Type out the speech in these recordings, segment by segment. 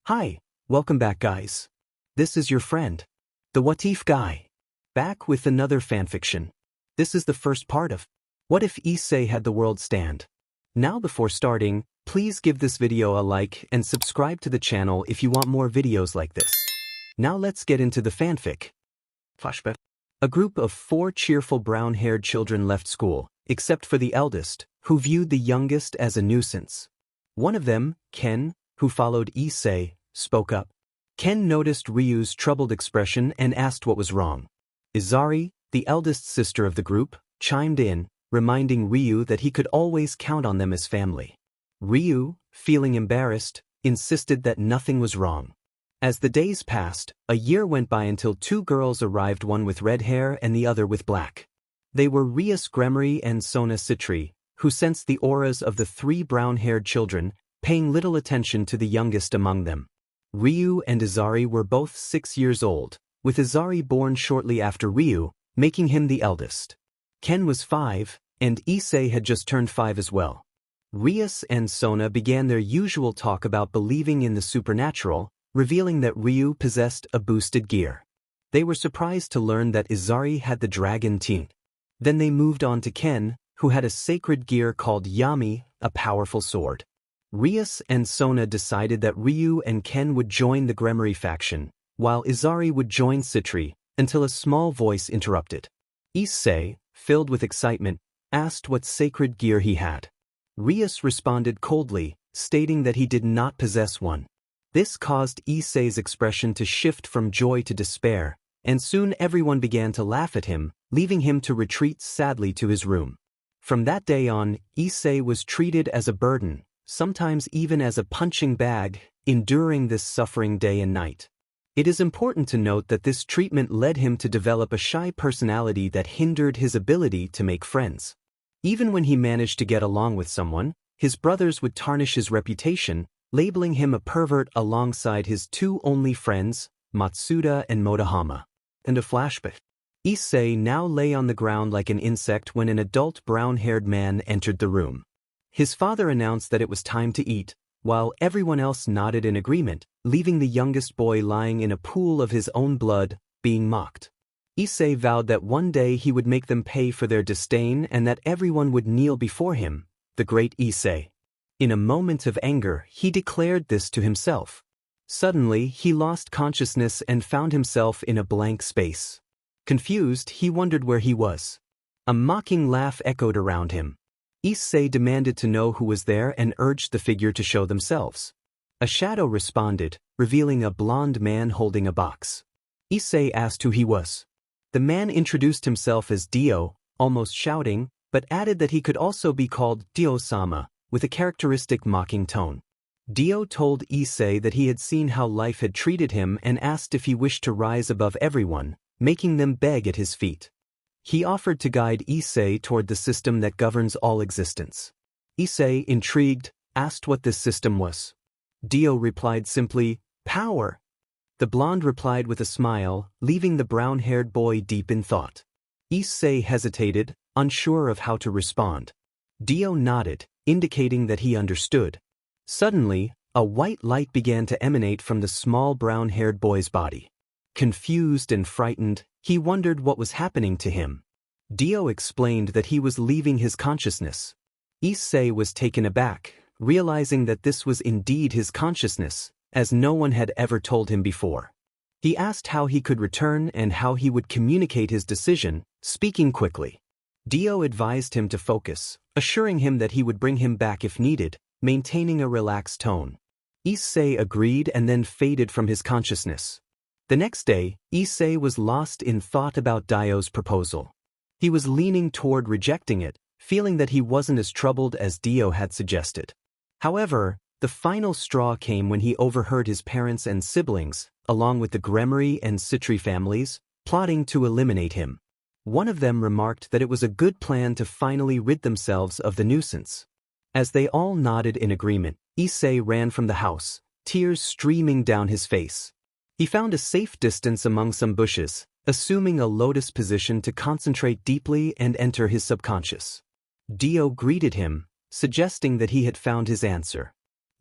Hi, welcome back guys. This is your friend, the What If guy, back with another fanfiction. This is the first part of What If Issei Had the World Stand. Now before starting, please give this video a like and subscribe to the channel if you want more videos like this. Now let's get into the fanfic. Flashback. A group of 4 cheerful brown-haired children left school, except for the eldest, who viewed the youngest as a nuisance. One of them, Ken, who followed Issei, spoke up. Ken noticed Ryu's troubled expression and asked what was wrong. Izari, the eldest sister of the group, chimed in, reminding Ryu that he could always count on them as family. Ryu, feeling embarrassed, insisted that nothing was wrong. As the days passed, a year went by until 2 girls arrived, one with red hair and the other with black. They were Rias Gremory and Sona Citri, who sensed the auras of the 3 brown-haired children, paying little attention to the youngest among them. Ryu and Izari were both 6 years old, with Izari born shortly after Ryu, making him the eldest. Ken was 5, and Issei had just turned 5 as well. Rias and Sona began their usual talk about believing in the supernatural, revealing that Ryu possessed a boosted gear. They were surprised to learn that Izari had the dragon teeth. Then they moved on to Ken, who had a sacred gear called Yami, a powerful sword. Rias and Sona decided that Ryu and Ken would join the Gremory faction, while Izari would join Citri, until a small voice interrupted. Issei, filled with excitement, asked what sacred gear he had. Rias responded coldly, stating that he did not possess one. This caused Issei's expression to shift from joy to despair, and soon everyone began to laugh at him, leaving him to retreat sadly to his room. From that day on, Issei was treated as a burden, sometimes even as a punching bag, enduring this suffering day and night. It is important to note that this treatment led him to develop a shy personality that hindered his ability to make friends. Even when he managed to get along with someone, his brothers would tarnish his reputation, labeling him a pervert alongside his 2 only friends, Matsuda and Motohama. And a flashback. Issei now lay on the ground like an insect when an adult brown-haired man entered the room. His father announced that it was time to eat, while everyone else nodded in agreement, leaving the youngest boy lying in a pool of his own blood, being mocked. Issei vowed that one day he would make them pay for their disdain and that everyone would kneel before him, the great Issei. In a moment of anger, he declared this to himself. Suddenly, he lost consciousness and found himself in a blank space. Confused, he wondered where he was. A mocking laugh echoed around him. Issei demanded to know who was there and urged the figure to show themselves. A shadow responded, revealing a blond man holding a box. Issei asked who he was. The man introduced himself as Dio, almost shouting, but added that he could also be called Dio-sama, with a characteristic mocking tone. Dio told Issei that he had seen how life had treated him and asked if he wished to rise above everyone, making them beg at his feet. He offered to guide Issei toward the system that governs all existence. Issei, intrigued, asked what this system was. Dio replied simply, "Power." The blonde replied with a smile, leaving the brown-haired boy deep in thought. Issei hesitated, unsure of how to respond. Dio nodded, indicating that he understood. Suddenly, a white light began to emanate from the small brown-haired boy's body. Confused and frightened, he wondered what was happening to him. Dio explained that he was leaving his consciousness. Issei was taken aback, realizing that this was indeed his consciousness, as no one had ever told him before. He asked how he could return and how he would communicate his decision, speaking quickly. Dio advised him to focus, assuring him that he would bring him back if needed, maintaining a relaxed tone. Issei agreed and then faded from his consciousness. The next day, Issei was lost in thought about Dio's proposal. He was leaning toward rejecting it, feeling that he wasn't as troubled as Dio had suggested. However, the final straw came when he overheard his parents and siblings, along with the Gremory and Citri families, plotting to eliminate him. One of them remarked that it was a good plan to finally rid themselves of the nuisance. As they all nodded in agreement, Issei ran from the house, tears streaming down his face. He found a safe distance among some bushes, assuming a lotus position to concentrate deeply and enter his subconscious. Dio greeted him, suggesting that he had found his answer.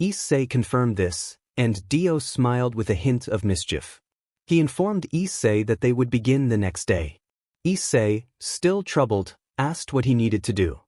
Issei confirmed this, and Dio smiled with a hint of mischief. He informed Issei that they would begin the next day. Issei, still troubled, asked what he needed to do.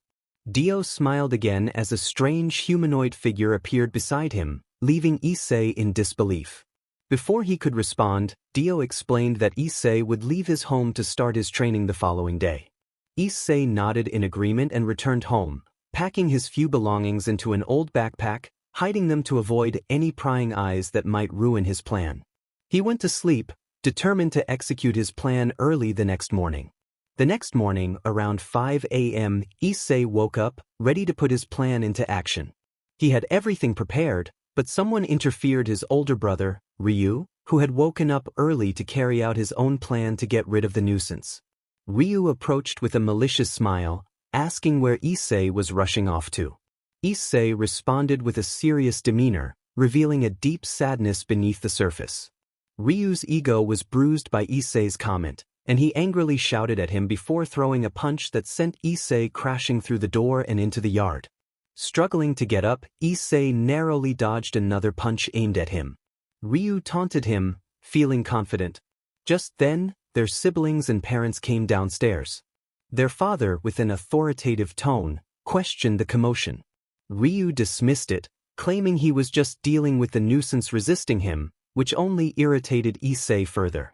Dio smiled again as a strange humanoid figure appeared beside him, leaving Issei in disbelief. Before he could respond, Dio explained that Issei would leave his home to start his training the following day. Issei nodded in agreement and returned home, packing his few belongings into an old backpack, hiding them to avoid any prying eyes that might ruin his plan. He went to sleep, determined to execute his plan early the next morning. The next morning, around 5 a.m., Issei woke up, ready to put his plan into action. He had everything prepared, but someone interfered: his older brother, Ryu, who had woken up early to carry out his own plan to get rid of the nuisance. Ryu approached with a malicious smile, asking where Issei was rushing off to. Issei responded with a serious demeanor, revealing a deep sadness beneath the surface. Ryu's ego was bruised by Issei's comment, and he angrily shouted at him before throwing a punch that sent Issei crashing through the door and into the yard. Struggling to get up, Issei narrowly dodged another punch aimed at him. Ryu taunted him, feeling confident. Just then, their siblings and parents came downstairs. Their father, with an authoritative tone, questioned the commotion. Ryu dismissed it, claiming he was just dealing with the nuisance resisting him, which only irritated Issei further.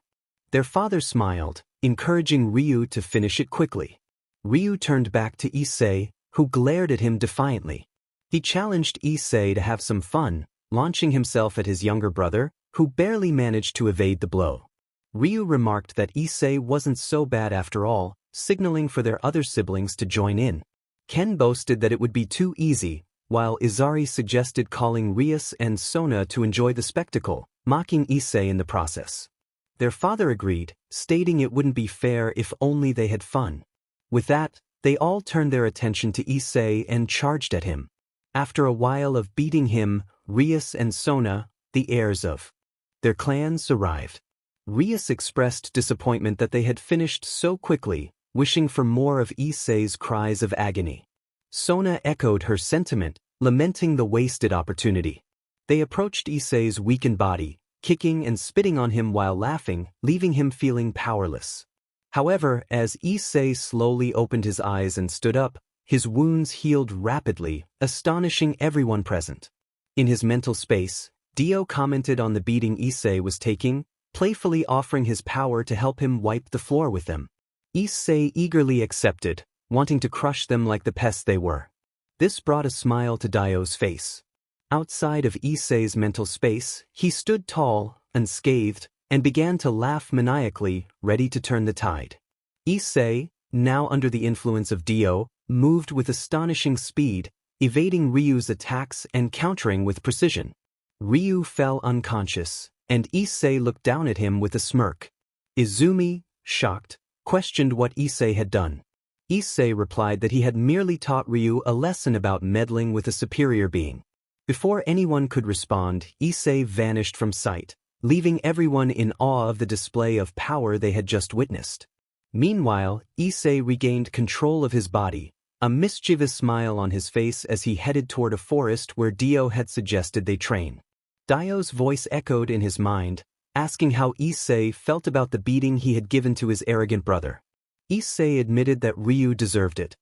Their father smiled, encouraging Ryu to finish it quickly. Ryu turned back to Issei, who glared at him defiantly. He challenged Issei to have some fun, launching himself at his younger brother, who barely managed to evade the blow. Ryu remarked that Issei wasn't so bad after all, signaling for their other siblings to join in. Ken boasted that it would be too easy, while Izari suggested calling Rias and Sona to enjoy the spectacle, mocking Issei in the process. Their father agreed, stating it wouldn't be fair if only they had fun. With that, they all turned their attention to Issei and charged at him. After a while of beating him, Rias and Sona, the heirs of their clans, arrived. Rias expressed disappointment that they had finished so quickly, wishing for more of Issei's cries of agony. Sona echoed her sentiment, lamenting the wasted opportunity. They approached Issei's weakened body, kicking and spitting on him while laughing, leaving him feeling powerless. However, as Issei slowly opened his eyes and stood up, his wounds healed rapidly, astonishing everyone present. In his mental space, Dio commented on the beating Issei was taking, playfully offering his power to help him wipe the floor with them. Issei eagerly accepted, wanting to crush them like the pests they were. This brought a smile to Dio's face. Outside of Issei's mental space, he stood tall, unscathed, and began to laugh maniacally, ready to turn the tide. Issei, now under the influence of Dio, moved with astonishing speed, evading Ryu's attacks and countering with precision. Ryu fell unconscious, and Issei looked down at him with a smirk. Izumi, shocked, questioned what Issei had done. Issei replied that he had merely taught Ryu a lesson about meddling with a superior being. Before anyone could respond, Issei vanished from sight, leaving everyone in awe of the display of power they had just witnessed. Meanwhile, Issei regained control of his body, a mischievous smile on his face as he headed toward a forest where Dio had suggested they train. Dio's voice echoed in his mind, asking how Issei felt about the beating he had given to his arrogant brother. Issei admitted that Ryu deserved it.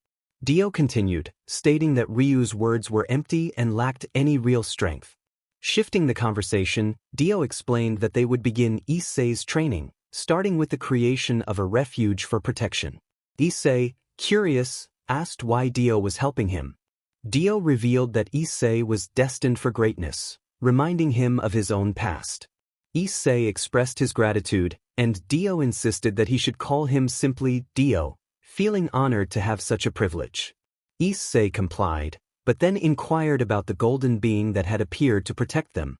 Dio continued, stating that Ryu's words were empty and lacked any real strength. Shifting the conversation, Dio explained that they would begin Issei's training, starting with the creation of a refuge for protection. Issei, curious, asked why Dio was helping him. Dio revealed that Issei was destined for greatness, reminding him of his own past. Issei expressed his gratitude, and Dio insisted that he should call him simply Dio, feeling honored to have such a privilege. Issei complied, but then inquired about the golden being that had appeared to protect them.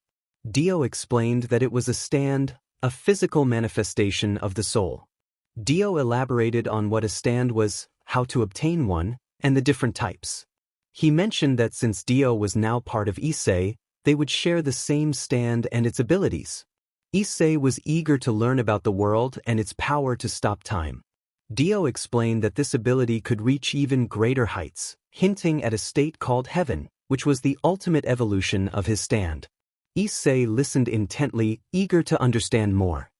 Dio explained that it was a physical manifestation of the soul. Dio elaborated on what a stand was, how to obtain one, and the different types. He mentioned that since Dio was now part of Issei, they would share the same stand and its abilities. Issei was eager to learn about the world and its power to stop time. Dio explained that this ability could reach even greater heights, hinting at a state called heaven, which was the ultimate evolution of his stand. Issei listened intently, eager to understand more.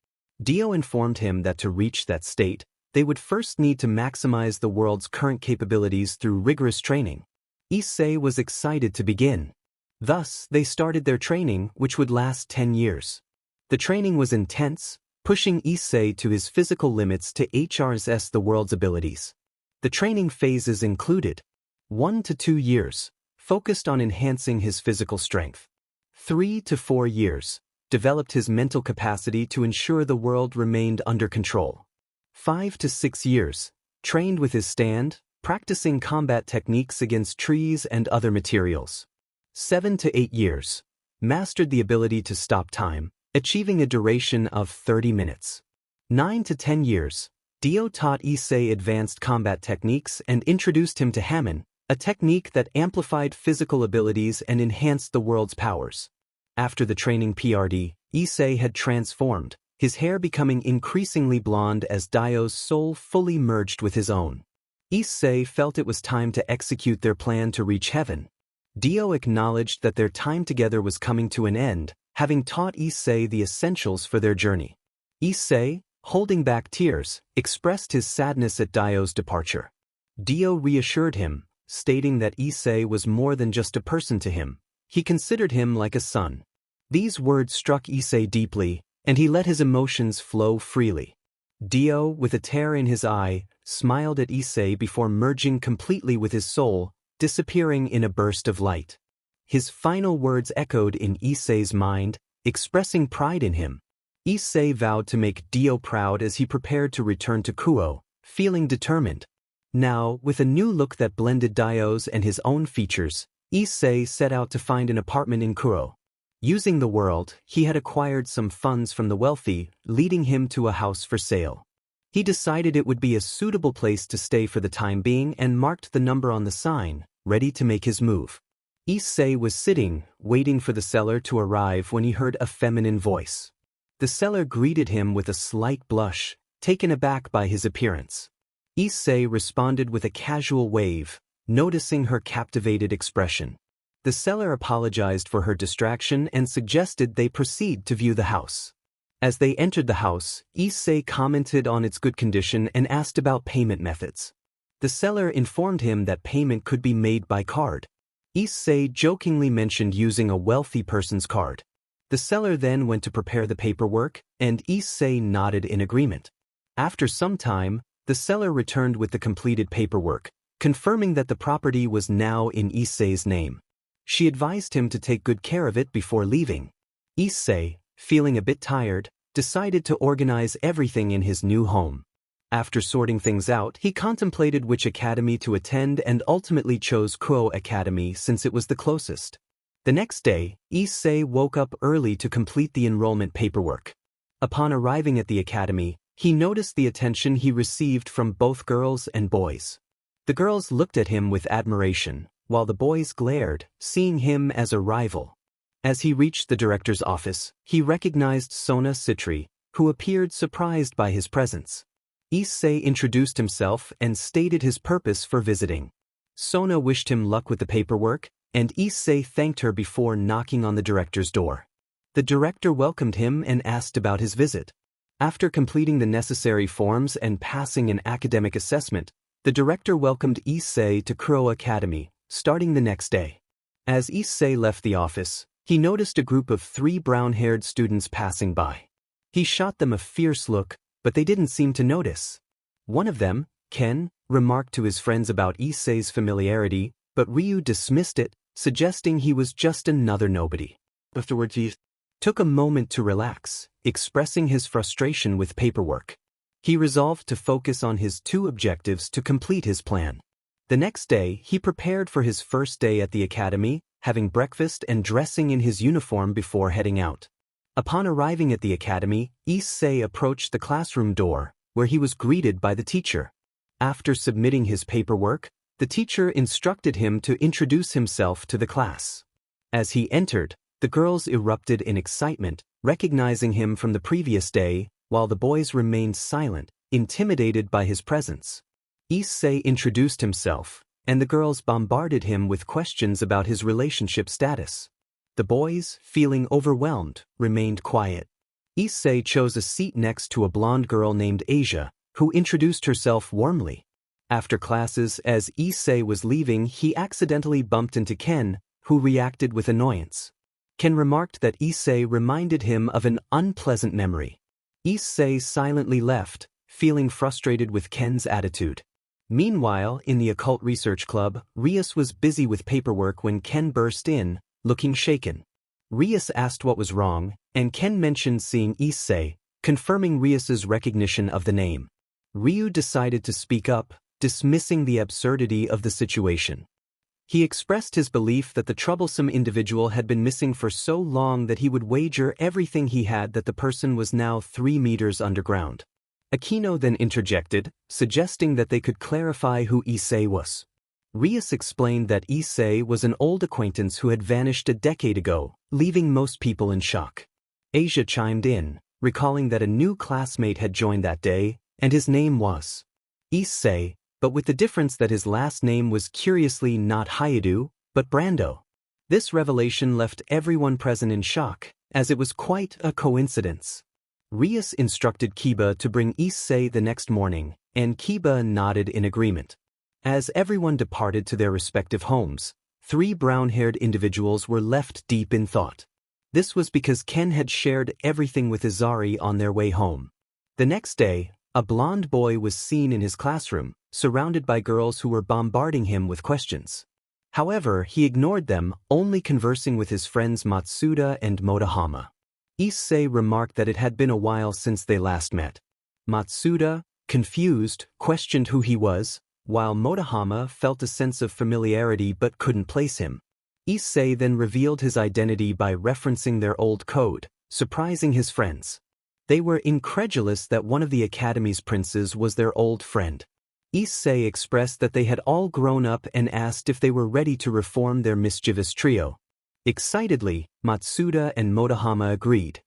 Dio informed him that to reach that state, they would first need to maximize the world's current capabilities through rigorous training. Issei was excited to begin. Thus, they started their training, which would last 10 years. The training was intense, pushing Issei to his physical limits to HRSS the world's abilities. The training phases included 1 to 2 years, focused on enhancing his physical strength. 3 to 4 years, developed his mental capacity to ensure the world remained under control. 5 to 6 years, trained with his stand, practicing combat techniques against trees and other materials. 7 to 8 years, mastered the ability to stop time, achieving a duration of 30 minutes. 9 to 10 years, Dio taught Issei advanced combat techniques and introduced him to Hamon, a technique that amplified physical abilities and enhanced the world's powers. After the training period, Issei had transformed, his hair becoming increasingly blonde as Dio's soul fully merged with his own. Issei felt it was time to execute their plan to reach heaven. Dio acknowledged that their time together was coming to an end, having taught Issei the essentials for their journey. Issei, holding back tears, expressed his sadness at Dio's departure. Dio reassured him, stating that Issei was more than just a person to him. He considered him like a son. These words struck Issei deeply, and he let his emotions flow freely. Dio, with a tear in his eye, smiled at Issei before merging completely with his soul, disappearing in a burst of light. His final words echoed in Issei's mind, expressing pride in him. Issei vowed to make Dio proud as he prepared to return to Kuo, feeling determined. Now, with a new look that blended Dio's and his own features, Issei set out to find an apartment in Kuo. Using the world, he had acquired some funds from the wealthy, leading him to a house for sale. He decided it would be a suitable place to stay for the time being and marked the number on the sign, ready to make his move. Issei was sitting, waiting for the seller to arrive when he heard a feminine voice. The seller greeted him with a slight blush, taken aback by his appearance. Issei responded with a casual wave, noticing her captivated expression. The seller apologized for her distraction and suggested they proceed to view the house. As they entered the house, Issei commented on its good condition and asked about payment methods. The seller informed him that payment could be made by card. Issei jokingly mentioned using a wealthy person's card. The seller then went to prepare the paperwork, and Issei nodded in agreement. After some time, the seller returned with the completed paperwork, confirming that the property was now in Issei's name. She advised him to take good care of it before leaving. Issei, feeling a bit tired, decided to organize everything in his new home. After sorting things out, he contemplated which academy to attend and ultimately chose Kuo Academy since it was the closest. The next day, Issei woke up early to complete the enrollment paperwork. Upon arriving at the academy, he noticed the attention he received from both girls and boys. The girls looked at him with admiration, while the boys glared, seeing him as a rival. As he reached the director's office, he recognized Sona Citri, who appeared surprised by his presence. Issei introduced himself and stated his purpose for visiting. Sona wished him luck with the paperwork, and Issei thanked her before knocking on the director's door. The director welcomed him and asked about his visit. After completing the necessary forms and passing an academic assessment, the director welcomed Issei to Kuo Academy, starting the next day. As Issei left the office, he noticed a group of 3 brown-haired students passing by. He shot them a fierce look, but they didn't seem to notice. One of them, Ken, remarked to his friends about Issei's familiarity, but Ryu dismissed it, suggesting he was just another nobody. Afterwards, he took a moment to relax, expressing his frustration with paperwork. He resolved to focus on his 2 objectives to complete his plan. The next day, he prepared for his first day at the academy, having breakfast and dressing in his uniform before heading out. Upon arriving at the academy, Issei approached the classroom door, where he was greeted by the teacher. After submitting his paperwork, the teacher instructed him to introduce himself to the class. As he entered, the girls erupted in excitement, recognizing him from the previous day, while the boys remained silent, intimidated by his presence. Issei introduced himself, and the girls bombarded him with questions about his relationship status. The boys, feeling overwhelmed, remained quiet. Issei chose a seat next to a blonde girl named Asia, who introduced herself warmly. After classes, as Issei was leaving, he accidentally bumped into Ken, who reacted with annoyance. Ken remarked that Issei reminded him of an unpleasant memory. Issei silently left, feeling frustrated with Ken's attitude. Meanwhile, in the occult research club, Rias was busy with paperwork when Ken burst in, looking shaken. Rias asked what was wrong, and Ken mentioned seeing Issei, confirming Rias's recognition of the name. Ryu decided to speak up, dismissing the absurdity of the situation. He expressed his belief that the troublesome individual had been missing for so long that he would wager everything he had that the person was now 3 meters underground. Aquino then interjected, suggesting that they could clarify who Issei was. Rias explained that Issei was an old acquaintance who had vanished a decade ago, leaving most people in shock. Asia chimed in, recalling that a new classmate had joined that day, and his name was Issei, but with the difference that his last name was curiously not Hyodou, but Brando. This revelation left everyone present in shock, as it was quite a coincidence. Rias instructed Kiba to bring Issei the next morning, and Kiba nodded in agreement. As everyone departed to their respective homes, 3 brown-haired individuals were left deep in thought. This was because Ken had shared everything with Izari on their way home. The next day, a blonde boy was seen in his classroom, surrounded by girls who were bombarding him with questions. However, he ignored them, only conversing with his friends Matsuda and Motohama. Issei remarked that it had been a while since they last met. Matsuda, confused, questioned who he was, while Motohama felt a sense of familiarity but couldn't place him. Issei then revealed his identity by referencing their old code, surprising his friends. They were incredulous that one of the academy's princes was their old friend. Issei expressed that they had all grown up and asked if they were ready to reform their mischievous trio. Excitedly, Matsuda and Motohama agreed.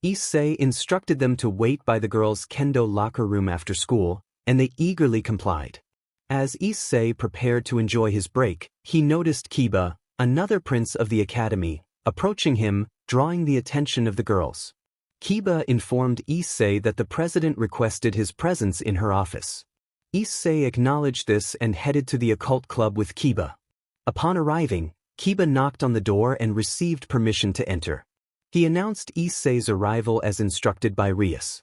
Issei instructed them to wait by the girls' kendo locker room after school, and they eagerly complied. As Issei prepared to enjoy his break, he noticed Kiba, another prince of the academy, approaching him, drawing the attention of the girls. Kiba informed Issei that the president requested his presence in her office. Issei acknowledged this and headed to the occult club with Kiba. Upon arriving, Kiba knocked on the door and received permission to enter. He announced Issei's arrival as instructed by Rias.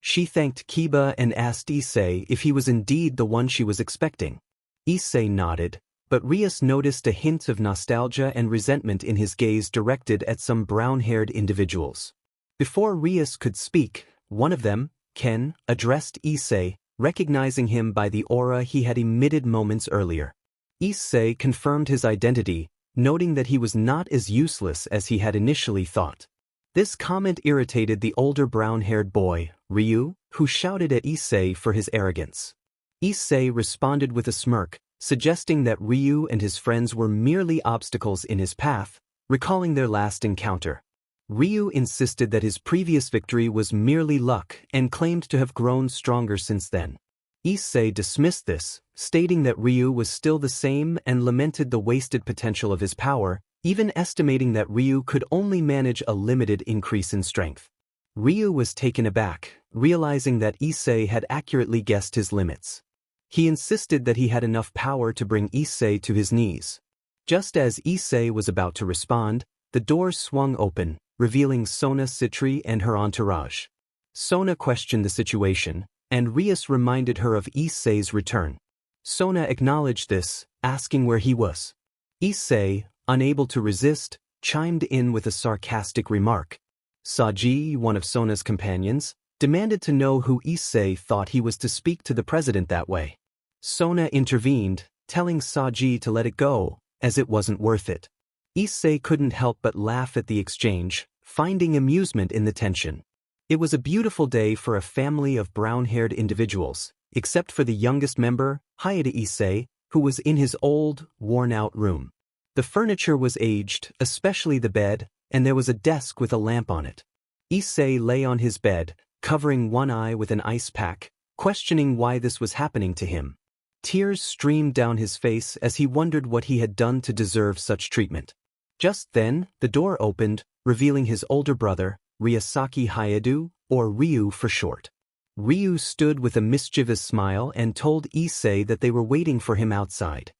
She thanked Kiba and asked Issei if he was indeed the one she was expecting. Issei nodded, but Rias noticed a hint of nostalgia and resentment in his gaze directed at some brown-haired individuals. Before Rias could speak, one of them, Ken, addressed Issei, recognizing him by the aura he had emitted moments earlier. Issei confirmed his identity, noting that he was not as useless as he had initially thought. This comment irritated the older brown-haired boy, Ryu, who shouted at Issei for his arrogance. Issei responded with a smirk, suggesting that Ryu and his friends were merely obstacles in his path, recalling their last encounter. Ryu insisted that his previous victory was merely luck and claimed to have grown stronger since then. Issei dismissed this, stating that Ryu was still the same and lamented the wasted potential of his power, even estimating that Ryu could only manage a limited increase in strength. Ryu was taken aback, realizing that Issei had accurately guessed his limits. He insisted that he had enough power to bring Issei to his knees. Just as Issei was about to respond, the door swung open, revealing Sona Citri and her entourage. Sona questioned the situation, and Rias reminded her of Issei's return. Sona acknowledged this, asking where he was. Issei, unable to resist, chimed in with a sarcastic remark. Saji, one of Sona's companions, demanded to know who Issei thought he was to speak to the president that way. Sona intervened, telling Saji to let it go, as it wasn't worth it. Issei couldn't help but laugh at the exchange, finding amusement in the tension. It was a beautiful day for a family of brown-haired individuals, except for the youngest member, Hyodou Issei, who was in his old, worn-out room. The furniture was aged, especially the bed, and there was a desk with a lamp on it. Issei lay on his bed, covering one eye with an ice pack, questioning why this was happening to him. Tears streamed down his face as he wondered what he had done to deserve such treatment. Just then, the door opened, revealing his older brother, Ryusaki Hyodou, or Ryu for short. Ryu stood with a mischievous smile and told Issei that they were waiting for him outside.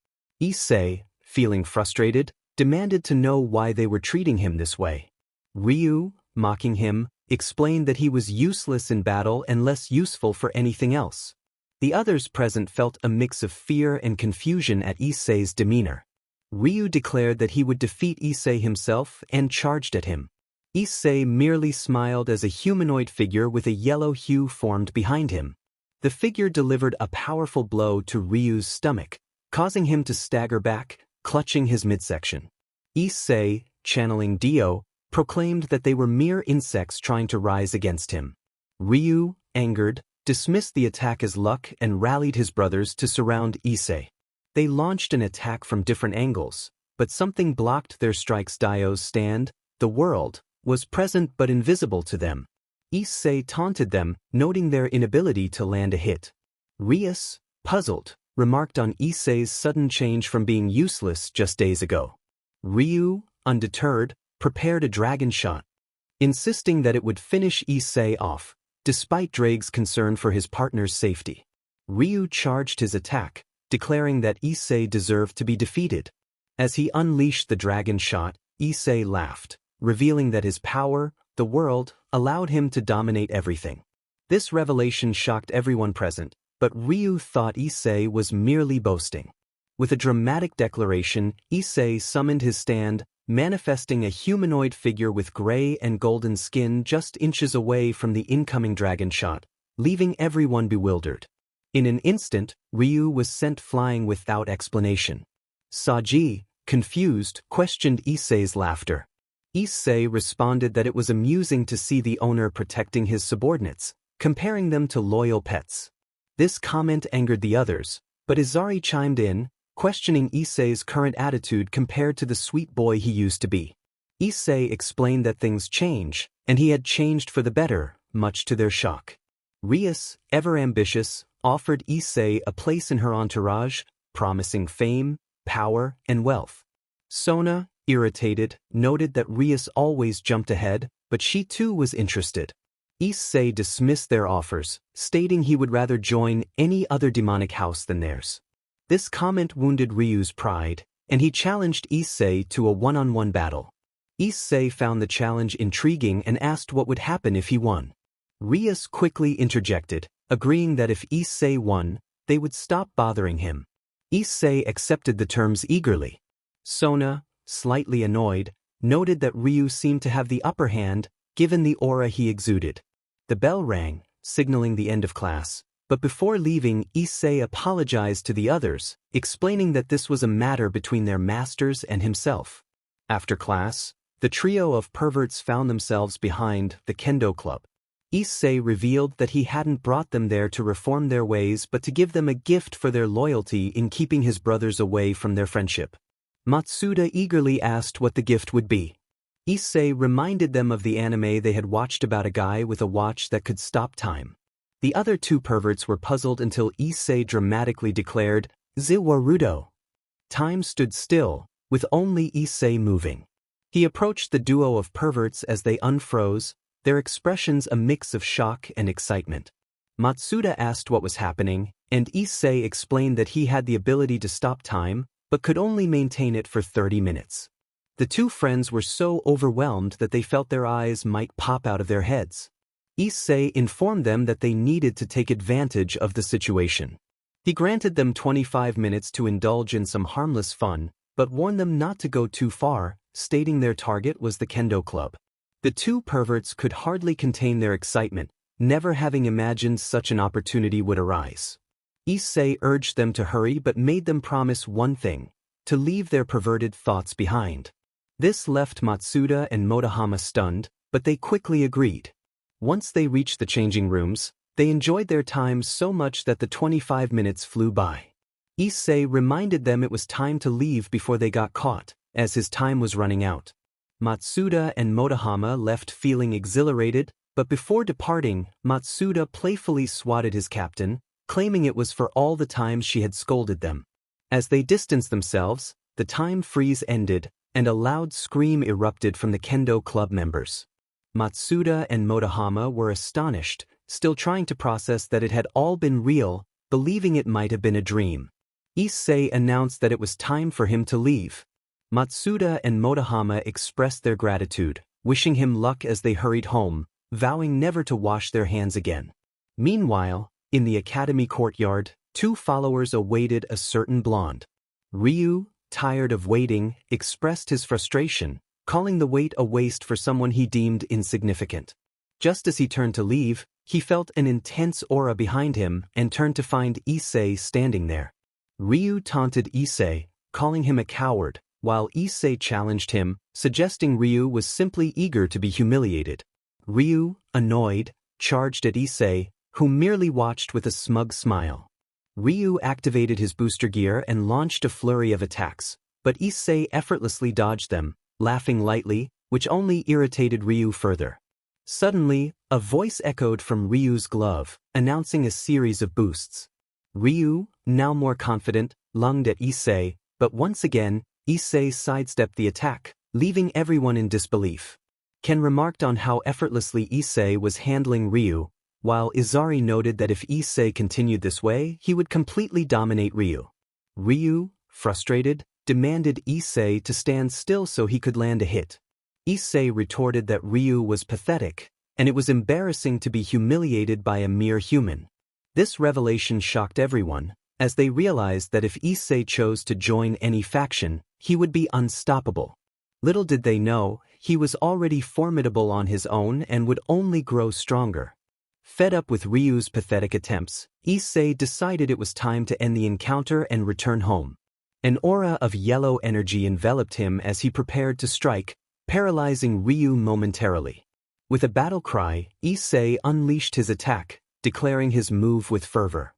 Issei, feeling frustrated, demanded to know why they were treating him this way. Ryu, mocking him, explained that he was useless in battle and less useful for anything else. The others present felt a mix of fear and confusion at Issei's demeanor. Ryu declared that he would defeat Issei himself and charged at him. Issei merely smiled as a humanoid figure with a yellow hue formed behind him. The figure delivered a powerful blow to Ryu's stomach, causing him to stagger back, clutching his midsection. Issei, channeling Dio, proclaimed that they were mere insects trying to rise against him. Ryu, angered, dismissed the attack as luck and rallied his brothers to surround Issei. They launched an attack from different angles, but something blocked their strikes. Dio's stand, the world, was present but invisible to them. Issei taunted them, noting their inability to land a hit. Ryus, puzzled, remarked on Issei's sudden change from being useless just days ago. Ryu, undeterred, prepared a dragon shot, insisting that it would finish Issei off, despite Drake's concern for his partner's safety. Ryu charged his attack, declaring that Issei deserved to be defeated. As he unleashed the dragon shot, Issei laughed, revealing that his power, the world, allowed him to dominate everything. This revelation shocked everyone present, but Ryu thought Issei was merely boasting. With a dramatic declaration, Issei summoned his stand, manifesting a humanoid figure with gray and golden skin just inches away from the incoming dragon shot, leaving everyone bewildered. In an instant, Ryu was sent flying without explanation. Saji, confused, questioned Issei's laughter. Issei responded that it was amusing to see the owner protecting his subordinates, comparing them to loyal pets. This comment angered the others, but Izari chimed in, questioning Issei's current attitude compared to the sweet boy he used to be. Issei explained that things change, and he had changed for the better, much to their shock. Ryus, ever ambitious, offered Issei a place in her entourage, promising fame, power, and wealth. Sona, irritated, noted that Ryus always jumped ahead, but she too was interested. Issei dismissed their offers, stating he would rather join any other demonic house than theirs. This comment wounded Ryu's pride, and he challenged Issei to a one-on-one battle. Issei found the challenge intriguing and asked what would happen if he won. Ryus quickly interjected, agreeing that if Issei won, they would stop bothering him. Issei accepted the terms eagerly. Sona, slightly annoyed, noted that Ryu seemed to have the upper hand, given the aura he exuded. The bell rang, signaling the end of class, but before leaving, Issei apologized to the others, explaining that this was a matter between their masters and himself. After class, the trio of perverts found themselves behind the kendo club. Issei revealed that he hadn't brought them there to reform their ways but to give them a gift for their loyalty in keeping his brothers away from their friendship. Matsuda eagerly asked what the gift would be. Issei reminded them of the anime they had watched about a guy with a watch that could stop time. The other two perverts were puzzled until Issei dramatically declared, "Ziwarudo." Time stood still, with only Issei moving. He approached the duo of perverts as they unfroze, their expressions a mix of shock and excitement. Matsuda asked what was happening, and Issei explained that he had the ability to stop time, but could only maintain it for 30 minutes. The two friends were so overwhelmed that they felt their eyes might pop out of their heads. Issei informed them that they needed to take advantage of the situation. He granted them 25 minutes to indulge in some harmless fun, but warned them not to go too far, stating their target was the kendo club. The two perverts could hardly contain their excitement, never having imagined such an opportunity would arise. Issei urged them to hurry but made them promise one thing: to leave their perverted thoughts behind. This left Matsuda and Motohama stunned, but they quickly agreed. Once they reached the changing rooms, they enjoyed their time so much that the 25 minutes flew by. Issei reminded them it was time to leave before they got caught, as his time was running out. Matsuda and Motohama left feeling exhilarated, but before departing, Matsuda playfully swatted his captain, claiming it was for all the times she had scolded them. As they distanced themselves, the time freeze ended, and a loud scream erupted from the kendo club members. Matsuda and Motohama were astonished, still trying to process that it had all been real, believing it might have been a dream. Issei announced that it was time for him to leave. Matsuda and Motohama expressed their gratitude, wishing him luck as they hurried home, vowing never to wash their hands again. Meanwhile, in the academy courtyard, two followers awaited a certain blonde. Ryu, tired of waiting, expressed his frustration, calling the wait a waste for someone he deemed insignificant. Just as he turned to leave, he felt an intense aura behind him and turned to find Issei standing there. Ryu taunted Issei, calling him a coward, while Issei challenged him, suggesting Ryu was simply eager to be humiliated. Ryu, annoyed, charged at Issei, who merely watched with a smug smile. Ryu activated his booster gear and launched a flurry of attacks, but Issei effortlessly dodged them, laughing lightly, which only irritated Ryu further. Suddenly, a voice echoed from Ryu's glove, announcing a series of boosts. Ryu, now more confident, lunged at Issei, but once again, Issei sidestepped the attack, leaving everyone in disbelief. Ken remarked on how effortlessly Issei was handling Ryu, while Izari noted that if Issei continued this way, he would completely dominate Ryu. Ryu, frustrated, demanded Issei to stand still so he could land a hit. Issei retorted that Ryu was pathetic, and it was embarrassing to be humiliated by a mere human. This revelation shocked everyone, as they realized that if Issei chose to join any faction, he would be unstoppable. Little did they know, he was already formidable on his own and would only grow stronger. Fed up with Ryu's pathetic attempts, Issei decided it was time to end the encounter and return home. An aura of yellow energy enveloped him as he prepared to strike, paralyzing Ryu momentarily. With a battle cry, Issei unleashed his attack, declaring his move with fervor.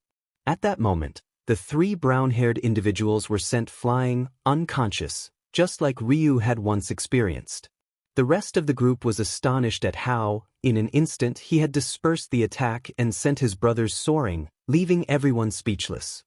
At that moment, the three brown-haired individuals were sent flying, unconscious, just like Ryu had once experienced. The rest of the group was astonished at how, in an instant, he had dispersed the attack and sent his brothers soaring, leaving everyone speechless.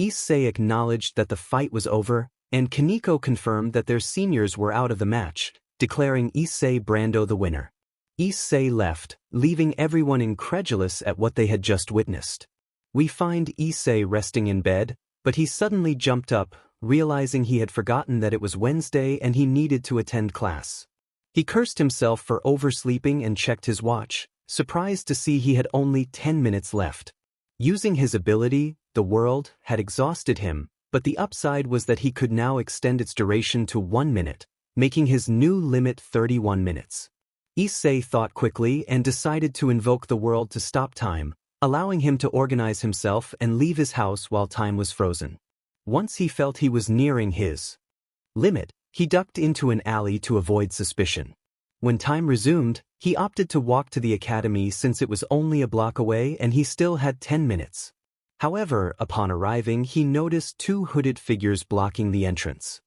Issei acknowledged that the fight was over, and Kaneko confirmed that their seniors were out of the match, declaring Issei Brando the winner. Issei left, leaving everyone incredulous at what they had just witnessed. We find Issei resting in bed, but he suddenly jumped up, realizing he had forgotten that it was Wednesday and he needed to attend class. He cursed himself for oversleeping and checked his watch, surprised to see he had only 10 minutes left. Using his ability, the world had exhausted him, but the upside was that he could now extend its duration to 1 minute, making his new limit 31 minutes. Issei thought quickly and decided to invoke the world to stop time, allowing him to organize himself and leave his house while time was frozen. Once he felt he was nearing his limit, he ducked into an alley to avoid suspicion. When time resumed, he opted to walk to the academy since it was only a block away and he still had 10 minutes. However, upon arriving, he noticed two hooded figures blocking the entrance.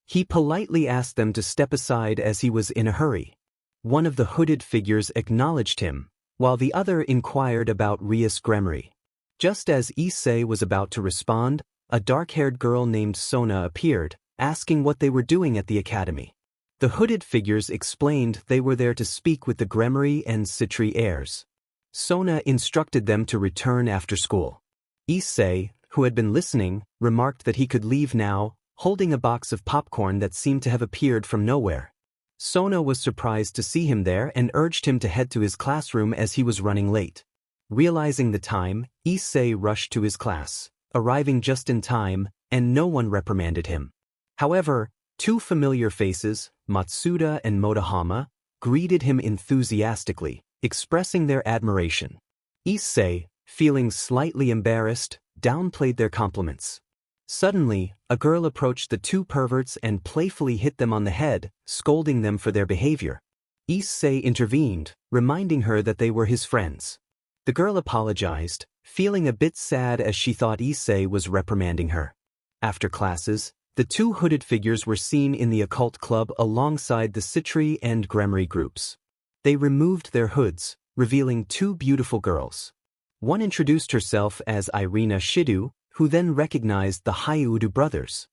He politely asked them to step aside as he was in a hurry. One of the hooded figures acknowledged him, while the other inquired about Ryu's Gremory. Just as Issei was about to respond, a dark-haired girl named Sona appeared, asking what they were doing at the academy. The hooded figures explained they were there to speak with the Gremory and Citri heirs. Sona instructed them to return after school. Issei, who had been listening, remarked that he could leave now, holding a box of popcorn that seemed to have appeared from nowhere. Sona was surprised to see him there and urged him to head to his classroom as he was running late. Realizing the time, Issei rushed to his class, arriving just in time, and no one reprimanded him. However, two familiar faces, Matsuda and Motohama, greeted him enthusiastically, expressing their admiration. Issei, feeling slightly embarrassed, downplayed their compliments. Suddenly, a girl approached the two perverts and playfully hit them on the head, scolding them for their behavior. Issei intervened, reminding her that they were his friends. The girl apologized, feeling a bit sad as she thought Issei was reprimanding her. After classes, the two hooded figures were seen in the occult club alongside the Citri and Gremory groups. They removed their hoods, revealing two beautiful girls. One introduced herself as Irina Shido, who then recognized the Hyodou brothers.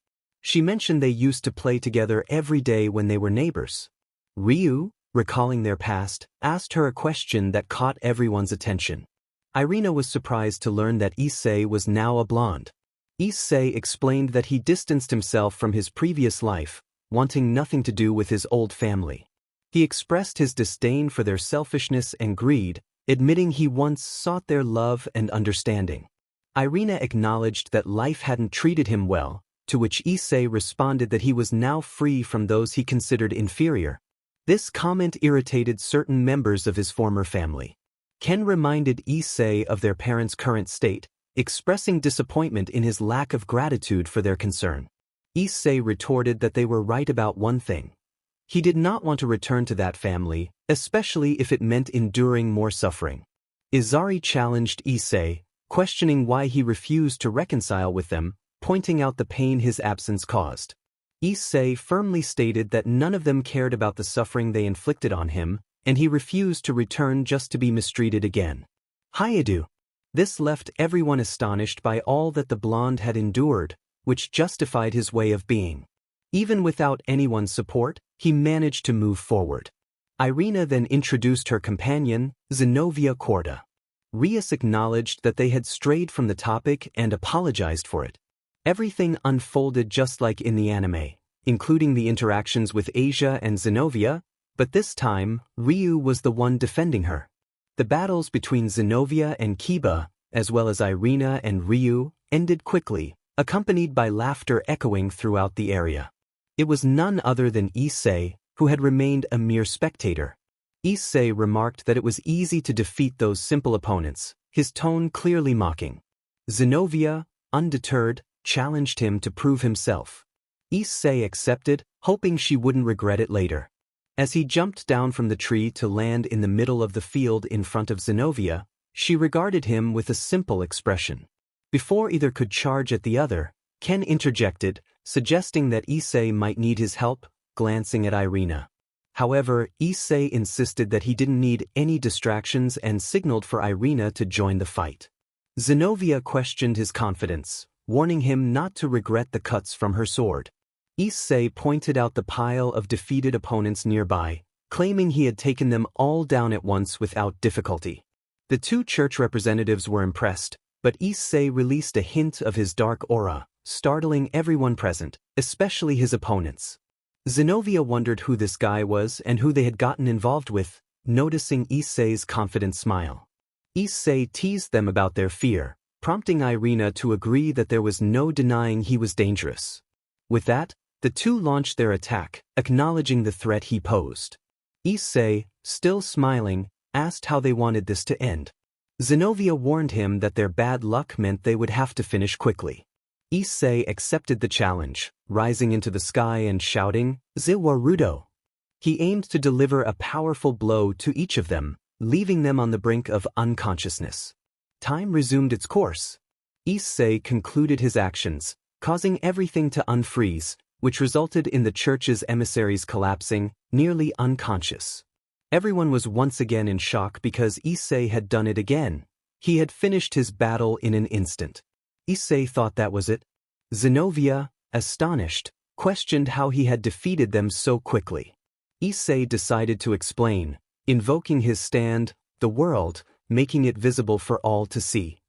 She mentioned they used to play together every day when they were neighbors. Ryu, recalling their past, asked her a question that caught everyone's attention. Irina was surprised to learn that Issei was now a blonde. Issei explained that he distanced himself from his previous life, wanting nothing to do with his old family. He expressed his disdain for their selfishness and greed, admitting he once sought their love and understanding. Irina acknowledged that life hadn't treated him well, to which Issei responded that he was now free from those he considered inferior. This comment irritated certain members of his former family. Ken reminded Issei of their parents' current state, expressing disappointment in his lack of gratitude for their concern. Issei retorted that they were right about one thing. He did not want to return to that family, especially if it meant enduring more suffering. Izari challenged Issei, questioning why he refused to reconcile with them, pointing out the pain his absence caused. Issei firmly stated that none of them cared about the suffering they inflicted on him, and he refused to return just to be mistreated again. Hyodou. This left everyone astonished by all that the blonde had endured, which justified his way of being. Even without anyone's support, he managed to move forward. Irina then introduced her companion, Zenobia Corda. Rias acknowledged that they had strayed from the topic and apologized for it. Everything unfolded just like in the anime, including the interactions with Asia and Zenobia, but this time, Ryu was the one defending her. The battles between Zenobia and Kiba, as well as Irina and Ryu, ended quickly, accompanied by laughter echoing throughout the area. It was none other than Issei, who had remained a mere spectator. Issei remarked that it was easy to defeat those simple opponents, his tone clearly mocking. Zenobia, undeterred, challenged him to prove himself. Issei accepted, hoping she wouldn't regret it later. As he jumped down from the tree to land in the middle of the field in front of Zenobia, she regarded him with a simple expression. Before either could charge at the other, Ken interjected, suggesting that Issei might need his help, glancing at Irina. However, Issei insisted that he didn't need any distractions and signaled for Irina to join the fight. Zenobia questioned his confidence, warning him not to regret the cuts from her sword. Issei pointed out the pile of defeated opponents nearby, claiming he had taken them all down at once without difficulty. The two church representatives were impressed, but Issei released a hint of his dark aura, startling everyone present, especially his opponents. Zenobia wondered who this guy was and who they had gotten involved with, noticing Issei's confident smile. Issei teased them about their fear, prompting Irina to agree that there was no denying he was dangerous. With that, the two launched their attack, acknowledging the threat he posed. Issei, still smiling, asked how they wanted this to end. Zenobia warned him that their bad luck meant they would have to finish quickly. Issei accepted the challenge, rising into the sky and shouting, "Ziwarudo!" He aimed to deliver a powerful blow to each of them, leaving them on the brink of unconsciousness. Time resumed its course. Issei concluded his actions, causing everything to unfreeze, which resulted in the church's emissaries collapsing, nearly unconscious. Everyone was once again in shock because Issei had done it again. He had finished his battle in an instant. Issei thought that was it. Zenobia, astonished, questioned how he had defeated them so quickly. Issei decided to explain, invoking his stand, the world, making it visible for all to see.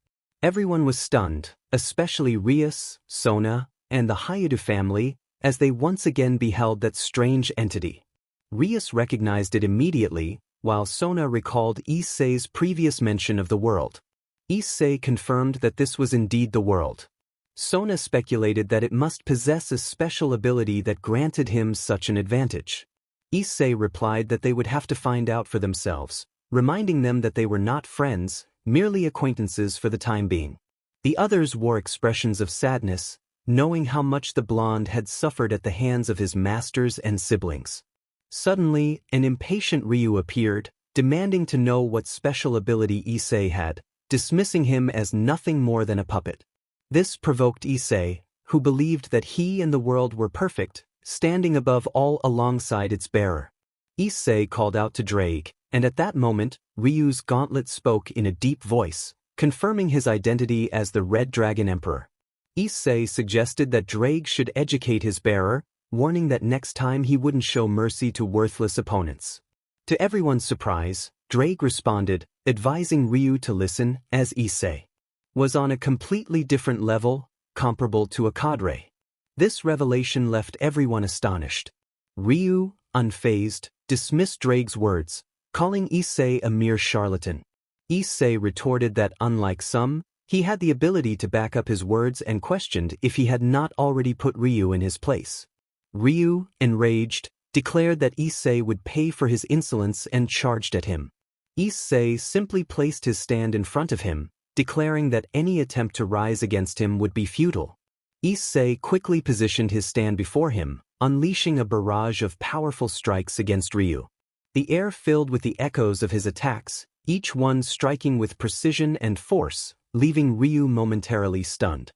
Everyone was stunned, especially Rias, Sona, and the Hyodou family, as they once again beheld that strange entity. Rias recognized it immediately, while Sona recalled Issei's previous mention of the world. Issei confirmed that this was indeed the world. Sona speculated that it must possess a special ability that granted him such an advantage. Issei replied that they would have to find out for themselves, reminding them that they were not friends, merely acquaintances for the time being. The others wore expressions of sadness, knowing how much the blonde had suffered at the hands of his masters and siblings. Suddenly, an impatient Ryu appeared, demanding to know what special ability Issei had, dismissing him as nothing more than a puppet. This provoked Issei, who believed that he and the world were perfect, standing above all alongside its bearer. Issei called out to Drake, and at that moment, Ryu's gauntlet spoke in a deep voice, confirming his identity as the Red Dragon Emperor. Issei suggested that Drake should educate his bearer, warning that next time he wouldn't show mercy to worthless opponents. To everyone's surprise, Drake responded, advising Ryu to listen, as Issei was on a completely different level, comparable to a cadre. This revelation left everyone astonished. Ryu, unfazed, dismissed Drake's words, calling Issei a mere charlatan. Issei retorted that unlike some, he had the ability to back up his words and questioned if he had not already put Ryu in his place. Ryu, enraged, declared that Issei would pay for his insolence and charged at him. Issei simply placed his stand in front of him, declaring that any attempt to rise against him would be futile. Issei quickly positioned his stand before him, unleashing a barrage of powerful strikes against Ryu. The air filled with the echoes of his attacks, each one striking with precision and force, leaving Ryu momentarily stunned.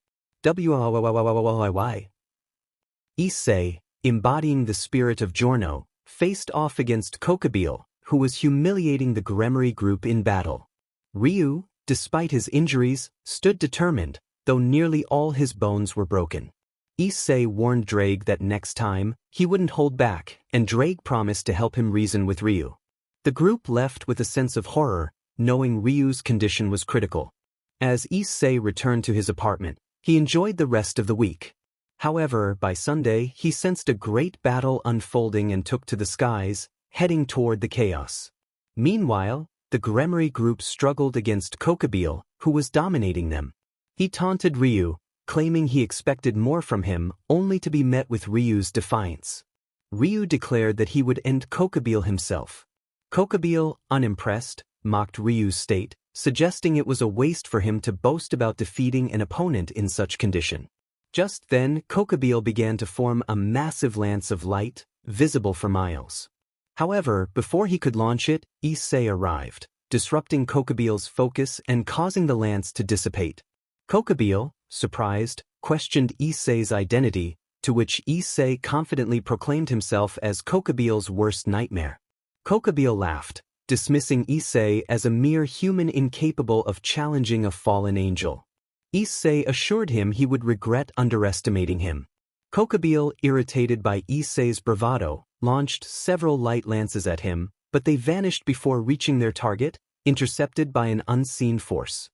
Issei, embodying the spirit of Giorno, faced off against Kokubile, who was humiliating the Gremory group in battle. Ryu, despite his injuries, stood determined, though nearly all his bones were broken. Issei warned Drake that next time, he wouldn't hold back, and Drake promised to help him reason with Ryu. The group left with a sense of horror, knowing Ryu's condition was critical. As Issei returned to his apartment, he enjoyed the rest of the week. However, by Sunday, he sensed a great battle unfolding and took to the skies, heading toward the chaos. Meanwhile, the Gremory group struggled against Kokubile, who was dominating them. He taunted Ryu, claiming he expected more from him, only to be met with Ryu's defiance. Ryu declared that he would end Kokubile himself. Kokubile, unimpressed, mocked Ryu's state, suggesting it was a waste for him to boast about defeating an opponent in such condition. Just then, Kokubile began to form a massive lance of light, visible for miles. However, before he could launch it, Issei arrived, disrupting Kokubile's focus and causing the lance to dissipate. Kokubile, surprised, questioned Issei's identity, to which Issei confidently proclaimed himself as Kokubile's worst nightmare. Kokubile laughed, dismissing Issei as a mere human incapable of challenging a fallen angel. Issei assured him he would regret underestimating him. Kokubile, irritated by Issei's bravado, launched several light lances at him, but they vanished before reaching their target, intercepted by an unseen force.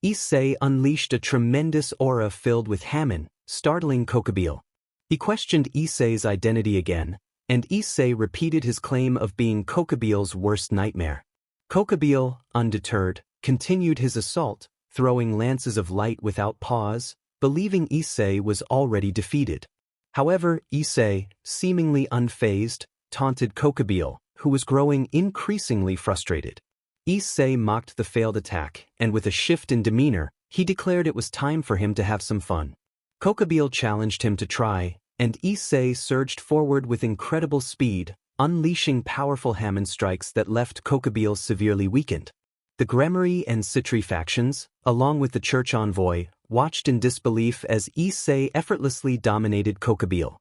Issei unleashed a tremendous aura filled with Hamon, startling Kokubile. He questioned Issei's identity again, and Issei repeated his claim of being Kokubile's worst nightmare. Kokubile, undeterred, continued his assault, throwing lances of light without pause, believing Issei was already defeated. However, Issei, seemingly unfazed, taunted Kokubile, who was growing increasingly frustrated. Issei mocked the failed attack, and with a shift in demeanor, he declared it was time for him to have some fun. Kokubile challenged him to try, and Issei surged forward with incredible speed, unleashing powerful Hamon strikes that left Kokubile severely weakened. The Gremory and Citri factions, along with the church envoy, watched in disbelief as Issei effortlessly dominated Kokubile.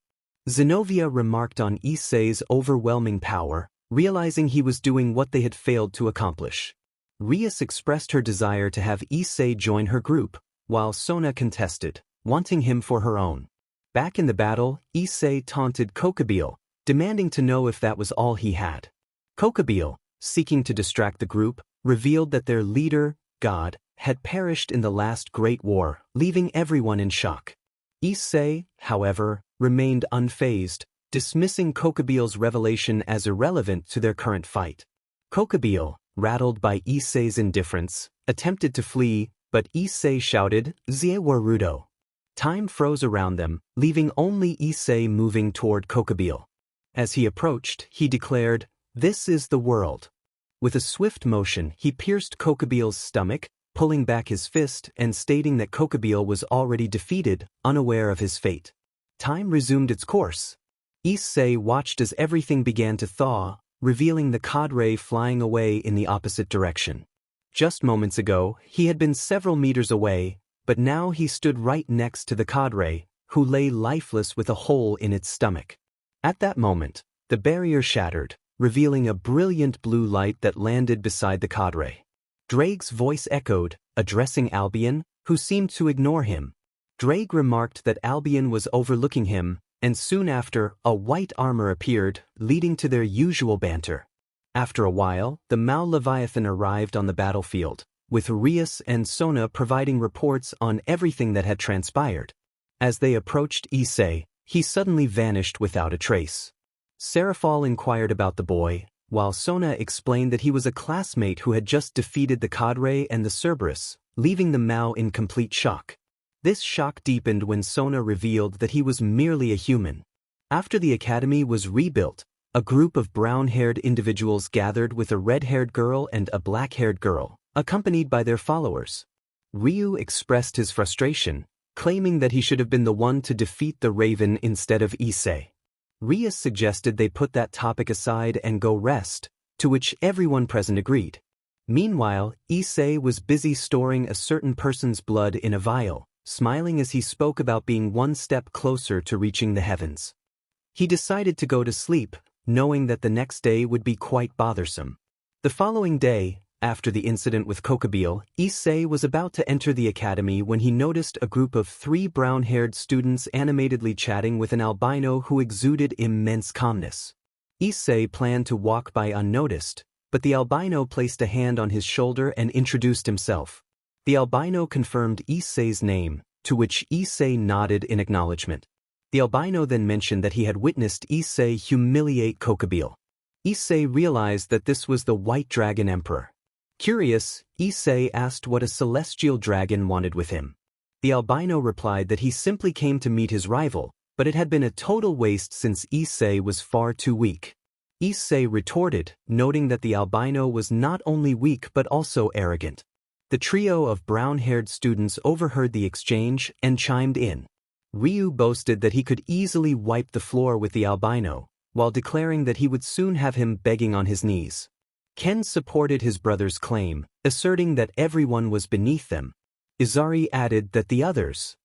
Zenobia remarked on Issei's overwhelming power, realizing he was doing what they had failed to accomplish. Rias expressed her desire to have Issei join her group, while Sona contested, wanting him for her own. Back in the battle, Issei taunted Kokubile, demanding to know if that was all he had. Kokubile, seeking to distract the group, revealed that their leader, God, had perished in the last Great War, leaving everyone in shock. Issei, however, remained unfazed, dismissing Kokubile's revelation as irrelevant to their current fight. Kokubile, rattled by Issei's indifference, attempted to flee, but Issei shouted, "Zie Warudo." Time froze around them, leaving only Issei moving toward Kokubile. As he approached, he declared, "This is the world." With a swift motion, he pierced Kokubile's stomach, pulling back his fist and stating that Kokubile was already defeated, unaware of his fate. Time resumed its course. Issei watched as everything began to thaw, revealing the cadre flying away in the opposite direction. Just moments ago, he had been several meters away, but now he stood right next to the cadre, who lay lifeless with a hole in its stomach. At that moment, the barrier shattered, revealing a brilliant blue light that landed beside the cadre. Drake's voice echoed, addressing Albion, who seemed to ignore him. Drake remarked that Albion was overlooking him, and soon after, a white armor appeared, leading to their usual banter. After a while, the Mao Leviathan arrived on the battlefield, with Rias and Sona providing reports on everything that had transpired. As they approached Issei, he suddenly vanished without a trace. Serafal inquired about the boy, while Sona explained that he was a classmate who had just defeated the Cadre and the Cerberus, leaving the Mao in complete shock. This shock deepened when Sona revealed that he was merely a human. After the academy was rebuilt, a group of brown-haired individuals gathered with a red-haired girl and a black-haired girl, accompanied by their followers. Ryu expressed his frustration, claiming that he should have been the one to defeat the Raven instead of Issei. Rias suggested they put that topic aside and go rest, to which everyone present agreed. Meanwhile, Issei was busy storing a certain person's blood in a vial, smiling as he spoke about being one step closer to reaching the heavens. He decided to go to sleep, knowing that the next day would be quite bothersome. The following day, after the incident with Kokobile, Issei was about to enter the academy when he noticed a group of 3 brown-haired students animatedly chatting with an albino who exuded immense calmness. Issei planned to walk by unnoticed, but the albino placed a hand on his shoulder and introduced himself. The albino confirmed Issei's name, to which Issei nodded in acknowledgement. The albino then mentioned that he had witnessed Issei humiliate Kokobile. Issei realized that this was the White Dragon Emperor. Curious, Issei asked what a celestial dragon wanted with him. The albino replied that he simply came to meet his rival, but it had been a total waste since Issei was far too weak. Issei retorted, noting that the albino was not only weak but also arrogant. The trio of brown-haired students overheard the exchange and chimed in. Ryu boasted that he could easily wipe the floor with the albino, while declaring that he would soon have him begging on his knees. Ken supported his brother's claim, asserting that everyone was beneath them. Izari added that the others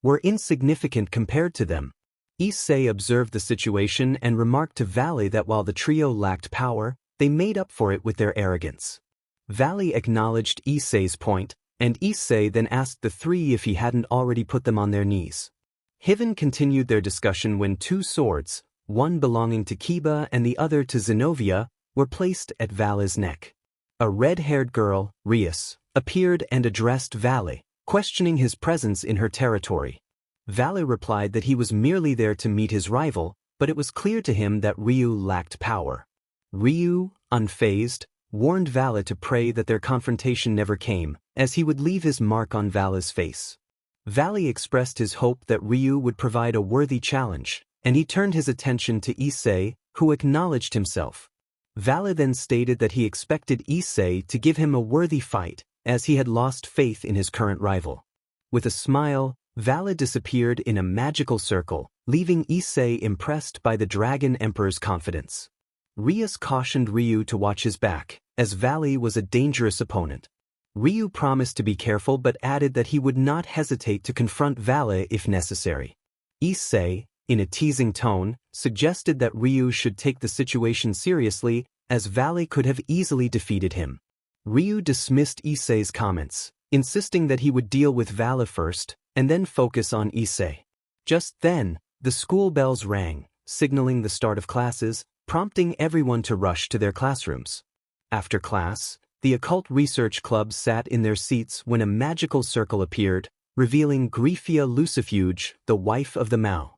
were insignificant compared to them. Issei observed the situation and remarked to Valley that while the trio lacked power, they made up for it with their arrogance. Valley acknowledged Issei's point, and Issei then asked the 3 if he hadn't already put them on their knees. Hiven continued their discussion when 2 swords, one belonging to Kiba and the other to Zenobia, were placed at Valley's neck. A red-haired girl, Rias, appeared and addressed Valley, questioning his presence in her territory. Valley replied that he was merely there to meet his rival, but it was clear to him that Ryu lacked power. Ryu, unfazed, warned Valley to pray that their confrontation never came, as he would leave his mark on Valley's face. Valley expressed his hope that Ryu would provide a worthy challenge, and he turned his attention to Issei, who acknowledged himself. Valley then stated that he expected Issei to give him a worthy fight, as he had lost faith in his current rival. With a smile, Valley disappeared in a magical circle, leaving Issei impressed by the Dragon Emperor's confidence. Rias cautioned Ryu to watch his back, as Valley was a dangerous opponent. Ryu promised to be careful but added that he would not hesitate to confront Valley if necessary. Issei, in a teasing tone, suggested that Ryu should take the situation seriously, as Valley could have easily defeated him. Ryu dismissed Issei's comments, insisting that he would deal with Valley first, and then focus on Issei. Just then, the school bells rang, signaling the start of classes, prompting everyone to rush to their classrooms. After class, the occult research club sat in their seats when a magical circle appeared, revealing Griffia Lucifuge, the wife of the Mao.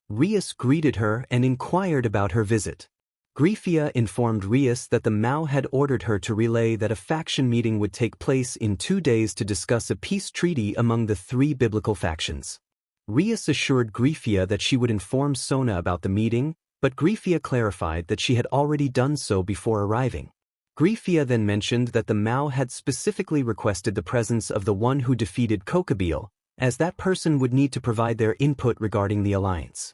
Rias greeted her and inquired about her visit. Griffia informed Rias that the Mao had ordered her to relay that a faction meeting would take place in 2 days to discuss a peace treaty among the 3 biblical factions. Rias assured Griffia that she would inform Sona about the meeting, but Griffia clarified that she had already done so before arriving. Griffia then mentioned that the Mao had specifically requested the presence of the one who defeated Kokobile, as that person would need to provide their input regarding the alliance.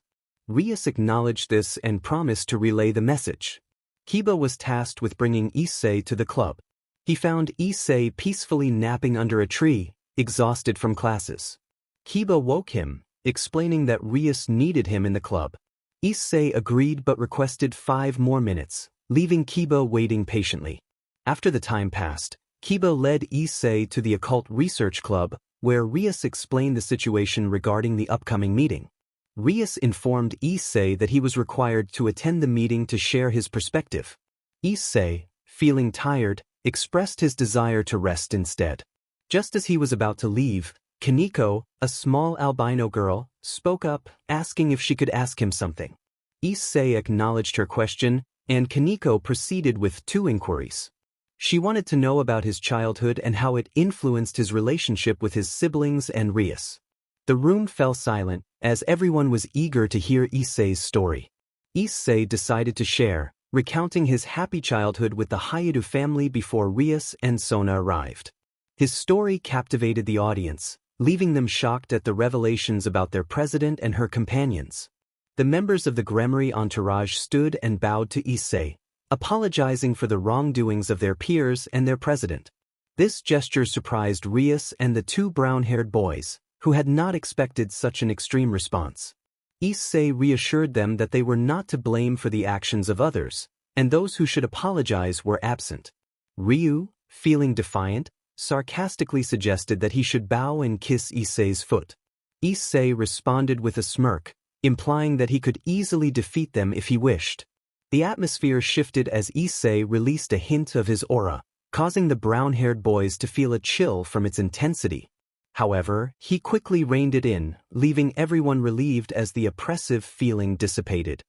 Rias acknowledged this and promised to relay the message. Kiba was tasked with bringing Issei to the club. He found Issei peacefully napping under a tree, exhausted from classes. Kiba woke him, explaining that Rias needed him in the club. Issei agreed but requested 5 more minutes, leaving Kiba waiting patiently. After the time passed, Kiba led Issei to the occult research club, where Rias explained the situation regarding the upcoming meeting. Rias informed Issei that he was required to attend the meeting to share his perspective. Issei, feeling tired, expressed his desire to rest instead. Just as he was about to leave, Kaneko, a small albino girl, spoke up, asking if she could ask him something. Issei acknowledged her question, and Kaneko proceeded with 2 inquiries. She wanted to know about his childhood and how it influenced his relationship with his siblings and Rias. The room fell silent, as everyone was eager to hear Issei's story. Issei decided to share, recounting his happy childhood with the Hyodou family before Rias and Sona arrived. His story captivated the audience, leaving them shocked at the revelations about their president and her companions. The members of the Gremmery entourage stood and bowed to Issei, apologizing for the wrongdoings of their peers and their president. This gesture surprised Rias and the 2 brown-haired boys, who had not expected such an extreme response. Issei reassured them that they were not to blame for the actions of others, and those who should apologize were absent. Ryu, feeling defiant, sarcastically suggested that he should bow and kiss Issei's foot. Issei responded with a smirk, implying that he could easily defeat them if he wished. The atmosphere shifted as Issei released a hint of his aura, causing the brown-haired boys to feel a chill from its intensity. However, he quickly reined it in, leaving everyone relieved as the oppressive feeling dissipated.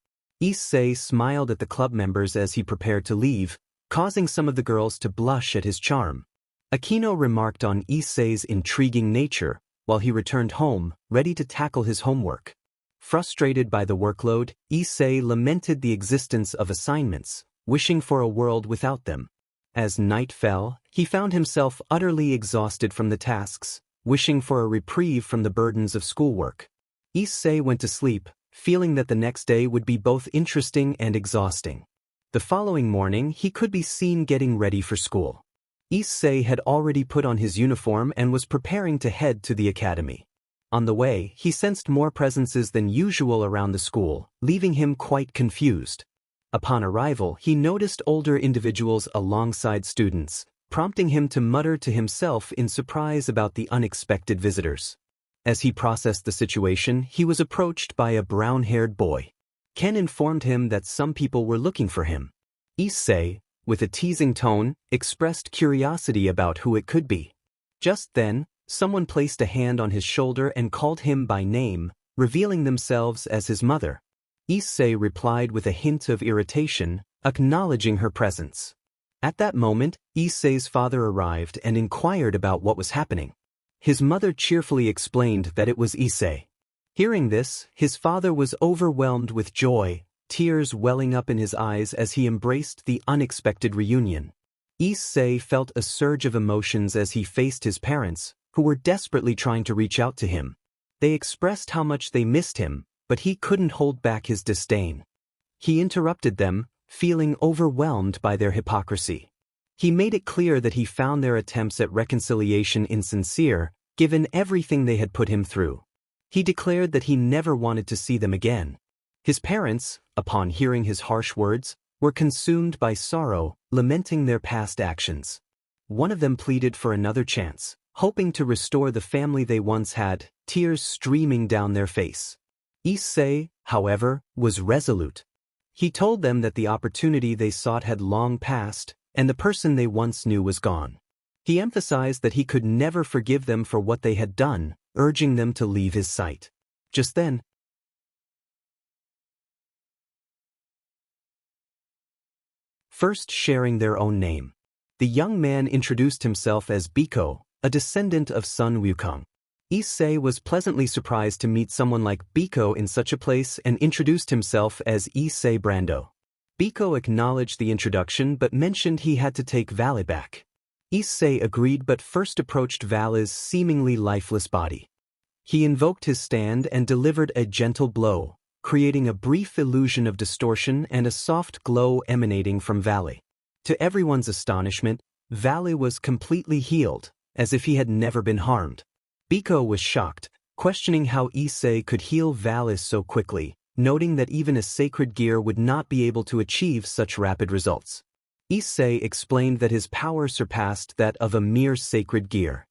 Issei smiled at the club members as he prepared to leave, causing some of the girls to blush at his charm. Akino remarked on Issei's intriguing nature, while he returned home, ready to tackle his homework. Frustrated by the workload, Issei lamented the existence of assignments, wishing for a world without them. As night fell, he found himself utterly exhausted from the tasks, wishing for a reprieve from the burdens of schoolwork. Issei went to sleep, feeling that the next day would be both interesting and exhausting. The following morning, he could be seen getting ready for school. Issei had already put on his uniform and was preparing to head to the academy. On the way, he sensed more presences than usual around the school, leaving him quite confused. Upon arrival, he noticed older individuals alongside students, prompting him to mutter to himself in surprise about the unexpected visitors. As he processed the situation, he was approached by a brown-haired boy. Ken informed him that some people were looking for him. Issei, with a teasing tone, expressed curiosity about who it could be. Just then, someone placed a hand on his shoulder and called him by name, revealing themselves as his mother. Issei replied with a hint of irritation, acknowledging her presence. At that moment, Issei's father arrived and inquired about what was happening. His mother cheerfully explained that it was Issei. Hearing this, his father was overwhelmed with joy, tears welling up in his eyes as he embraced the unexpected reunion. Issei felt a surge of emotions as he faced his parents, who were desperately trying to reach out to him. They expressed how much they missed him, but he couldn't hold back his disdain. He interrupted them, feeling overwhelmed by their hypocrisy. He made it clear that he found their attempts at reconciliation insincere, given everything they had put him through. He declared that he never wanted to see them again. His parents, upon hearing his harsh words, were consumed by sorrow, lamenting their past actions. One of them pleaded for another chance, hoping to restore the family they once had, tears streaming down their face. Issei, however, was resolute. He told them that the opportunity they sought had long passed, and the person they once knew was gone. He emphasized that he could never forgive them for what they had done, urging them to leave his sight. Just then, first sharing their own name, the young man introduced himself as Biko, a descendant of Sun Wukong. Issei was pleasantly surprised to meet someone like Biko in such a place and introduced himself as Issei Brando. Biko acknowledged the introduction but mentioned he had to take Valet back. Issei agreed but first approached Valet's seemingly lifeless body. He invoked his stand and delivered a gentle blow, creating a brief illusion of distortion and a soft glow emanating from Valet. To everyone's astonishment, Valet was completely healed, as if he had never been harmed. Biko was shocked, questioning how Issei could heal Valis so quickly, noting that even a sacred gear would not be able to achieve such rapid results. Issei explained that his power surpassed that of a mere sacred gear.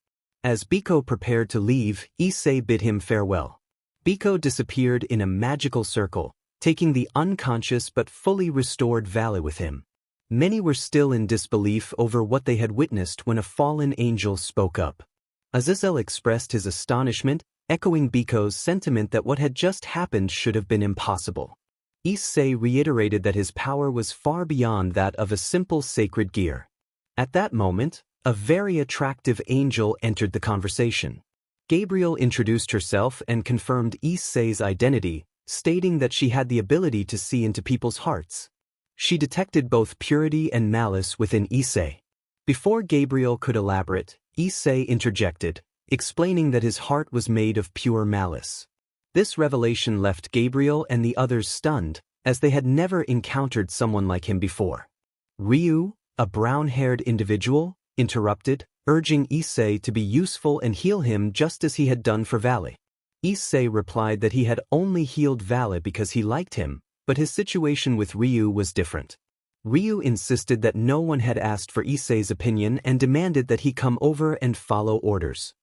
As Biko prepared to leave, Issei bid him farewell. Biko disappeared in a magical circle, taking the unconscious but fully restored Valet with him. Many were still in disbelief over what they had witnessed when a fallen angel spoke up. Azazel expressed his astonishment, echoing Biko's sentiment that what had just happened should have been impossible. Issei reiterated that his power was far beyond that of a simple sacred gear. At that moment, a very attractive angel entered the conversation. Gabriel introduced herself and confirmed Issei's identity, stating that she had the ability to see into people's hearts. She detected both purity and malice within Issei. Before Gabriel could elaborate, Issei interjected, explaining that his heart was made of pure malice. This revelation left Gabriel and the others stunned, as they had never encountered someone like him before. Ryu, a brown-haired individual, interrupted, urging Issei to be useful and heal him just as he had done for Valet. Issei replied that he had only healed Valet because he liked him, but his situation with Ryu was different. Ryu insisted that no one had asked for Issei's opinion and demanded that he come over and follow orders.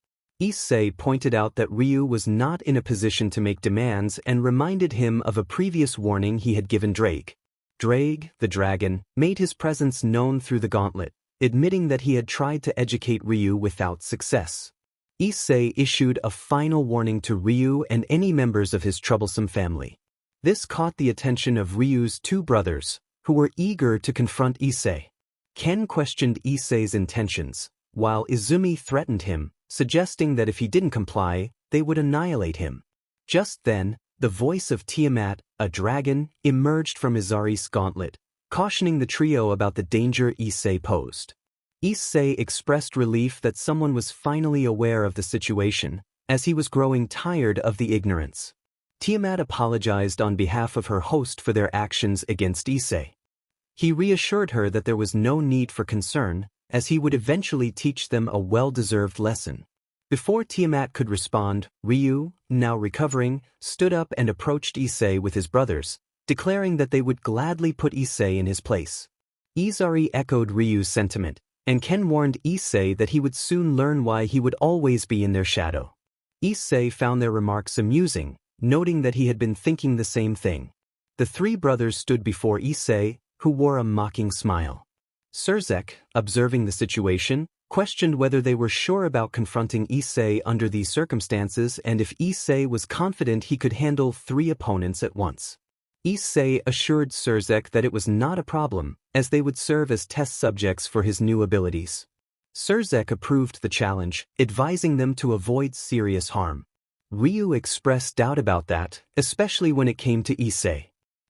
Issei pointed out that Ryu was not in a position to make demands and reminded him of a previous warning he had given Drake. Drake, the dragon, made his presence known through the gauntlet, admitting that he had tried to educate Ryu without success. Issei issued a final warning to Ryu and any members of his troublesome family. This caught the attention of Ryu's two brothers, who were eager to confront Issei. Ken questioned Issei's intentions, while Izumi threatened him, suggesting that if he didn't comply, they would annihilate him. Just then, the voice of Tiamat, a dragon, emerged from Izari's gauntlet, cautioning the trio about the danger Issei posed. Issei expressed relief that someone was finally aware of the situation, as he was growing tired of the ignorance. Tiamat apologized on behalf of her host for their actions against Issei. He reassured her that there was no need for concern, as he would eventually teach them a well-deserved lesson. Before Tiamat could respond, Ryu, now recovering, stood up and approached Issei with his brothers, declaring that they would gladly put Issei in his place. Izari echoed Ryu's sentiment, and Ken warned Issei that he would soon learn why he would always be in their shadow. Issei found their remarks amusing, noting that he had been thinking the same thing. The three brothers stood before Issei, who wore a mocking smile. Surzek, observing the situation, questioned whether they were sure about confronting Issei under these circumstances and if Issei was confident he could handle three opponents at once. Issei assured Surzek that it was not a problem, as they would serve as test subjects for his new abilities. Surzek approved the challenge, advising them to avoid serious harm. Ryu expressed doubt about that, especially when it came to Issei.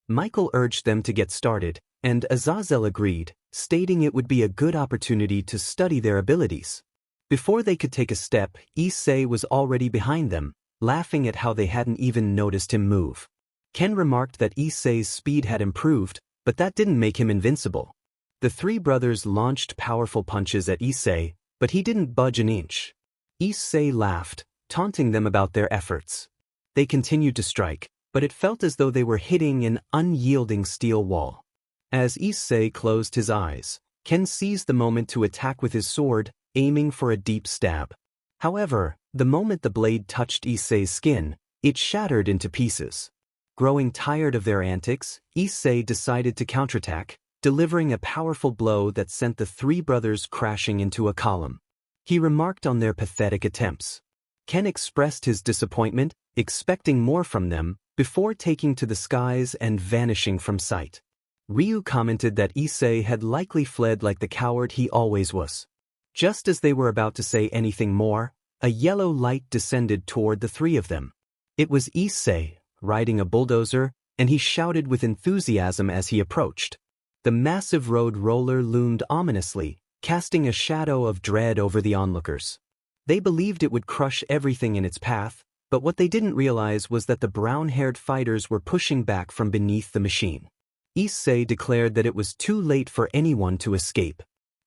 Michael urged them to get started, and Azazel agreed, stating it would be a good opportunity to study their abilities. Before they could take a step, Issei was already behind them, laughing at how they hadn't even noticed him move. Ken remarked that Issei's speed had improved, but that didn't make him invincible. The three brothers launched powerful punches at Issei, but he didn't budge an inch. Issei laughed, taunting them about their efforts. They continued to strike, but it felt as though they were hitting an unyielding steel wall. As Issei closed his eyes, Ken seized the moment to attack with his sword, aiming for a deep stab. However, the moment the blade touched Issei's skin, it shattered into pieces. Growing tired of their antics, Issei decided to counterattack, delivering a powerful blow that sent the three brothers crashing into a column. He remarked on their pathetic attempts. Ken expressed his disappointment, expecting more from them, before taking to the skies and vanishing from sight. Ryu commented that Issei had likely fled like the coward he always was. Just as they were about to say anything more, a yellow light descended toward the three of them. It was Issei, riding a bulldozer, and he shouted with enthusiasm as he approached. The massive road roller loomed ominously, casting a shadow of dread over the onlookers. They believed it would crush everything in its path, but what they didn't realize was that the brown-haired fighters were pushing back from beneath the machine. Issei declared that it was too late for anyone to escape.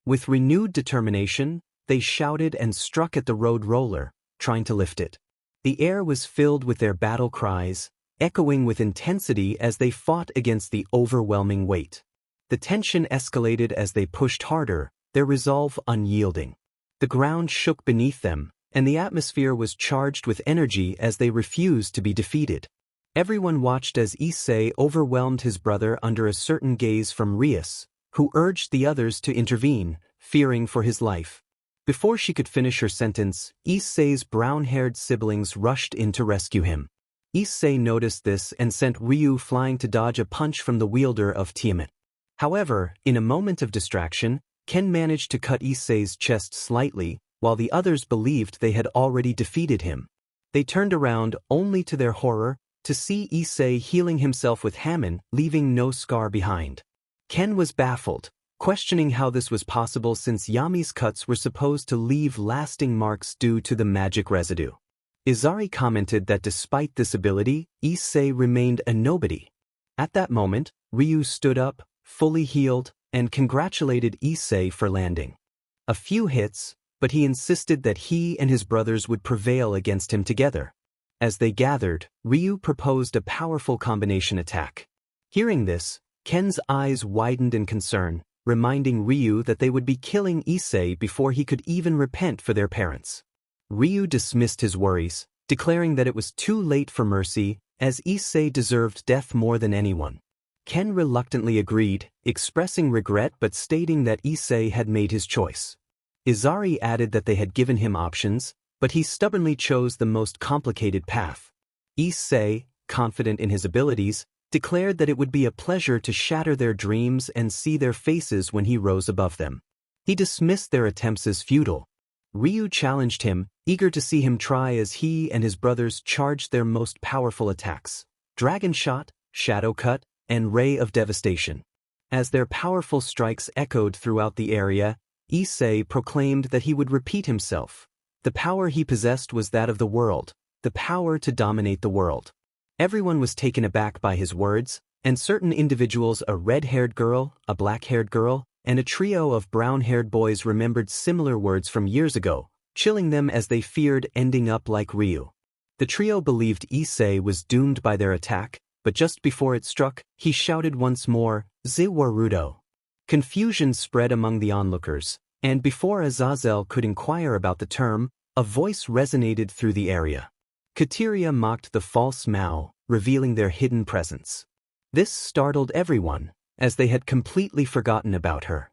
With renewed determination, they shouted and struck at the road roller, trying to lift it. The air was filled with their battle cries, echoing with intensity as they fought against the overwhelming weight. The tension escalated as they pushed harder, their resolve unyielding. The ground shook beneath them, and the atmosphere was charged with energy as they refused to be defeated. Everyone watched as Issei overwhelmed his brother under a certain gaze from Rias, who urged the others to intervene, fearing for his life. Before she could finish her sentence, Issei's brown-haired siblings rushed in to rescue him. Issei noticed this and sent Ryu flying to dodge a punch from the wielder of Tiamat. However, in a moment of distraction, Ken managed to cut Issei's chest slightly, while the others believed they had already defeated him. They turned around, only to their horror, to see Issei healing himself with Hammon, leaving no scar behind. Ken was baffled, questioning how this was possible since Yami's cuts were supposed to leave lasting marks due to the magic residue. Izari commented that despite this ability, Issei remained a nobody. At that moment, Ryu stood up, fully healed, and congratulated Issei for landing. A few hits, but he insisted that he and his brothers would prevail against him together. As they gathered, Ryu proposed a powerful combination attack. Hearing this, Ken's eyes widened in concern, reminding Ryu that they would be killing Issei before he could even repent for their parents. Ryu dismissed his worries, declaring that it was too late for mercy, as Issei deserved death more than anyone. Ken reluctantly agreed, expressing regret but stating that Issei had made his choice. Izari added that they had given him options, but he stubbornly chose the most complicated path. Issei, confident in his abilities, declared that it would be a pleasure to shatter their dreams and see their faces when he rose above them. He dismissed their attempts as futile. Ryu challenged him, eager to see him try as he and his brothers charged their most powerful attacks: Dragon Shot, Shadow Cut, and Ray of Devastation. As their powerful strikes echoed throughout the area, Issei proclaimed that he would repeat himself. The power he possessed was that of the world, the power to dominate the world. Everyone was taken aback by his words, and certain individuals, a red-haired girl, a black-haired girl, and a trio of brown-haired boys, remembered similar words from years ago, chilling them as they feared ending up like Ryu. The trio believed Issei was doomed by their attack, but just before it struck, he shouted once more, "Ziwarudo." Confusion spread among the onlookers, and before Azazel could inquire about the term, a voice resonated through the area. Kateria mocked the false Mao, revealing their hidden presence. This startled everyone, as they had completely forgotten about her.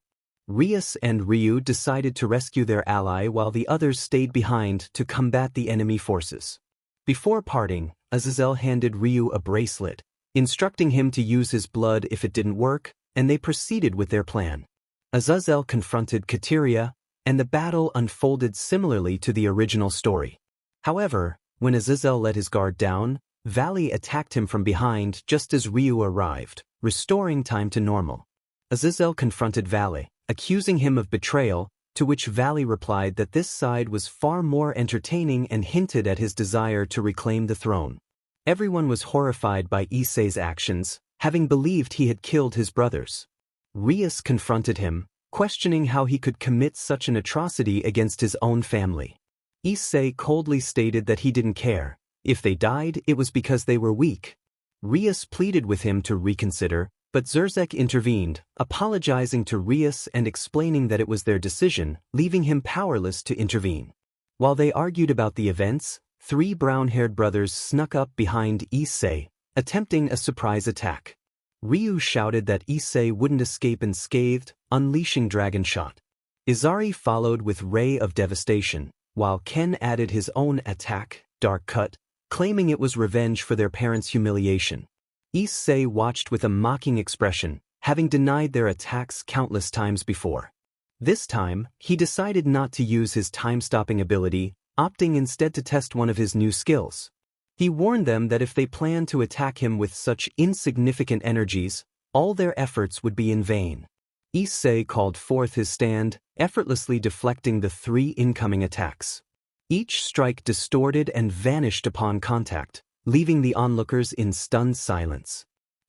Rias and Ryu decided to rescue their ally while the others stayed behind to combat the enemy forces. Before parting, Azazel handed Ryu a bracelet, instructing him to use his blood if it didn't work, and they proceeded with their plan. Azazel confronted Kateria, and the battle unfolded similarly to the original story. However, when Azazel let his guard down, Valley attacked him from behind just as Ryu arrived, restoring time to normal. Azazel confronted Valley, accusing him of betrayal, to which Valley replied that this side was far more entertaining and hinted at his desire to reclaim the throne. Everyone was horrified by Issei's actions, having believed he had killed his brothers. Rias confronted him, questioning how he could commit such an atrocity against his own family. Issei coldly stated that he didn't care. If they died, it was because they were weak. Rias pleaded with him to reconsider, but Zerzek intervened, apologizing to Rias and explaining that it was their decision, leaving him powerless to intervene. While they argued about the events, 3 brown-haired brothers snuck up behind Issei, attempting a surprise attack. Ryu shouted that Issei wouldn't escape unscathed, unleashing Dragon Shot. Izari followed with Ray of Devastation, while Ken added his own attack, Dark Cut, claiming it was revenge for their parents' humiliation. Issei watched with a mocking expression, having denied their attacks countless times before. This time, he decided not to use his time-stopping ability, opting instead to test one of his new skills. He warned them that if they planned to attack him with such insignificant energies, all their efforts would be in vain. Issei called forth his stand, effortlessly deflecting the 3 incoming attacks. Each strike distorted and vanished upon contact, leaving the onlookers in stunned silence.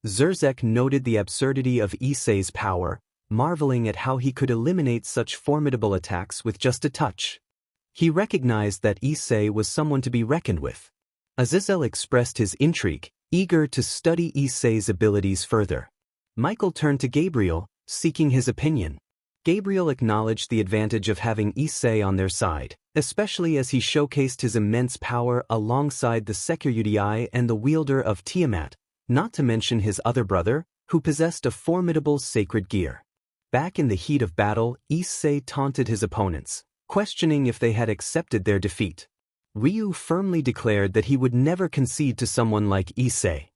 Zerzek noted the absurdity of Issei's power, marveling at how he could eliminate such formidable attacks with just a touch. He recognized that Issei was someone to be reckoned with. Azazel expressed his intrigue, eager to study Issei's abilities further. Michael turned to Gabriel, seeking his opinion. Gabriel acknowledged the advantage of having Issei on their side, especially as he showcased his immense power alongside the Hyodou and the wielder of Tiamat, not to mention his other brother, who possessed a formidable sacred gear. Back in the heat of battle, Issei taunted his opponents, questioning if they had accepted their defeat. Ryu firmly declared that he would never concede to someone like Issei.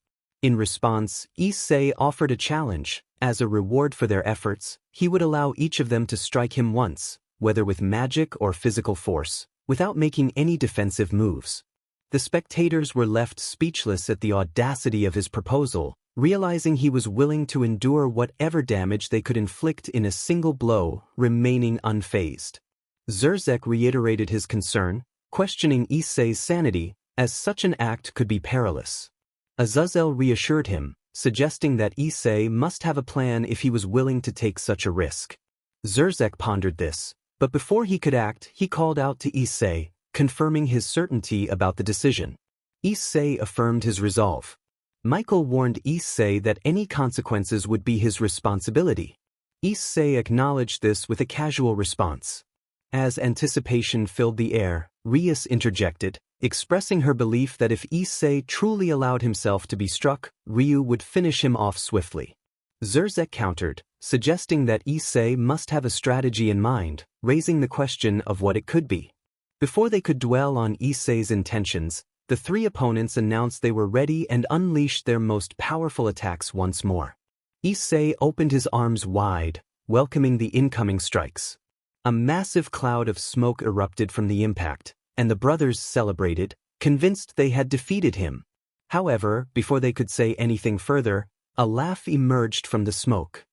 In response, Issei offered a challenge. As a reward for their efforts, he would allow each of them to strike him once, whether with magic or physical force, without making any defensive moves. The spectators were left speechless at the audacity of his proposal, realizing he was willing to endure whatever damage they could inflict in a single blow, remaining unfazed. Zurzek reiterated his concern, questioning Issei's sanity, as such an act could be perilous. Azazel reassured him, suggesting that Issei must have a plan if he was willing to take such a risk. Zurzek pondered this, but before he could act, he called out to Issei, confirming his certainty about the decision. Issei affirmed his resolve. Michael warned Issei that any consequences would be his responsibility. Issei acknowledged this with a casual response. As anticipation filled the air, Rias interjected, expressing her belief that if Issei truly allowed himself to be struck, Ryu would finish him off swiftly. Zurzek countered, suggesting that Issei must have a strategy in mind, raising the question of what it could be. Before they could dwell on Issei's intentions, the three opponents announced they were ready and unleashed their most powerful attacks once more. Issei opened his arms wide, welcoming the incoming strikes. A massive cloud of smoke erupted from the impact, and the brothers celebrated, convinced they had defeated him. However, before they could say anything further, a laugh emerged from the smoke.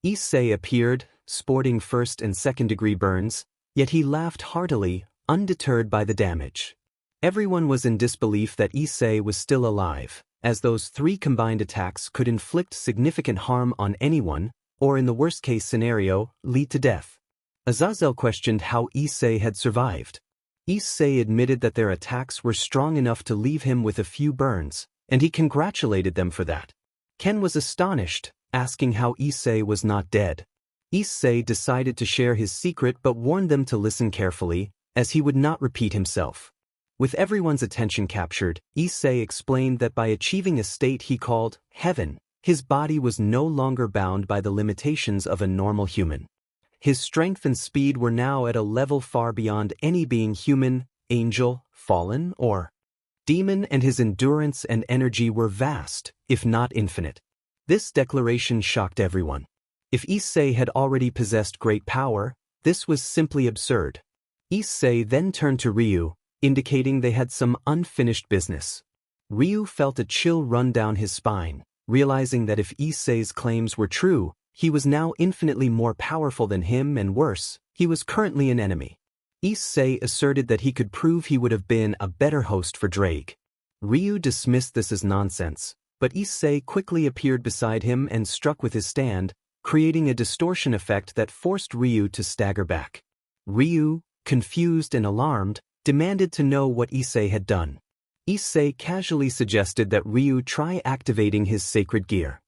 Issei appeared, sporting first and second-degree burns, yet he laughed heartily, undeterred by the damage. Everyone was in disbelief that Issei was still alive, as those three combined attacks could inflict significant harm on anyone, or in the worst-case scenario, lead to death. Azazel questioned how Issei had survived. Issei admitted that their attacks were strong enough to leave him with a few burns, and he congratulated them for that. Ken was astonished, asking how Issei was not dead. Issei decided to share his secret but warned them to listen carefully, as he would not repeat himself. With everyone's attention captured, Issei explained that by achieving a state he called heaven, his body was no longer bound by the limitations of a normal human. His strength and speed were now at a level far beyond any being human, angel, fallen, or demon, and his endurance and energy were vast, if not infinite. This declaration shocked everyone. If Issei had already possessed great power, this was simply absurd. Issei then turned to Ryu, indicating they had some unfinished business. Ryu felt a chill run down his spine, realizing that if Issei's claims were true, he was now infinitely more powerful than him, and worse, he was currently an enemy. Issei asserted that he could prove he would have been a better host for Drake. Ryu dismissed this as nonsense, but Issei quickly appeared beside him and struck with his stand, creating a distortion effect that forced Ryu to stagger back. Ryu, confused and alarmed, demanded to know what Issei had done. Issei casually suggested that Ryu try activating his sacred gear.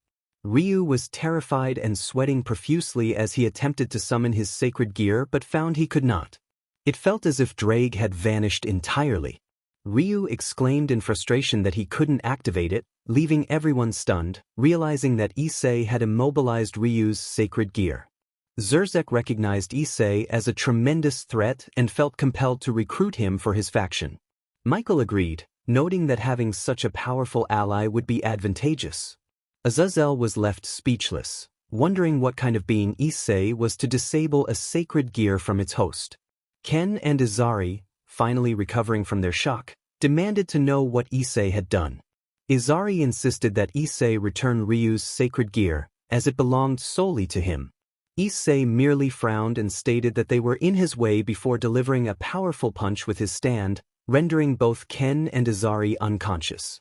Ryu was terrified and sweating profusely as he attempted to summon his sacred gear but found he could not. It felt as if Drake had vanished entirely. Ryu exclaimed in frustration that he couldn't activate it, leaving everyone stunned, realizing that Issei had immobilized Ryu's sacred gear. Zurzek recognized Issei as a tremendous threat and felt compelled to recruit him for his faction. Michael agreed, noting that having such a powerful ally would be advantageous. Azazel was left speechless, wondering what kind of being Issei was to disable a sacred gear from its host. Ken and Izari, finally recovering from their shock, demanded to know what Issei had done. Izari insisted that Issei return Ryu's sacred gear, as it belonged solely to him. Issei merely frowned and stated that they were in his way before delivering a powerful punch with his stand, rendering both Ken and Izari unconscious.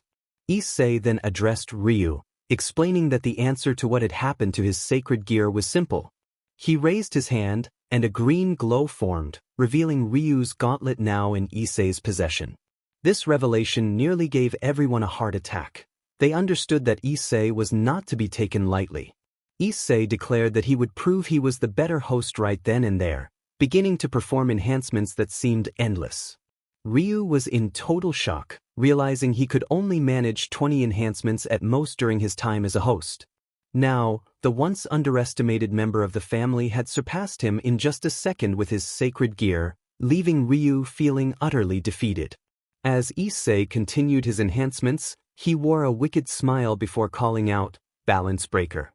Issei then addressed Ryu, explaining that the answer to what had happened to his sacred gear was simple. He raised his hand, and a green glow formed, revealing Ryu's gauntlet now in Issei's possession. This revelation nearly gave everyone a heart attack. They understood that Issei was not to be taken lightly. Issei declared that he would prove he was the better host right then and there, beginning to perform enhancements that seemed endless. Ryu was in total shock, realizing he could only manage 20 enhancements at most during his time as a host. Now, the once underestimated member of the family had surpassed him in just a second with his sacred gear, leaving Ryu feeling utterly defeated. As Issei continued his enhancements, he wore a wicked smile before calling out, "Balance breaker."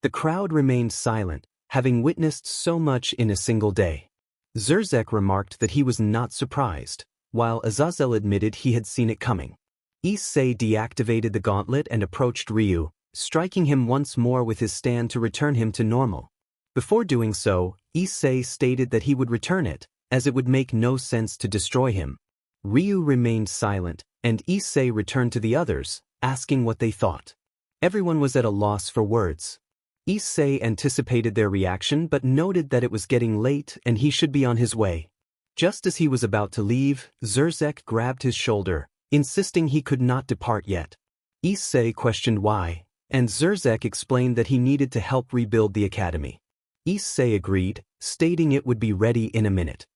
The crowd remained silent, having witnessed so much in a single day. Zurzek remarked that he was not surprised, while Azazel admitted he had seen it coming. Issei deactivated the gauntlet and approached Ryu, striking him once more with his stand to return him to normal. Before doing so, Issei stated that he would return it, as it would make no sense to destroy him. Ryu remained silent, and Issei returned to the others, asking what they thought. Everyone was at a loss for words. Issei anticipated their reaction but noted that it was getting late and he should be on his way. Just as he was about to leave, Zurzek grabbed his shoulder, insisting he could not depart yet. Issei questioned why, and Zurzek explained that he needed to help rebuild the academy. Issei agreed, stating it would be ready in a minute.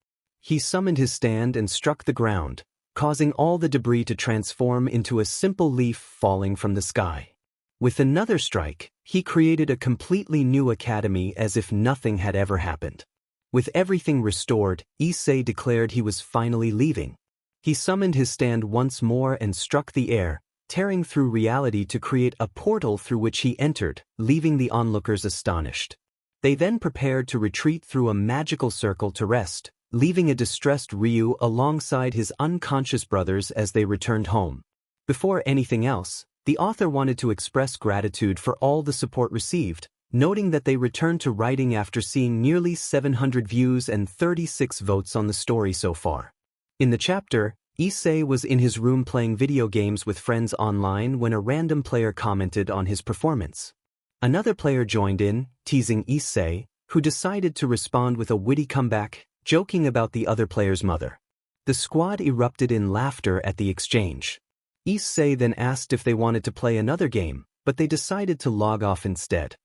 He summoned his stand and struck the ground, causing all the debris to transform into a simple leaf falling from the sky. With another strike, he created a completely new academy as if nothing had ever happened. With everything restored, Issei declared he was finally leaving. He summoned his stand once more and struck the air, tearing through reality to create a portal through which he entered, leaving the onlookers astonished. They then prepared to retreat through a magical circle to rest, leaving a distressed Ryu alongside his unconscious brothers as they returned home. Before anything else, the author wanted to express gratitude for all the support received, noting that they returned to writing after seeing nearly 700 views and 36 votes on the story so far. In the chapter, Issei was in his room playing video games with friends online when a random player commented on his performance. Another player joined in, teasing Issei, who decided to respond with a witty comeback, joking about the other player's mother. The squad erupted in laughter at the exchange. Issei then asked if they wanted to play another game, but they decided to log off instead.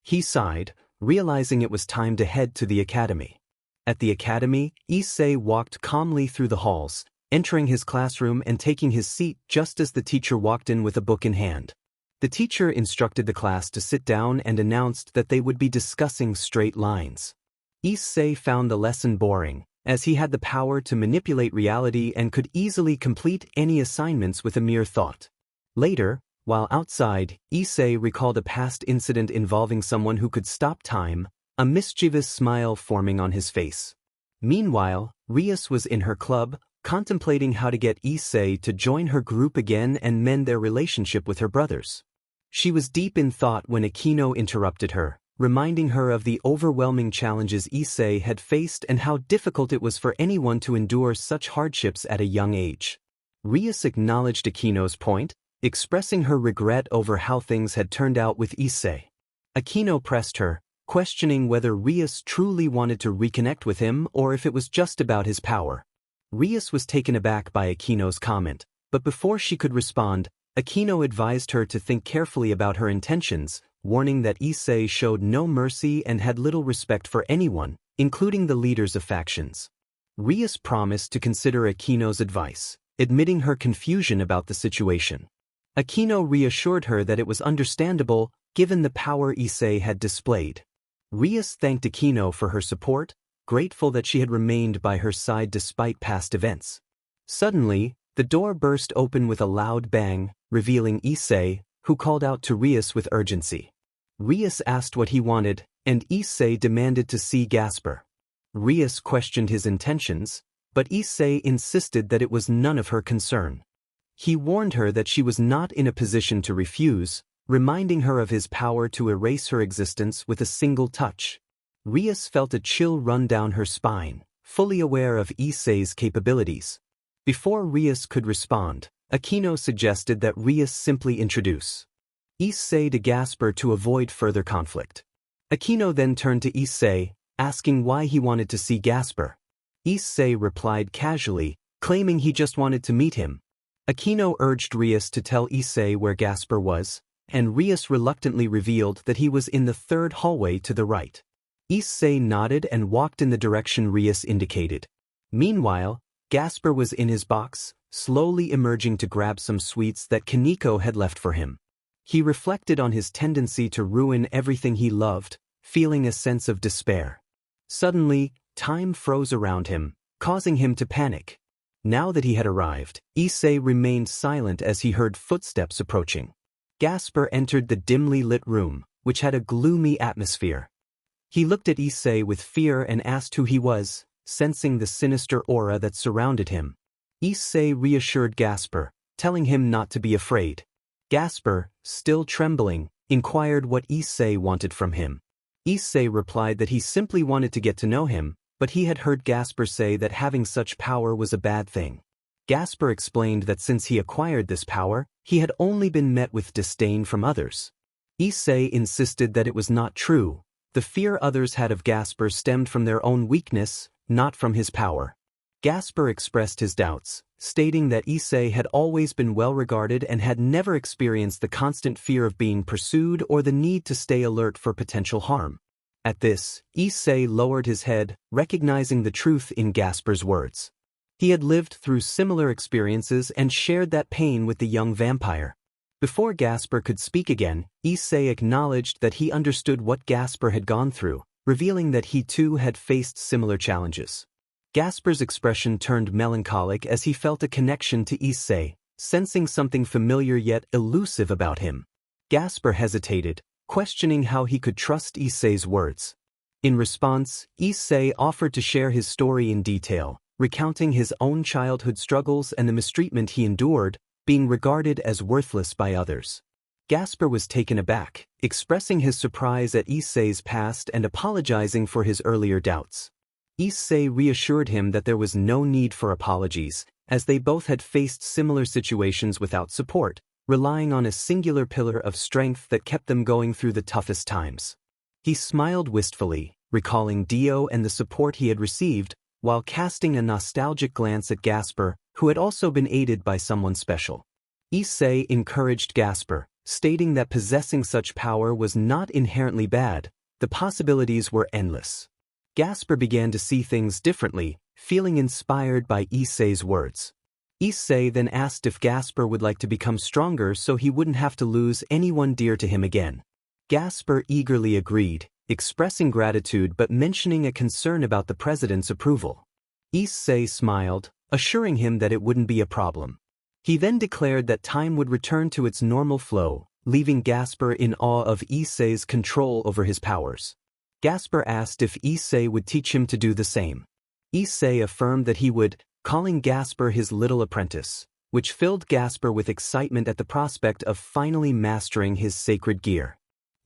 He sighed, realizing it was time to head to the academy. At the academy, Issei walked calmly through the halls, entering his classroom and taking his seat just as the teacher walked in with a book in hand. The teacher instructed the class to sit down and announced that they would be discussing straight lines. Issei found the lesson boring, as he had the power to manipulate reality and could easily complete any assignments with a mere thought. Later, while outside, Issei recalled a past incident involving someone who could stop time, a mischievous smile forming on his face. Meanwhile, Rias was in her club, contemplating how to get Issei to join her group again and mend their relationship with her brothers. She was deep in thought when Akino interrupted her, reminding her of the overwhelming challenges Issei had faced and how difficult it was for anyone to endure such hardships at a young age. Rias acknowledged Akino's point, expressing her regret over how things had turned out with Issei. Akino pressed her, questioning whether Rias truly wanted to reconnect with him or if it was just about his power. Rias was taken aback by Akino's comment, but before she could respond, Akino advised her to think carefully about her intentions, warning that Issei showed no mercy and had little respect for anyone, including the leaders of factions. Rias promised to consider Akino's advice, admitting her confusion about the situation. Akino reassured her that it was understandable, given the power Issei had displayed. Rias thanked Akino for her support, grateful that she had remained by her side despite past events. Suddenly, the door burst open with a loud bang, revealing Issei, who called out to Rias with urgency. Rias asked what he wanted, and Issei demanded to see Gasper. Rias questioned his intentions, but Issei insisted that it was none of her concern. He warned her that she was not in a position to refuse, reminding her of his power to erase her existence with a single touch. Rias felt a chill run down her spine, fully aware of Issei's capabilities. Before Rias could respond, Akino suggested that Rias simply introduce Issei to Gasper to avoid further conflict. Akino then turned to Issei, asking why he wanted to see Gasper. Issei replied casually, claiming he just wanted to meet him. Akino urged Rias to tell Issei where Gasper was, and Rias reluctantly revealed that he was in the third hallway to the right. Issei nodded and walked in the direction Rias indicated. Meanwhile, Gasper was in his box, slowly emerging to grab some sweets that Kaneko had left for him. He reflected on his tendency to ruin everything he loved, feeling a sense of despair. Suddenly, time froze around him, causing him to panic. Now that he had arrived, Issei remained silent as he heard footsteps approaching. Gasper entered the dimly lit room, which had a gloomy atmosphere. He looked at Issei with fear and asked who he was, sensing the sinister aura that surrounded him. Issei reassured Gasper, telling him not to be afraid. Gasper, still trembling, inquired what Issei wanted from him. Issei replied that he simply wanted to get to know him, but he had heard Gasper say that having such power was a bad thing. Gasper explained that since he acquired this power, he had only been met with disdain from others. Issei insisted that it was not true. The fear others had of Gasper stemmed from their own weakness, not from his power. Gasper expressed his doubts, stating that Issei had always been well regarded and had never experienced the constant fear of being pursued or the need to stay alert for potential harm. At this, Issei lowered his head, recognizing the truth in Gasper's words. He had lived through similar experiences and shared that pain with the young vampire. Before Gasper could speak again, Issei acknowledged that he understood what Gasper had gone through, revealing that he too had faced similar challenges. Gasper's expression turned melancholic as he felt a connection to Issei, sensing something familiar yet elusive about him. Gasper hesitated, questioning how he could trust Issei's words. In response, Issei offered to share his story in detail, recounting his own childhood struggles and the mistreatment he endured, being regarded as worthless by others. Gasper was taken aback, expressing his surprise at Issei's past and apologizing for his earlier doubts. Issei reassured him that there was no need for apologies, as they both had faced similar situations without support, relying on a singular pillar of strength that kept them going through the toughest times. He smiled wistfully, recalling Dio and the support he had received, while casting a nostalgic glance at Gasper, who had also been aided by someone special. Issei encouraged Gasper, stating that possessing such power was not inherently bad. The possibilities were endless. Gasper began to see things differently, feeling inspired by Issei's words. Issei then asked if Gasper would like to become stronger so he wouldn't have to lose anyone dear to him again. Gasper eagerly agreed, expressing gratitude but mentioning a concern about the president's approval. Issei smiled, assuring him that it wouldn't be a problem. He then declared that time would return to its normal flow, leaving Gasper in awe of Issei's control over his powers. Gasper asked if Issei would teach him to do the same. Issei affirmed that he would, calling Gasper his little apprentice, which filled Gasper with excitement at the prospect of finally mastering his sacred gear.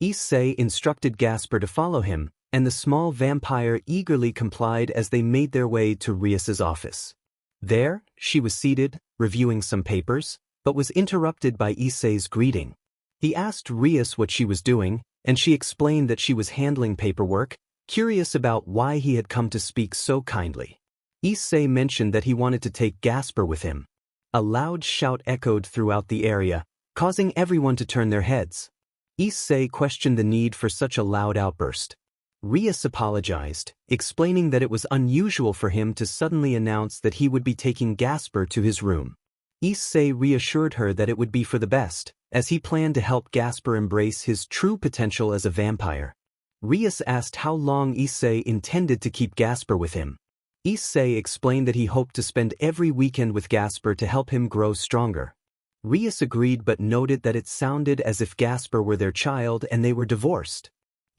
Issei instructed Gasper to follow him, and the small vampire eagerly complied as they made their way to Rias's office. There, she was seated, reviewing some papers, but was interrupted by Issei's greeting. He asked Rias what she was doing, and she explained that she was handling paperwork, curious about why he had come to speak so kindly. Issei mentioned that he wanted to take Gasper with him. A loud shout echoed throughout the area, causing everyone to turn their heads. Issei questioned the need for such a loud outburst. Rias apologized, explaining that it was unusual for him to suddenly announce that he would be taking Gasper to his room. Issei reassured her that it would be for the best, as he planned to help Gasper embrace his true potential as a vampire. Rias asked how long Issei intended to keep Gasper with him. Issei explained that he hoped to spend every weekend with Gasper to help him grow stronger. Rias agreed but noted that it sounded as if Gasper were their child and they were divorced.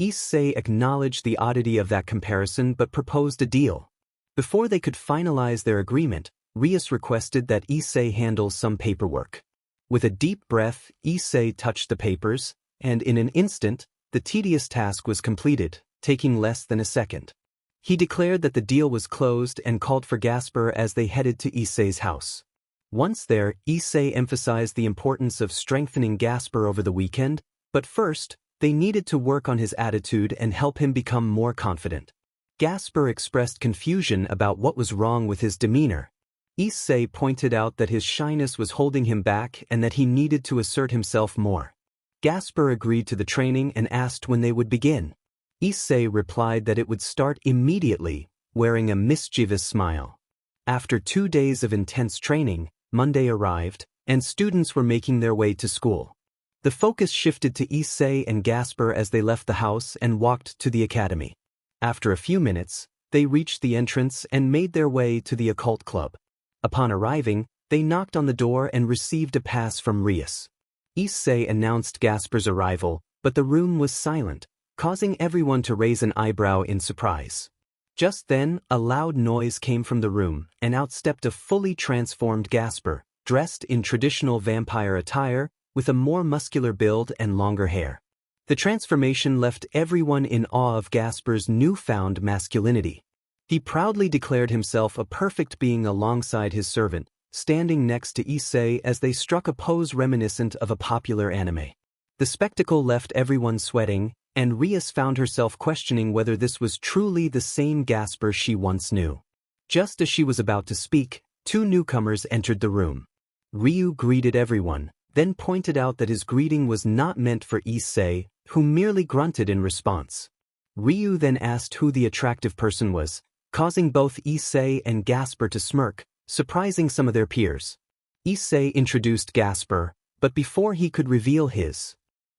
Issei acknowledged the oddity of that comparison but proposed a deal. Before they could finalize their agreement, Rias requested that Issei handle some paperwork. With a deep breath, Issei touched the papers, and in an instant, the tedious task was completed, taking less than a second. He declared that the deal was closed and called for Gasper as they headed to Issei's house. Once there, Issei emphasized the importance of strengthening Gasper over the weekend, but first, they needed to work on his attitude and help him become more confident. Gasper expressed confusion about what was wrong with his demeanor. Issei pointed out that his shyness was holding him back and that he needed to assert himself more. Gasper agreed to the training and asked when they would begin. Issei replied that it would start immediately, wearing a mischievous smile. After 2 days of intense training, Monday arrived, and students were making their way to school. The focus shifted to Issei and Gasper as they left the house and walked to the academy. After a few minutes, they reached the entrance and made their way to the occult club. Upon arriving, they knocked on the door and received a pass from Rias. Issei announced Gasper's arrival, but the room was silent, causing everyone to raise an eyebrow in surprise. Just then, a loud noise came from the room, and out stepped a fully transformed Gasper, dressed in traditional vampire attire, with a more muscular build and longer hair. The transformation left everyone in awe of Gasper's newfound masculinity. He proudly declared himself a perfect being alongside his servant, standing next to Issei as they struck a pose reminiscent of a popular anime. The spectacle left everyone sweating, and Rias found herself questioning whether this was truly the same Gasper she once knew. Just as she was about to speak, 2 newcomers entered the room. Ryu greeted everyone, then pointed out that his greeting was not meant for Issei, who merely grunted in response. Ryu then asked who the attractive person was, causing both Issei and Gasper to smirk, surprising some of their peers. Issei introduced Gasper, but before he could reveal his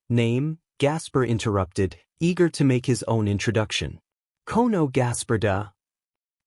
name, Gasper interrupted, eager to make his own introduction. Kono Gasper da.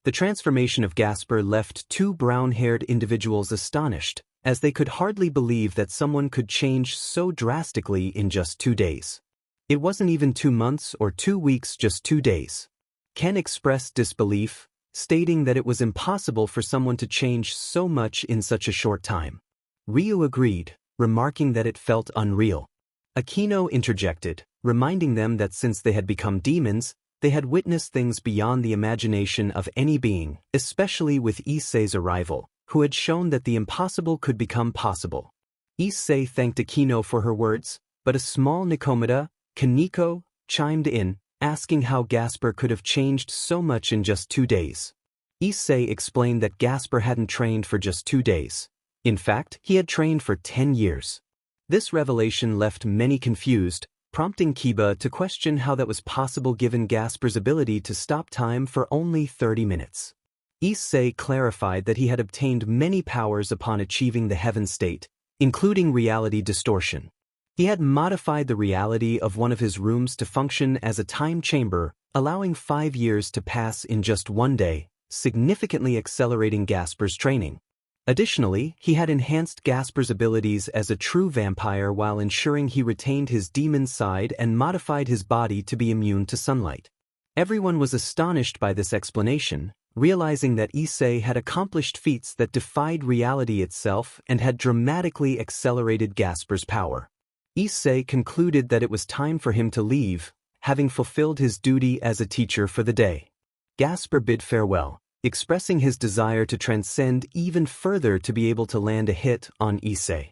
The transformation of Gasper left 2 brown-haired individuals astonished, as they could hardly believe that someone could change so drastically in just 2 days. It wasn't even 2 months or 2 weeks, just 2 days. Ken expressed disbelief, stating that it was impossible for someone to change so much in such a short time. Ryu agreed, remarking that it felt unreal. Akino interjected, reminding them that since they had become demons, they had witnessed things beyond the imagination of any being, especially with Issei's arrival, who had shown that the impossible could become possible. Issei thanked Akino for her words, but a small Nikomata, Kaneko, chimed in, asking how Gasper could have changed so much in just 2 days. Issei explained that Gasper hadn't trained for just 2 days. In fact, he had trained for 10 years. This revelation left many confused, prompting Kiba to question how that was possible given Gasper's ability to stop time for only 30 minutes. Issei clarified that he had obtained many powers upon achieving the heaven state, including reality distortion. He had modified the reality of one of his rooms to function as a time chamber, allowing 5 years to pass in just 1 day, significantly accelerating Gasper's training. Additionally, he had enhanced Gasper's abilities as a true vampire while ensuring he retained his demon side and modified his body to be immune to sunlight. Everyone was astonished by this explanation, realizing that Issei had accomplished feats that defied reality itself and had dramatically accelerated Gasper's power. Issei concluded that it was time for him to leave, having fulfilled his duty as a teacher for the day. Gasper bid farewell, expressing his desire to transcend even further to be able to land a hit on Issei.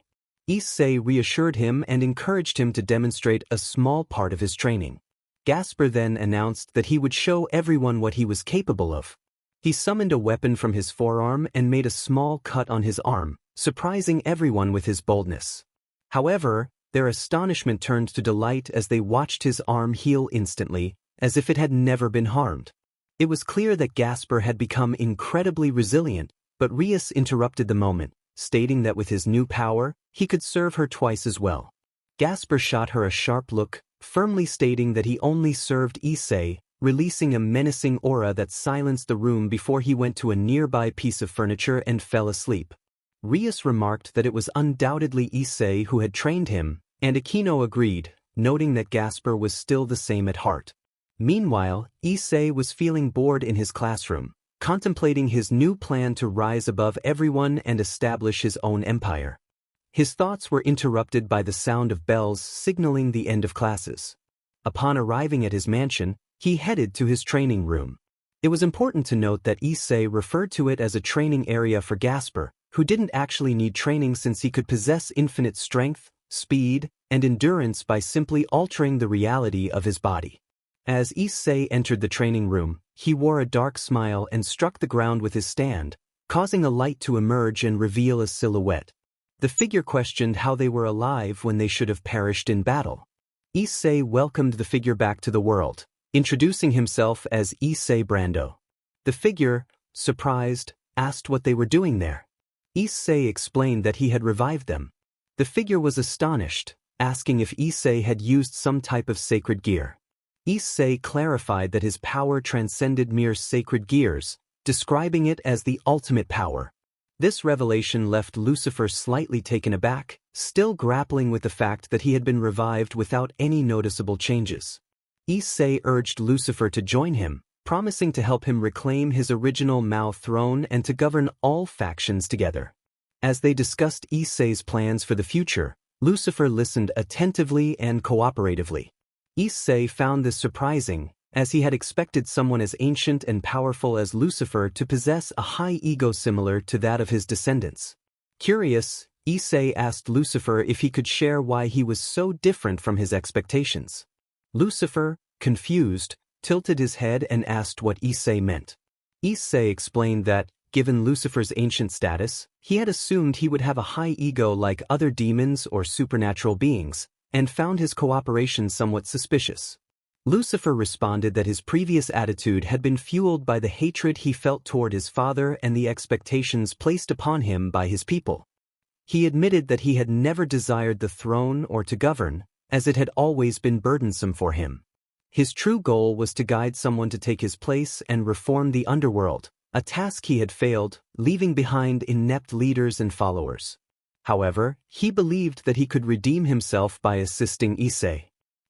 Issei reassured him and encouraged him to demonstrate a small part of his training. Gasper then announced that he would show everyone what he was capable of. He summoned a weapon from his forearm and made a small cut on his arm, surprising everyone with his boldness. However, their astonishment turned to delight as they watched his arm heal instantly, as if it had never been harmed. It was clear that Gasper had become incredibly resilient, but Rias interrupted the moment, stating that with his new power, he could serve her twice as well. Gasper shot her a sharp look, firmly stating that he only served Issei, releasing a menacing aura that silenced the room before he went to a nearby piece of furniture and fell asleep. Rias remarked that it was undoubtedly Issei who had trained him, and Akino agreed, noting that Gasper was still the same at heart. Meanwhile, Issei was feeling bored in his classroom, contemplating his new plan to rise above everyone and establish his own empire. His thoughts were interrupted by the sound of bells signaling the end of classes. Upon arriving at his mansion, he headed to his training room. It was important to note that Issei referred to it as a training area for Gasper, who didn't actually need training since he could possess infinite strength, speed, and endurance by simply altering the reality of his body. As Issei entered the training room, he wore a dark smile and struck the ground with his stand, causing a light to emerge and reveal a silhouette. The figure questioned how they were alive when they should have perished in battle. Issei welcomed the figure back to the world, introducing himself as Issei Brando. The figure, surprised, asked what they were doing there. Issei explained that he had revived them. The figure was astonished, asking if Issei had used some type of sacred gear. Issei clarified that his power transcended mere sacred gears, describing it as the ultimate power. This revelation left Lucifer slightly taken aback, still grappling with the fact that he had been revived without any noticeable changes. Issei urged Lucifer to join him, promising to help him reclaim his original Mao throne and to govern all factions together. As they discussed Issei's plans for the future, Lucifer listened attentively and cooperatively. Issei found this surprising, as he had expected someone as ancient and powerful as Lucifer to possess a high ego similar to that of his descendants. Curious, Issei asked Lucifer if he could share why he was so different from his expectations. Lucifer, confused, tilted his head and asked what Issei meant. Issei explained that, given Lucifer's ancient status, he had assumed he would have a high ego like other demons or supernatural beings, and found his cooperation somewhat suspicious. Lucifer responded that his previous attitude had been fueled by the hatred he felt toward his father and the expectations placed upon him by his people. He admitted that he had never desired the throne or to govern, as it had always been burdensome for him. His true goal was to guide someone to take his place and reform the underworld, a task he had failed, leaving behind inept leaders and followers. However, he believed that he could redeem himself by assisting Issei.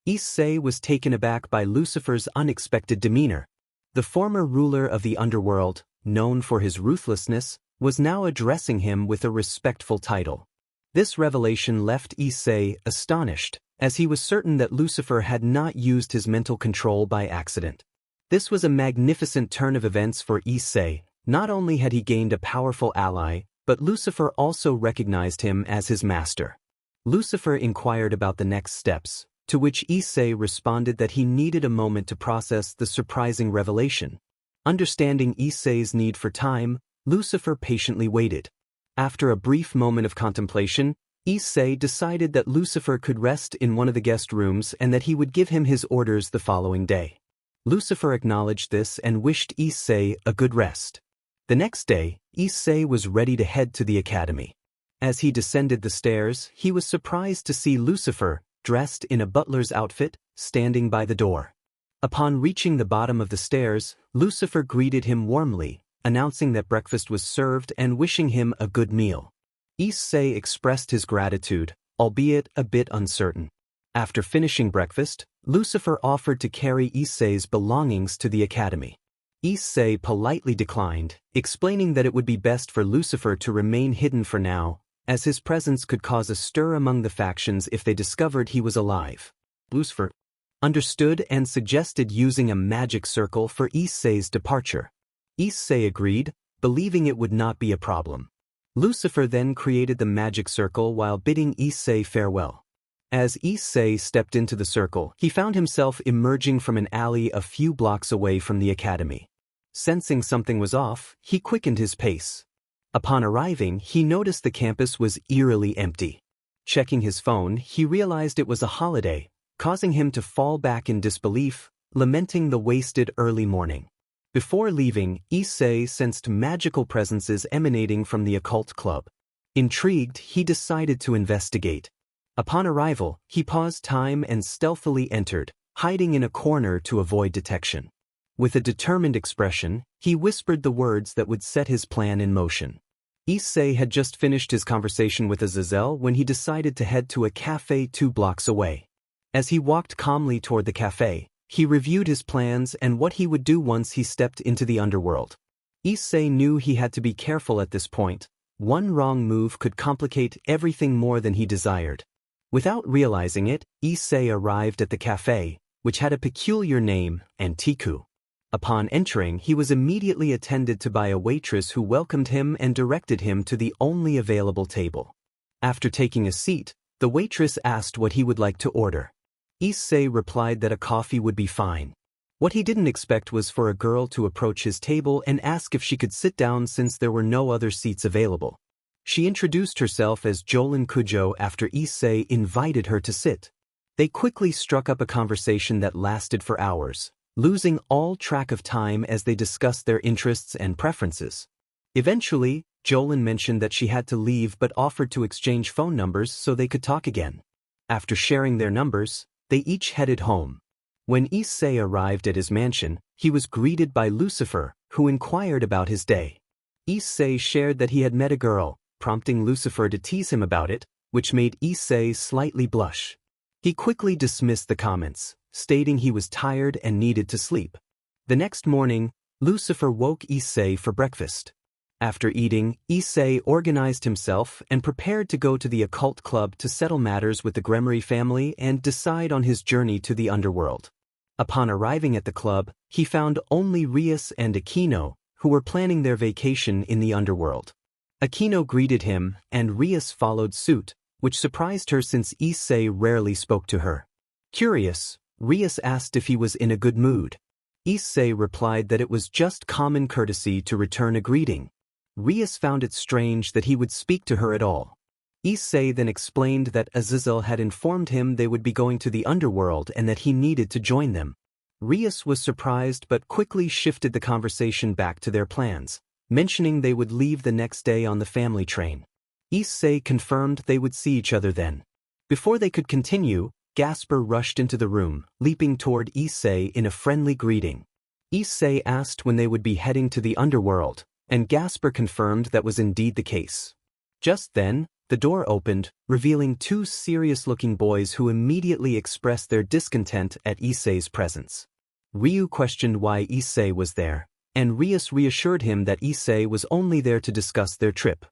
Issei was taken aback by Lucifer's unexpected demeanor. The former ruler of the underworld, known for his ruthlessness, was now addressing him with a respectful title. This revelation left Issei astonished, as he was certain that Lucifer had not used his mental control by accident. This was a magnificent turn of events for Issei. Not only had he gained a powerful ally, but Lucifer also recognized him as his master. Lucifer inquired about the next steps, to which Issei responded that he needed a moment to process the surprising revelation. Understanding Issei's need for time, Lucifer patiently waited. After a brief moment of contemplation, Issei decided that Lucifer could rest in one of the guest rooms and that he would give him his orders the following day. Lucifer acknowledged this and wished Issei a good rest. The next day, Issei was ready to head to the academy. As he descended the stairs, he was surprised to see Lucifer, dressed in a butler's outfit, standing by the door. Upon reaching the bottom of the stairs, Lucifer greeted him warmly, announcing that breakfast was served and wishing him a good meal. Issei expressed his gratitude, albeit a bit uncertain. After finishing breakfast, Lucifer offered to carry Issei's belongings to the academy. Issei politely declined, explaining that it would be best for Lucifer to remain hidden for now, as his presence could cause a stir among the factions if they discovered he was alive. Lucifer understood and suggested using a magic circle for Issei's departure. Issei agreed, believing it would not be a problem. Lucifer then created the magic circle while bidding Issei farewell. As Issei stepped into the circle, he found himself emerging from an alley a few blocks away from the academy. Sensing something was off, he quickened his pace. Upon arriving, he noticed the campus was eerily empty. Checking his phone, he realized it was a holiday, causing him to fall back in disbelief, lamenting the wasted early morning. Before leaving, Issei sensed magical presences emanating from the occult club. Intrigued, he decided to investigate. Upon arrival, he paused time and stealthily entered, hiding in a corner to avoid detection. With a determined expression, he whispered the words that would set his plan in motion. Issei had just finished his conversation with Azazel when he decided to head to a cafe 2 blocks away. As he walked calmly toward the cafe, he reviewed his plans and what he would do once he stepped into the underworld. Issei knew he had to be careful at this point. One wrong move could complicate everything more than he desired. Without realizing it, Issei arrived at the cafe, which had a peculiar name, Antiku. Upon entering, he was immediately attended to by a waitress who welcomed him and directed him to the only available table. After taking a seat, the waitress asked what he would like to order. Issei replied that a coffee would be fine. What he didn't expect was for a girl to approach his table and ask if she could sit down since there were no other seats available. She introduced herself as Jolin Kujo after Issei invited her to sit. They quickly struck up a conversation that lasted for hours, losing all track of time as they discussed their interests and preferences. Eventually, Jolin mentioned that she had to leave but offered to exchange phone numbers so they could talk again. After sharing their numbers, they each headed home. When Issei arrived at his mansion, he was greeted by Lucifer, who inquired about his day. Issei shared that he had met a girl, prompting Lucifer to tease him about it, which made Issei slightly blush. He quickly dismissed the comments, stating he was tired and needed to sleep. The next morning, Lucifer woke Issei for breakfast. After eating, Issei organized himself and prepared to go to the occult club to settle matters with the Gremory family and decide on his journey to the underworld. Upon arriving at the club, he found only Rias and Aquino, who were planning their vacation in the underworld. Aquino greeted him, and Rias followed suit, which surprised her since Issei rarely spoke to her. Curious, Rias asked if he was in a good mood. Issei replied that it was just common courtesy to return a greeting. Rias found it strange that he would speak to her at all. Issei then explained that Azazel had informed him they would be going to the underworld and that he needed to join them. Rias was surprised but quickly shifted the conversation back to their plans, mentioning they would leave the next day on the family train. Issei confirmed they would see each other then. Before they could continue, Gasper rushed into the room, leaping toward Issei in a friendly greeting. Issei asked when they would be heading to the underworld, and Gasper confirmed that was indeed the case. Just then, the door opened, revealing two serious-looking boys who immediately expressed their discontent at Issei's presence. Ryu questioned why Issei was there, and Rias reassured him that Issei was only there to discuss their trip.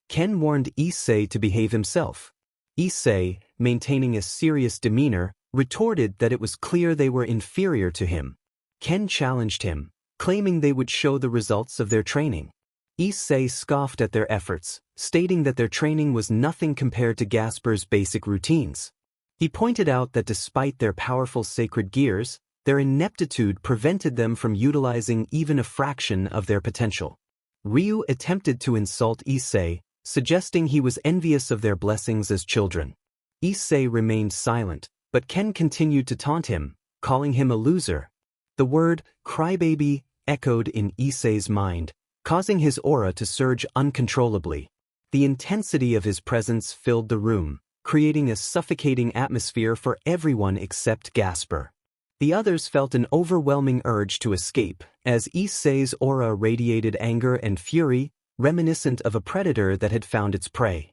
Ken warned Issei to behave himself. Issei, maintaining a serious demeanor, retorted that it was clear they were inferior to him. Ken challenged him, claiming they would show the results of their training. Issei scoffed at their efforts, stating that their training was nothing compared to Gasper's basic routines. He pointed out that despite their powerful sacred gears, their ineptitude prevented them from utilizing even a fraction of their potential. Ryu attempted to insult Issei, suggesting he was envious of their blessings as children. Issei remained silent, but Ken continued to taunt him, calling him a loser. The word crybaby echoed in Issei's mind, causing his aura to surge uncontrollably. The intensity of his presence filled the room, creating a suffocating atmosphere for everyone except Gasper. The others felt an overwhelming urge to escape, as Issei's aura radiated anger and fury, reminiscent of a predator that had found its prey.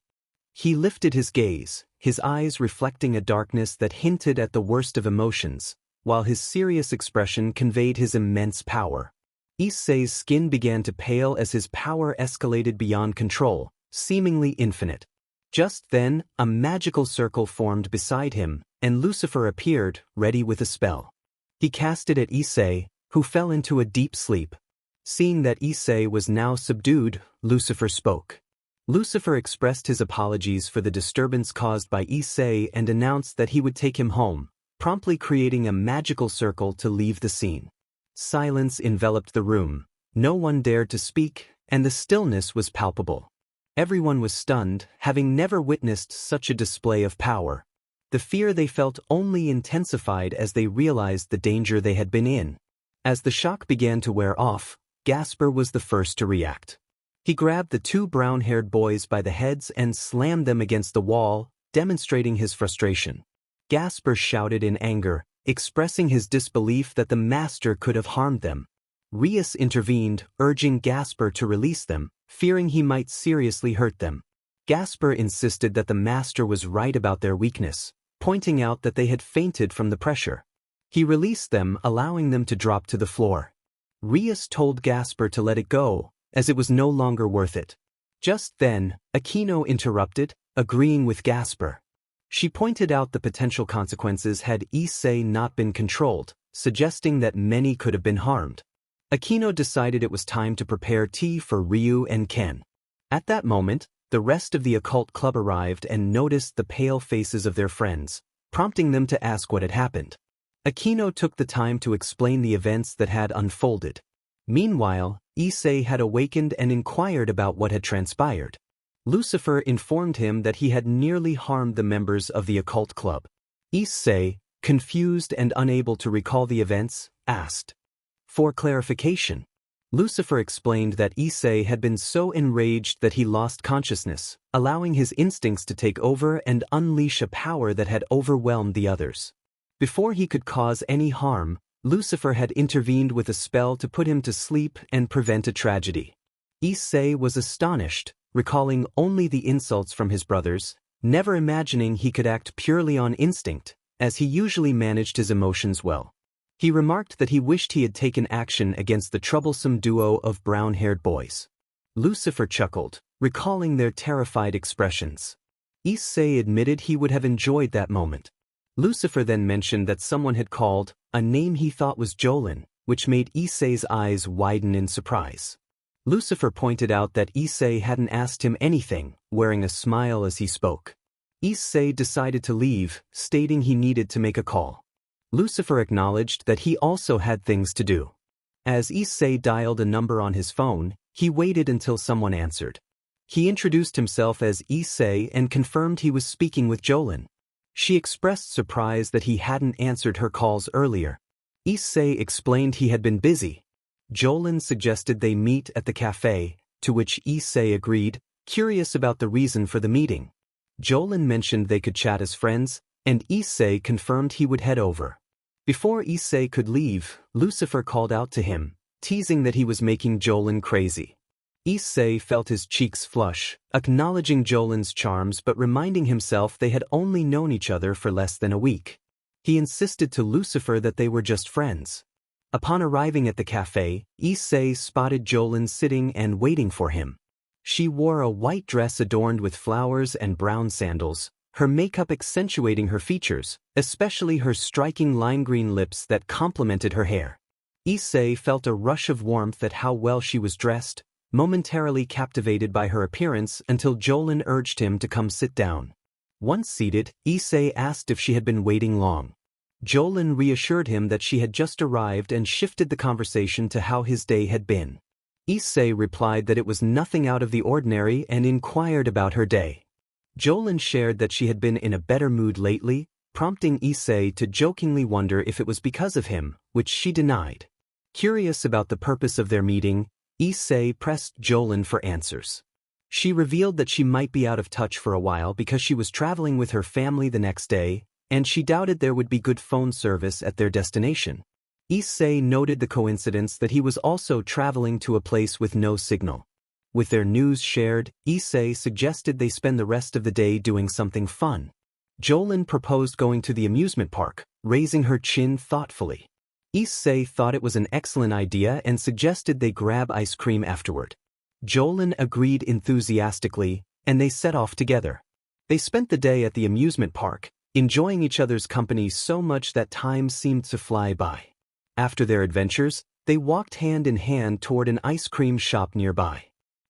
He lifted his gaze, his eyes reflecting a darkness that hinted at the worst of emotions, while his serious expression conveyed his immense power. Issei's skin began to pale as his power escalated beyond control, seemingly infinite. Just then, a magical circle formed beside him, and Lucifer appeared, ready with a spell. He cast it at Issei, who fell into a deep sleep. Seeing that Issei was now subdued, Lucifer spoke. Lucifer expressed his apologies for the disturbance caused by Issei and announced that he would take him home, promptly creating a magical circle to leave the scene. Silence enveloped the room, no one dared to speak, and the stillness was palpable. Everyone was stunned, having never witnessed such a display of power. The fear they felt only intensified as they realized the danger they had been in. As the shock began to wear off, Gasper was the first to react. He grabbed the two brown-haired boys by the heads and slammed them against the wall, demonstrating his frustration. Gasper shouted in anger, expressing his disbelief that the master could have harmed them. Rias intervened, urging Gasper to release them, fearing he might seriously hurt them. Gasper insisted that the master was right about their weakness, pointing out that they had fainted from the pressure. He released them, allowing them to drop to the floor. Rias told Gasper to let it go, as it was no longer worth it. Just then, Aquino interrupted, agreeing with Gasper. She pointed out the potential consequences had Issei not been controlled, suggesting that many could have been harmed. Aquino decided it was time to prepare tea for Ryu and Ken. At that moment, the rest of the occult club arrived and noticed the pale faces of their friends, prompting them to ask what had happened. Aquino took the time to explain the events that had unfolded. Meanwhile, Issei had awakened and inquired about what had transpired. Lucifer informed him that he had nearly harmed the members of the occult club. Issei, confused and unable to recall the events, asked for clarification. Lucifer explained that Issei had been so enraged that he lost consciousness, allowing his instincts to take over and unleash a power that had overwhelmed the others. Before he could cause any harm, Lucifer had intervened with a spell to put him to sleep and prevent a tragedy. Issei was astonished, recalling only the insults from his brothers, never imagining he could act purely on instinct, as he usually managed his emotions well. He remarked that he wished he had taken action against the troublesome duo of brown-haired boys. Lucifer chuckled, recalling their terrified expressions. Issei admitted he would have enjoyed that moment. Lucifer then mentioned that someone had called a name he thought was Jolin, which made Issei's eyes widen in surprise. Lucifer pointed out that Issei hadn't asked him anything, wearing a smile as he spoke. Issei decided to leave, stating he needed to make a call. Lucifer acknowledged that he also had things to do. As Issei dialed a number on his phone, he waited until someone answered. He introduced himself as Issei and confirmed he was speaking with Jolin. She expressed surprise that he hadn't answered her calls earlier. Issei explained he had been busy. Jolin suggested they meet at the cafe, to which Issei agreed, curious about the reason for the meeting. Jolin mentioned they could chat as friends, and Issei confirmed he would head over. Before Issei could leave, Lucifer called out to him, teasing that he was making Jolin crazy. Issei felt his cheeks flush, acknowledging Jolin's charms but reminding himself they had only known each other for less than a week. He insisted to Lucifer that they were just friends. Upon arriving at the cafe, Issei spotted Jolin sitting and waiting for him. She wore a white dress adorned with flowers and brown sandals, her makeup accentuating her features, especially her striking lime green lips that complemented her hair. Issei felt a rush of warmth at how well she was dressed, momentarily captivated by her appearance until Jolin urged him to come sit down. Once seated, Issei asked if she had been waiting long. Jolin reassured him that she had just arrived and shifted the conversation to how his day had been. Issei replied that it was nothing out of the ordinary and inquired about her day. Jolin shared that she had been in a better mood lately, prompting Issei to jokingly wonder if it was because of him, which she denied. Curious about the purpose of their meeting, Issei pressed Jolin for answers. She revealed that she might be out of touch for a while because she was traveling with her family the next day, and she doubted there would be good phone service at their destination. Issei noted the coincidence that he was also traveling to a place with no signal. With their news shared, Issei suggested they spend the rest of the day doing something fun. Jolin proposed going to the amusement park, raising her chin thoughtfully. Issei thought it was an excellent idea and suggested they grab ice cream afterward. Jolin agreed enthusiastically, and they set off together. They spent the day at the amusement park, enjoying each other's company so much that time seemed to fly by. After their adventures, they walked hand in hand toward an ice cream shop nearby.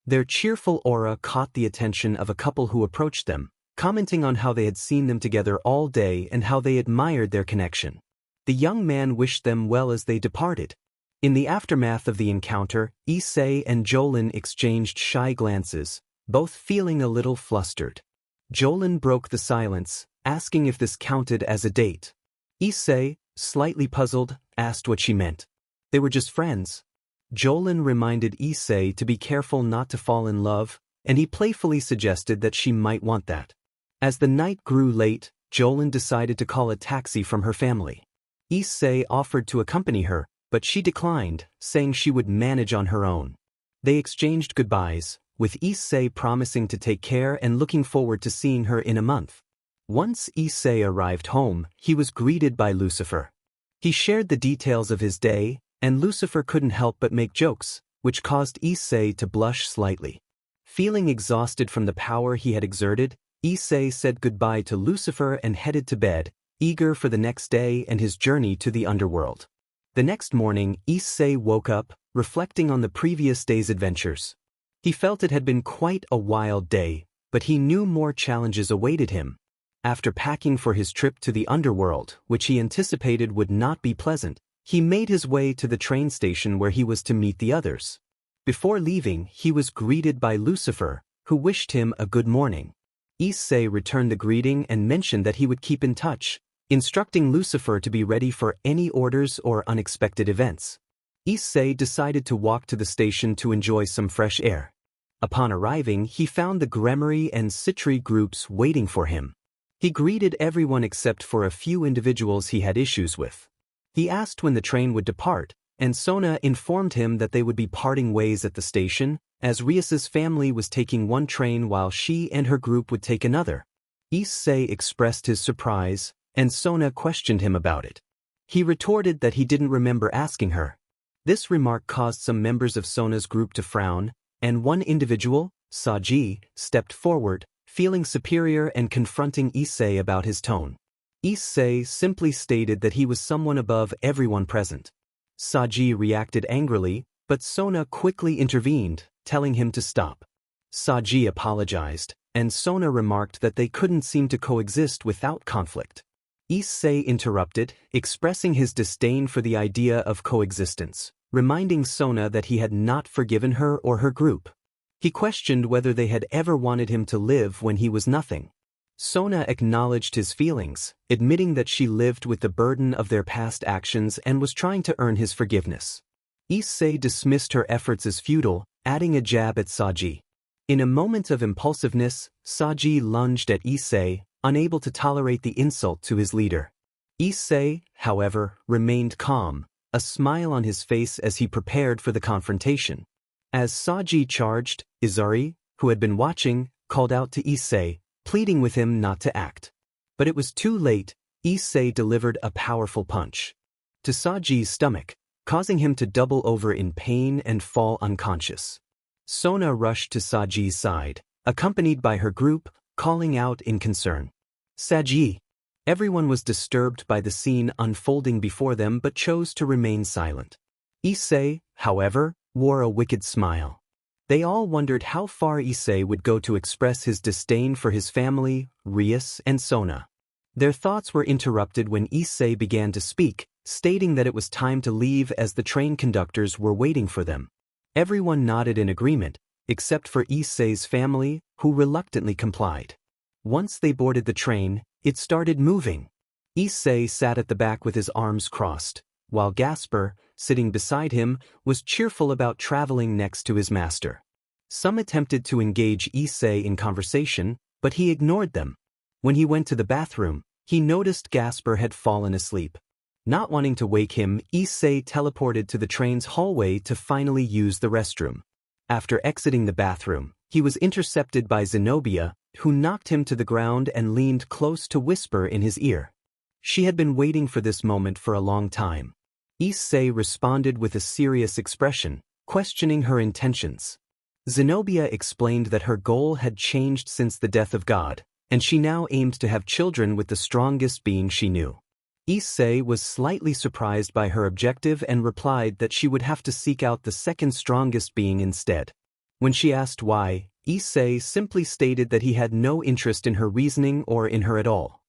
Their cheerful aura caught the attention of a couple who approached them, commenting on how they had seen them together all day and how they admired their connection. The young man wished them well as they departed. In the aftermath of the encounter, Issei and Jolin exchanged shy glances, both feeling a little flustered. Jolin broke the silence, asking if this counted as a date. Issei, slightly puzzled, asked what she meant. They were just friends. Jolin reminded Issei to be careful not to fall in love, and he playfully suggested that she might want that. As the night grew late, Jolin decided to call a taxi from her family. Issei offered to accompany her, but she declined, saying she would manage on her own. They exchanged goodbyes, with Issei promising to take care and looking forward to seeing her in a month. Once Issei arrived home, he was greeted by Lucifer. He shared the details of his day, and Lucifer couldn't help but make jokes, which caused Issei to blush slightly. Feeling exhausted from the power he had exerted, Issei said goodbye to Lucifer and headed to bed, eager for the next day and his journey to the underworld. The next morning, Issei woke up, reflecting on the previous day's adventures. He felt it had been quite a wild day, but he knew more challenges awaited him. After packing for his trip to the underworld, which he anticipated would not be pleasant, he made his way to the train station where he was to meet the others. Before leaving, he was greeted by Lucifer, who wished him a good morning. Issei returned the greeting and mentioned that he would keep in touch, instructing Lucifer to be ready for any orders or unexpected events. Issei decided to walk to the station to enjoy some fresh air. Upon arriving, he found the Gremory and Citri groups waiting for him. He greeted everyone except for a few individuals he had issues with. He asked when the train would depart, and Sona informed him that they would be parting ways at the station, as Rias's family was taking one train while she and her group would take another. Issei expressed his surprise, and Sona questioned him about it. He retorted that he didn't remember asking her. This remark caused some members of Sona's group to frown, and one individual, Saji, stepped forward, feeling superior and confronting Issei about his tone. Issei simply stated that he was someone above everyone present. Saji reacted angrily, but Sona quickly intervened, telling him to stop. Saji apologized, and Sona remarked that they couldn't seem to coexist without conflict. Issei interrupted, expressing his disdain for the idea of coexistence, reminding Sona that he had not forgiven her or her group. He questioned whether they had ever wanted him to live when he was nothing. Sona acknowledged his feelings, admitting that she lived with the burden of their past actions and was trying to earn his forgiveness. Issei dismissed her efforts as futile, adding a jab at Saji. In a moment of impulsiveness, Saji lunged at Issei, unable to tolerate the insult to his leader. Issei, however, remained calm, a smile on his face as he prepared for the confrontation. As Saji charged, Izari, who had been watching, called out to Issei, pleading with him not to act. But it was too late. Issei delivered a powerful punch to Saji's stomach, causing him to double over in pain and fall unconscious. Sona rushed to Saji's side, accompanied by her group, calling out in concern. Saji! Everyone was disturbed by the scene unfolding before them but chose to remain silent. Issei, however, wore a wicked smile. They all wondered how far Issei would go to express his disdain for his family, Rias, and Sona. Their thoughts were interrupted when Issei began to speak, stating that it was time to leave as the train conductors were waiting for them. Everyone nodded in agreement, except for Issei's family, who reluctantly complied. Once they boarded the train, it started moving. Issei sat at the back with his arms crossed, while Gasper, sitting beside him, was cheerful about traveling next to his master. Some attempted to engage Issei in conversation, but he ignored them. When he went to the bathroom, he noticed Gasper had fallen asleep. Not wanting to wake him, Issei teleported to the train's hallway to finally use the restroom. After exiting the bathroom, he was intercepted by Zenobia, who knocked him to the ground and leaned close to whisper in his ear. She had been waiting for this moment for a long time. Issei responded with a serious expression, questioning her intentions. Zenobia explained that her goal had changed since the death of God, and she now aimed to have children with the strongest being she knew. Issei was slightly surprised by her objective and replied that she would have to seek out the second strongest being instead. When she asked why, Issei simply stated that he had no interest in her reasoning or in her at all.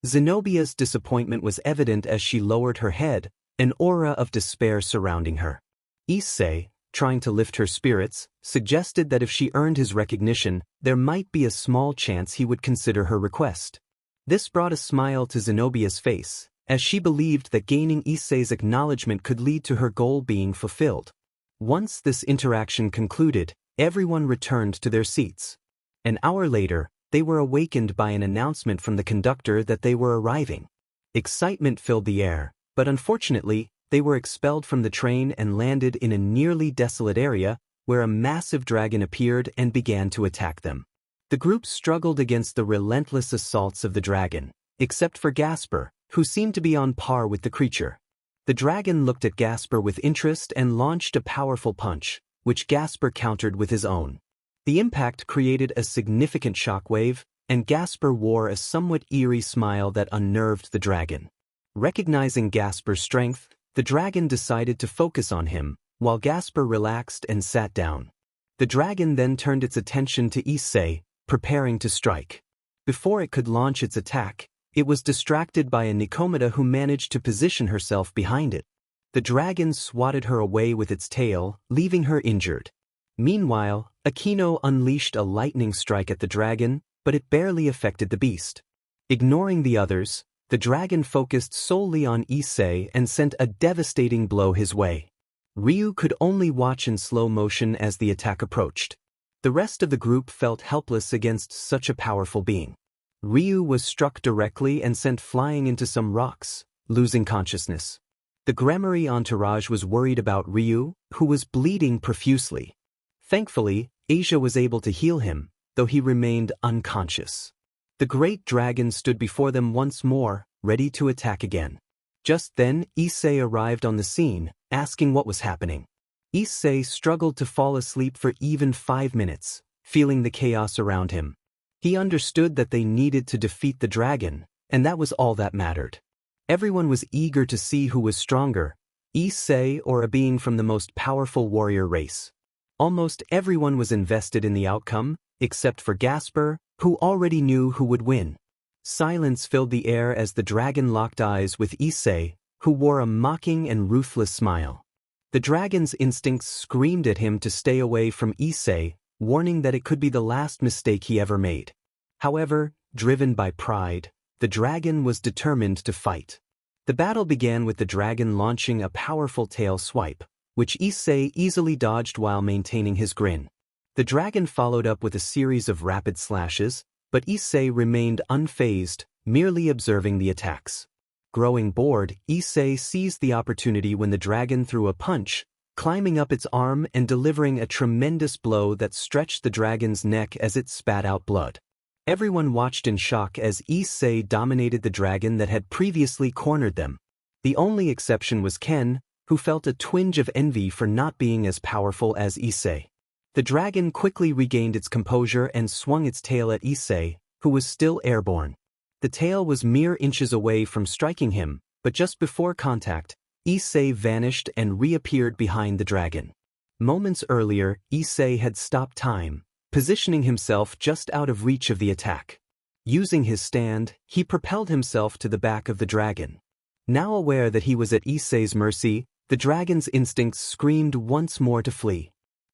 Zenobia's disappointment was evident as she lowered her head, an aura of despair surrounding her. Issei, trying to lift her spirits, suggested that if she earned his recognition, there might be a small chance he would consider her request. This brought a smile to Zenobia's face, as she believed that gaining Issei's acknowledgement could lead to her goal being fulfilled. Once this interaction concluded, everyone returned to their seats. An hour later, they were awakened by an announcement from the conductor that they were arriving. Excitement filled the air, but unfortunately, they were expelled from the train and landed in a nearly desolate area where a massive dragon appeared and began to attack them. The group struggled against the relentless assaults of the dragon, except for Gasper, who seemed to be on par with the creature. The dragon looked at Gasper with interest and launched a powerful punch, which Gasper countered with his own. The impact created a significant shockwave, and Gasper wore a somewhat eerie smile that unnerved the dragon. Recognizing Gasper's strength, the dragon decided to focus on him, while Gasper relaxed and sat down. The dragon then turned its attention to Issei, preparing to strike. Before it could launch its attack, it was distracted by a Nikomata who managed to position herself behind it. The dragon swatted her away with its tail, leaving her injured. Meanwhile, Akino unleashed a lightning strike at the dragon, but it barely affected the beast. Ignoring the others, the dragon focused solely on Issei and sent a devastating blow his way. Ryu could only watch in slow motion as the attack approached. The rest of the group felt helpless against such a powerful being. Ryu was struck directly and sent flying into some rocks, losing consciousness. The Gremory entourage was worried about Ryu, who was bleeding profusely. Thankfully, Asia was able to heal him, though he remained unconscious. The great dragon stood before them once more, ready to attack again. Just then, Issei arrived on the scene, asking what was happening. Issei struggled to fall asleep for even 5 minutes, feeling the chaos around him. He understood that they needed to defeat the dragon, and that was all that mattered. Everyone was eager to see who was stronger, Issei or a being from the most powerful warrior race. Almost everyone was invested in the outcome, except for Gasper, who already knew who would win. Silence filled the air as the dragon locked eyes with Issei, who wore a mocking and ruthless smile. The dragon's instincts screamed at him to stay away from Issei, warning that it could be the last mistake he ever made. However, driven by pride, the dragon was determined to fight. The battle began with the dragon launching a powerful tail swipe, which Issei easily dodged while maintaining his grin. The dragon followed up with a series of rapid slashes, but Issei remained unfazed, merely observing the attacks. Growing bored, Issei seized the opportunity when the dragon threw a punch, climbing up its arm and delivering a tremendous blow that stretched the dragon's neck as it spat out blood. Everyone watched in shock as Issei dominated the dragon that had previously cornered them. The only exception was Ken, who felt a twinge of envy for not being as powerful as Issei. The dragon quickly regained its composure and swung its tail at Issei, who was still airborne. The tail was mere inches away from striking him, but just before contact, Issei vanished and reappeared behind the dragon. Moments earlier, Issei had stopped time, positioning himself just out of reach of the attack. Using his stand, he propelled himself to the back of the dragon. Now aware that he was at Issei's mercy, the dragon's instincts screamed once more to flee.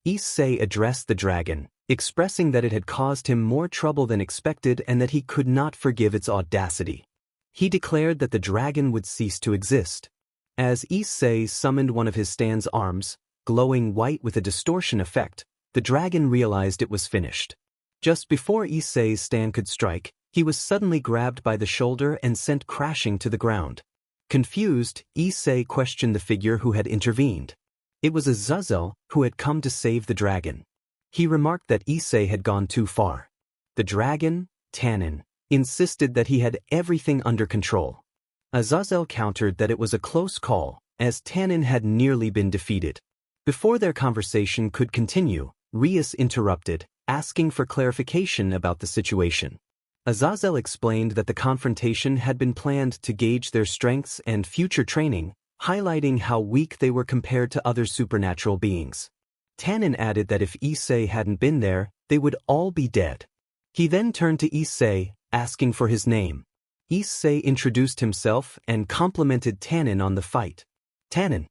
Issei addressed the dragon, expressing that it had caused him more trouble than expected and that he could not forgive its audacity. He declared that the dragon would cease to exist. As Issei summoned one of his stand's arms, glowing white with a distortion effect, the dragon realized it was finished. Just before Issei's stand could strike, he was suddenly grabbed by the shoulder and sent crashing to the ground. Confused, Issei questioned the figure who had intervened. It was Azazel, who had come to save the dragon. He remarked that Issei had gone too far. The dragon, Tannen, insisted that he had everything under control. Azazel countered that it was a close call, as Tannen had nearly been defeated. Before their conversation could continue, Rias interrupted, asking for clarification about the situation. Azazel explained that the confrontation had been planned to gauge their strengths and future training, highlighting how weak they were compared to other supernatural beings. Tannen added that if Issei hadn't been there, they would all be dead. He then turned to Issei, asking for his name. Issei introduced himself and complimented Tannen on the fight. Tannen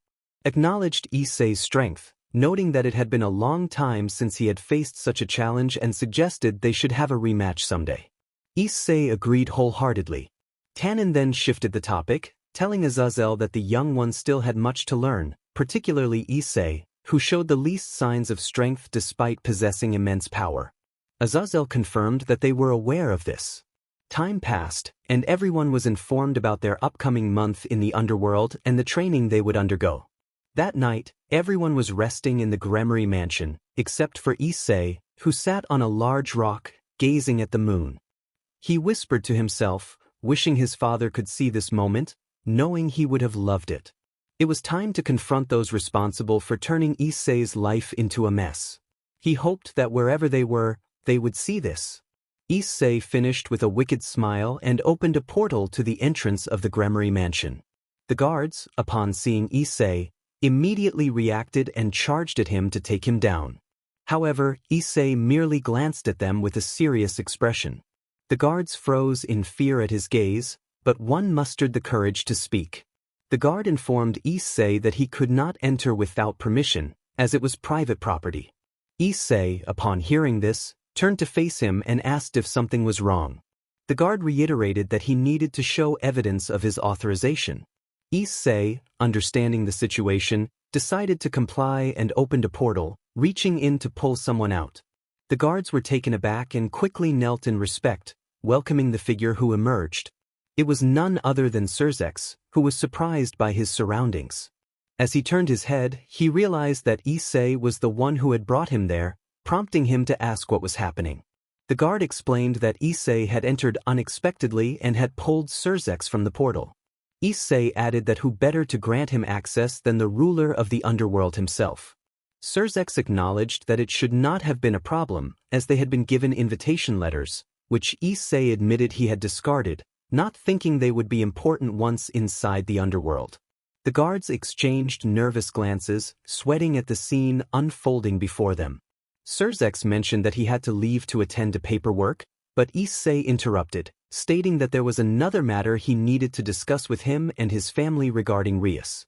acknowledged Issei's strength, noting that it had been a long time since he had faced such a challenge and suggested they should have a rematch someday. Issei agreed wholeheartedly. Tannen then shifted the topic, telling Azazel that the young one still had much to learn, particularly Issei, who showed the least signs of strength despite possessing immense power. Azazel confirmed that they were aware of this. Time passed, and everyone was informed about their upcoming month in the underworld and the training they would undergo. That night, everyone was resting in the Gremory mansion, except for Issei, who sat on a large rock, gazing at the moon. He whispered to himself, wishing his father could see this moment, knowing he would have loved it. It was time to confront those responsible for turning Issei's life into a mess. He hoped that wherever they were, they would see this. Issei finished with a wicked smile and opened a portal to the entrance of the Gremory mansion. The guards, upon seeing Issei, immediately reacted and charged at him to take him down. However, Issei merely glanced at them with a serious expression. The guards froze in fear at his gaze, but one mustered the courage to speak. The guard informed Issei that he could not enter without permission, as it was private property. Issei, upon hearing this, turned to face him and asked if something was wrong. The guard reiterated that he needed to show evidence of his authorization. Issei, understanding the situation, decided to comply and opened a portal, reaching in to pull someone out. The guards were taken aback and quickly knelt in respect, welcoming the figure who emerged. It was none other than Surzex, who was surprised by his surroundings. As he turned his head, he realized that Issei was the one who had brought him there, prompting him to ask what was happening. The guard explained that Issei had entered unexpectedly and had pulled Surzex from the portal. Issei added that who better to grant him access than the ruler of the underworld himself. Surzex acknowledged that it should not have been a problem, as they had been given invitation letters, which Issei admitted he had discarded, not thinking they would be important once inside the underworld. The guards exchanged nervous glances, sweating at the scene unfolding before them. Surzex mentioned that he had to leave to attend to paperwork, but Issei interrupted, stating that there was another matter he needed to discuss with him and his family regarding Rias.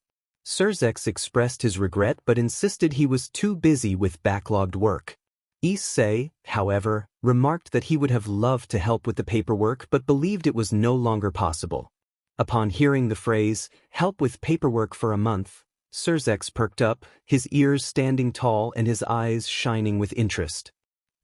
Surzex expressed his regret but insisted he was too busy with backlogged work. Issei, however, remarked that he would have loved to help with the paperwork but believed it was no longer possible. Upon hearing the phrase, "help with paperwork for a month," Surzex perked up, his ears standing tall and his eyes shining with interest.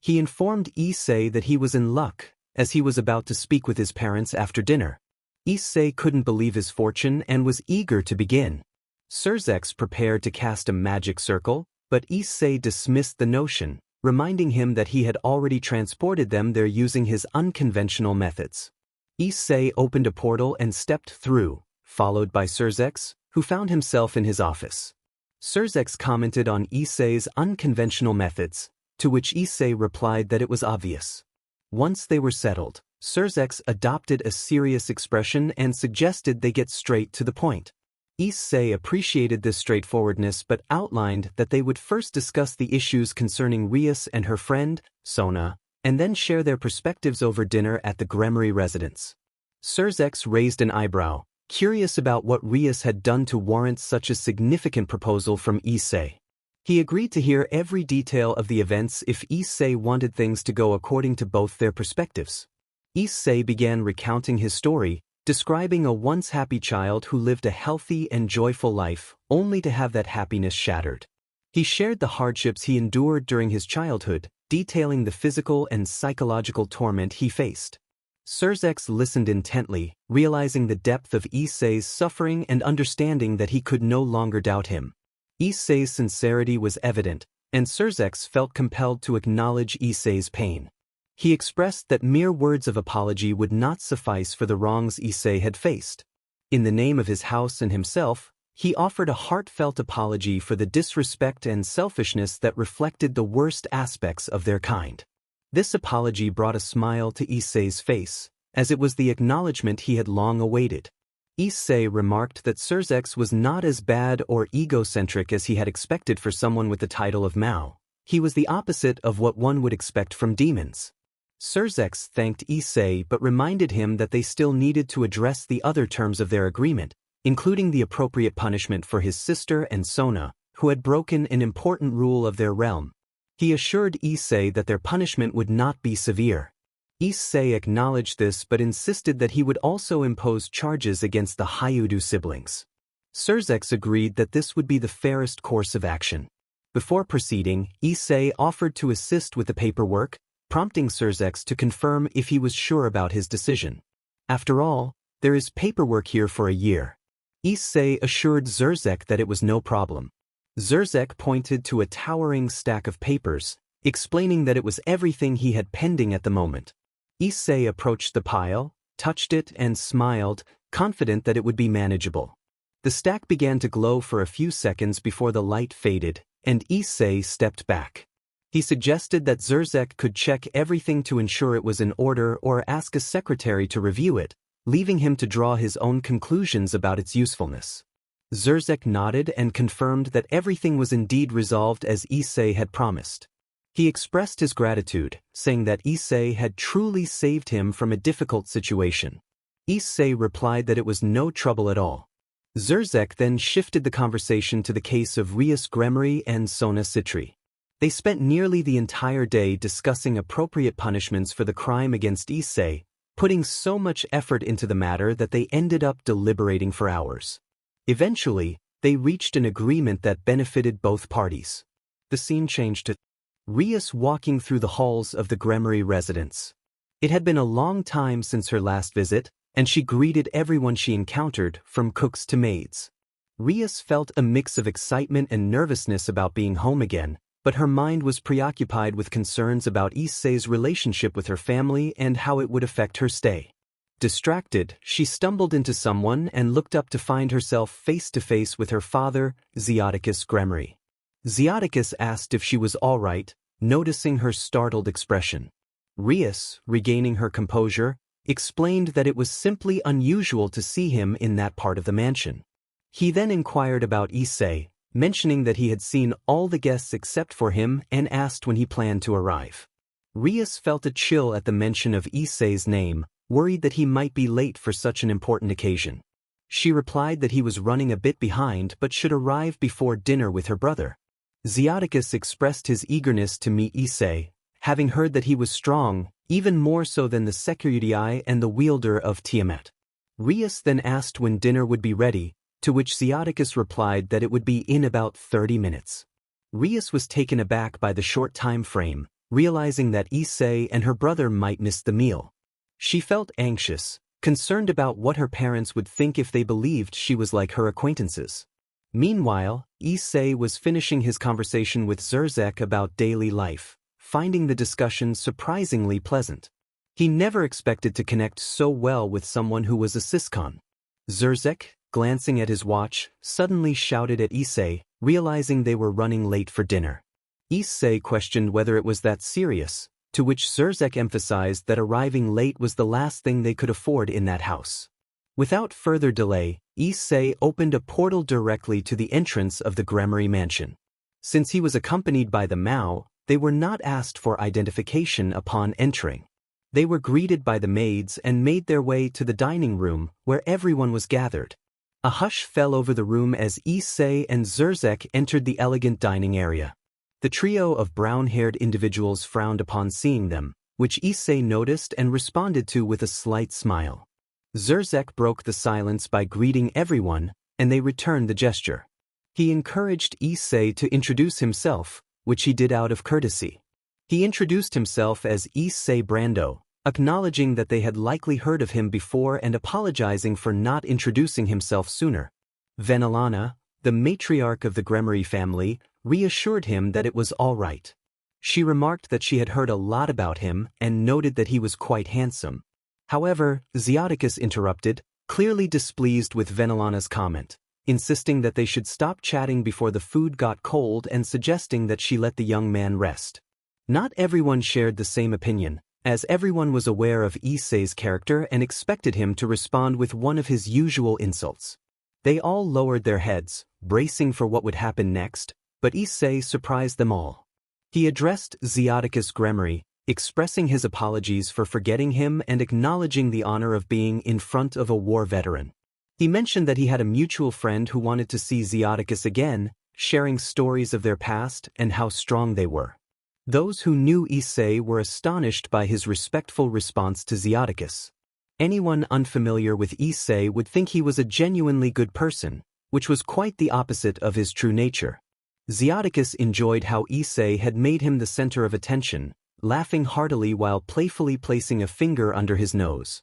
He informed Issei that he was in luck, as he was about to speak with his parents after dinner. Issei couldn't believe his fortune and was eager to begin. Surzex prepared to cast a magic circle, but Issei dismissed the notion, reminding him that he had already transported them there using his unconventional methods. Issei opened a portal and stepped through, followed by Surzex, who found himself in his office. Surzex commented on Issei's unconventional methods, to which Issei replied that it was obvious. Once they were settled, Surzex adopted a serious expression and suggested they get straight to the point. Issei appreciated this straightforwardness but outlined that they would first discuss the issues concerning Rias and her friend, Sona, and then share their perspectives over dinner at the Gremory residence. Surzex raised an eyebrow, curious about what Rias had done to warrant such a significant proposal from Issei. He agreed to hear every detail of the events if Issei wanted things to go according to both their perspectives. Issei began recounting his story, describing a once happy child who lived a healthy and joyful life, only to have that happiness shattered. He shared the hardships he endured during his childhood, detailing the physical and psychological torment he faced. Surzex listened intently, realizing the depth of Issei's suffering and understanding that he could no longer doubt him. Issei's sincerity was evident, and Surzex felt compelled to acknowledge Issei's pain. He expressed that mere words of apology would not suffice for the wrongs Issei had faced. In the name of his house and himself, he offered a heartfelt apology for the disrespect and selfishness that reflected the worst aspects of their kind. This apology brought a smile to Issei's face, as it was the acknowledgement he had long awaited. Issei remarked that Surzex was not as bad or egocentric as he had expected for someone with the title of Mao. He was the opposite of what one would expect from demons. Surzex thanked Issei but reminded him that they still needed to address the other terms of their agreement, including the appropriate punishment for his sister and Sona, who had broken an important rule of their realm. He assured Issei that their punishment would not be severe. Issei acknowledged this but insisted that he would also impose charges against the Hyodou siblings. Surzex agreed that this would be the fairest course of action. Before proceeding, Issei offered to assist with the paperwork, prompting Surzex to confirm if he was sure about his decision. After all, there is paperwork here for a year. Issei assured Surzex that it was no problem. Surzex pointed to a towering stack of papers, explaining that it was everything he had pending at the moment. Issei approached the pile, touched it and smiled, confident that it would be manageable. The stack began to glow for a few seconds before the light faded, and Issei stepped back. He suggested that Surzex could check everything to ensure it was in order or ask a secretary to review it, leaving him to draw his own conclusions about its usefulness. Surzex nodded and confirmed that everything was indeed resolved as Issei had promised. He expressed his gratitude, saying that Issei had truly saved him from a difficult situation. Issei replied that it was no trouble at all. Surzex then shifted the conversation to the case of Rias Gremory and Sona Citri. They spent nearly the entire day discussing appropriate punishments for the crime against Issei, putting so much effort into the matter that they ended up deliberating for hours. Eventually, they reached an agreement that benefited both parties. The scene changed to Rias walking through the halls of the Gremery residence. It had been a long time since her last visit, and she greeted everyone she encountered, from cooks to maids. Rias felt a mix of excitement and nervousness about being home again, but her mind was preoccupied with concerns about Issei's relationship with her family and how it would affect her stay. Distracted, she stumbled into someone and looked up to find herself face to face with her father, Hyodou Gremery. Hyodou asked if she was all right, noticing her startled expression. Rias, regaining her composure, explained that it was simply unusual to see him in that part of the mansion. He then inquired about Issei, mentioning that he had seen all the guests except for him and asked when he planned to arrive. Rias felt a chill at the mention of Issei's name, worried that he might be late for such an important occasion. She replied that he was running a bit behind but should arrive before dinner with her brother. Hyodou expressed his eagerness to meet Issei, having heard that he was strong, even more so than the Hyodou and the wielder of Tiamat. Rias then asked when dinner would be ready, to which Hyodou replied that it would be in about 30 minutes. Rias was taken aback by the short time frame, realizing that Issei and her brother might miss the meal. She felt anxious, concerned about what her parents would think if they believed she was like her acquaintances. Meanwhile, Issei was finishing his conversation with Zerzek about daily life, finding the discussion surprisingly pleasant. He never expected to connect so well with someone who was a Siskon. Zerzek, glancing at his watch, suddenly shouted at Issei, realizing they were running late for dinner. Issei questioned whether it was that serious, to which Zerzek emphasized that arriving late was the last thing they could afford in that house. Without further delay, Issei opened a portal directly to the entrance of the Gremery mansion. Since he was accompanied by the Mao, they were not asked for identification upon entering. They were greeted by the maids and made their way to the dining room, where everyone was gathered. A hush fell over the room as Issei and Zerzek entered the elegant dining area. The trio of brown-haired individuals frowned upon seeing them, which Issei noticed and responded to with a slight smile. Zerzek broke the silence by greeting everyone, and they returned the gesture. He encouraged Issei to introduce himself, which he did out of courtesy. He introduced himself as Issei Brando, acknowledging that they had likely heard of him before and apologizing for not introducing himself sooner. Venelana, the matriarch of the Gremery family, reassured him that it was all right. She remarked that she had heard a lot about him and noted that he was quite handsome. However, Hyodou interrupted, clearly displeased with Venelana's comment, insisting that they should stop chatting before the food got cold and suggesting that she let the young man rest. Not everyone shared the same opinion, as everyone was aware of Issei's character and expected him to respond with one of his usual insults. They all lowered their heads, bracing for what would happen next, but Issei surprised them all. He addressed Hyodou Gremery, expressing his apologies for forgetting him and acknowledging the honor of being in front of a war veteran. He mentioned that he had a mutual friend who wanted to see Hyodou again, sharing stories of their past and how strong they were. Those who knew Issei were astonished by his respectful response to Hyodou. Anyone unfamiliar with Issei would think he was a genuinely good person, which was quite the opposite of his true nature. Hyodou enjoyed how Issei had made him the center of attention, laughing heartily while playfully placing a finger under his nose.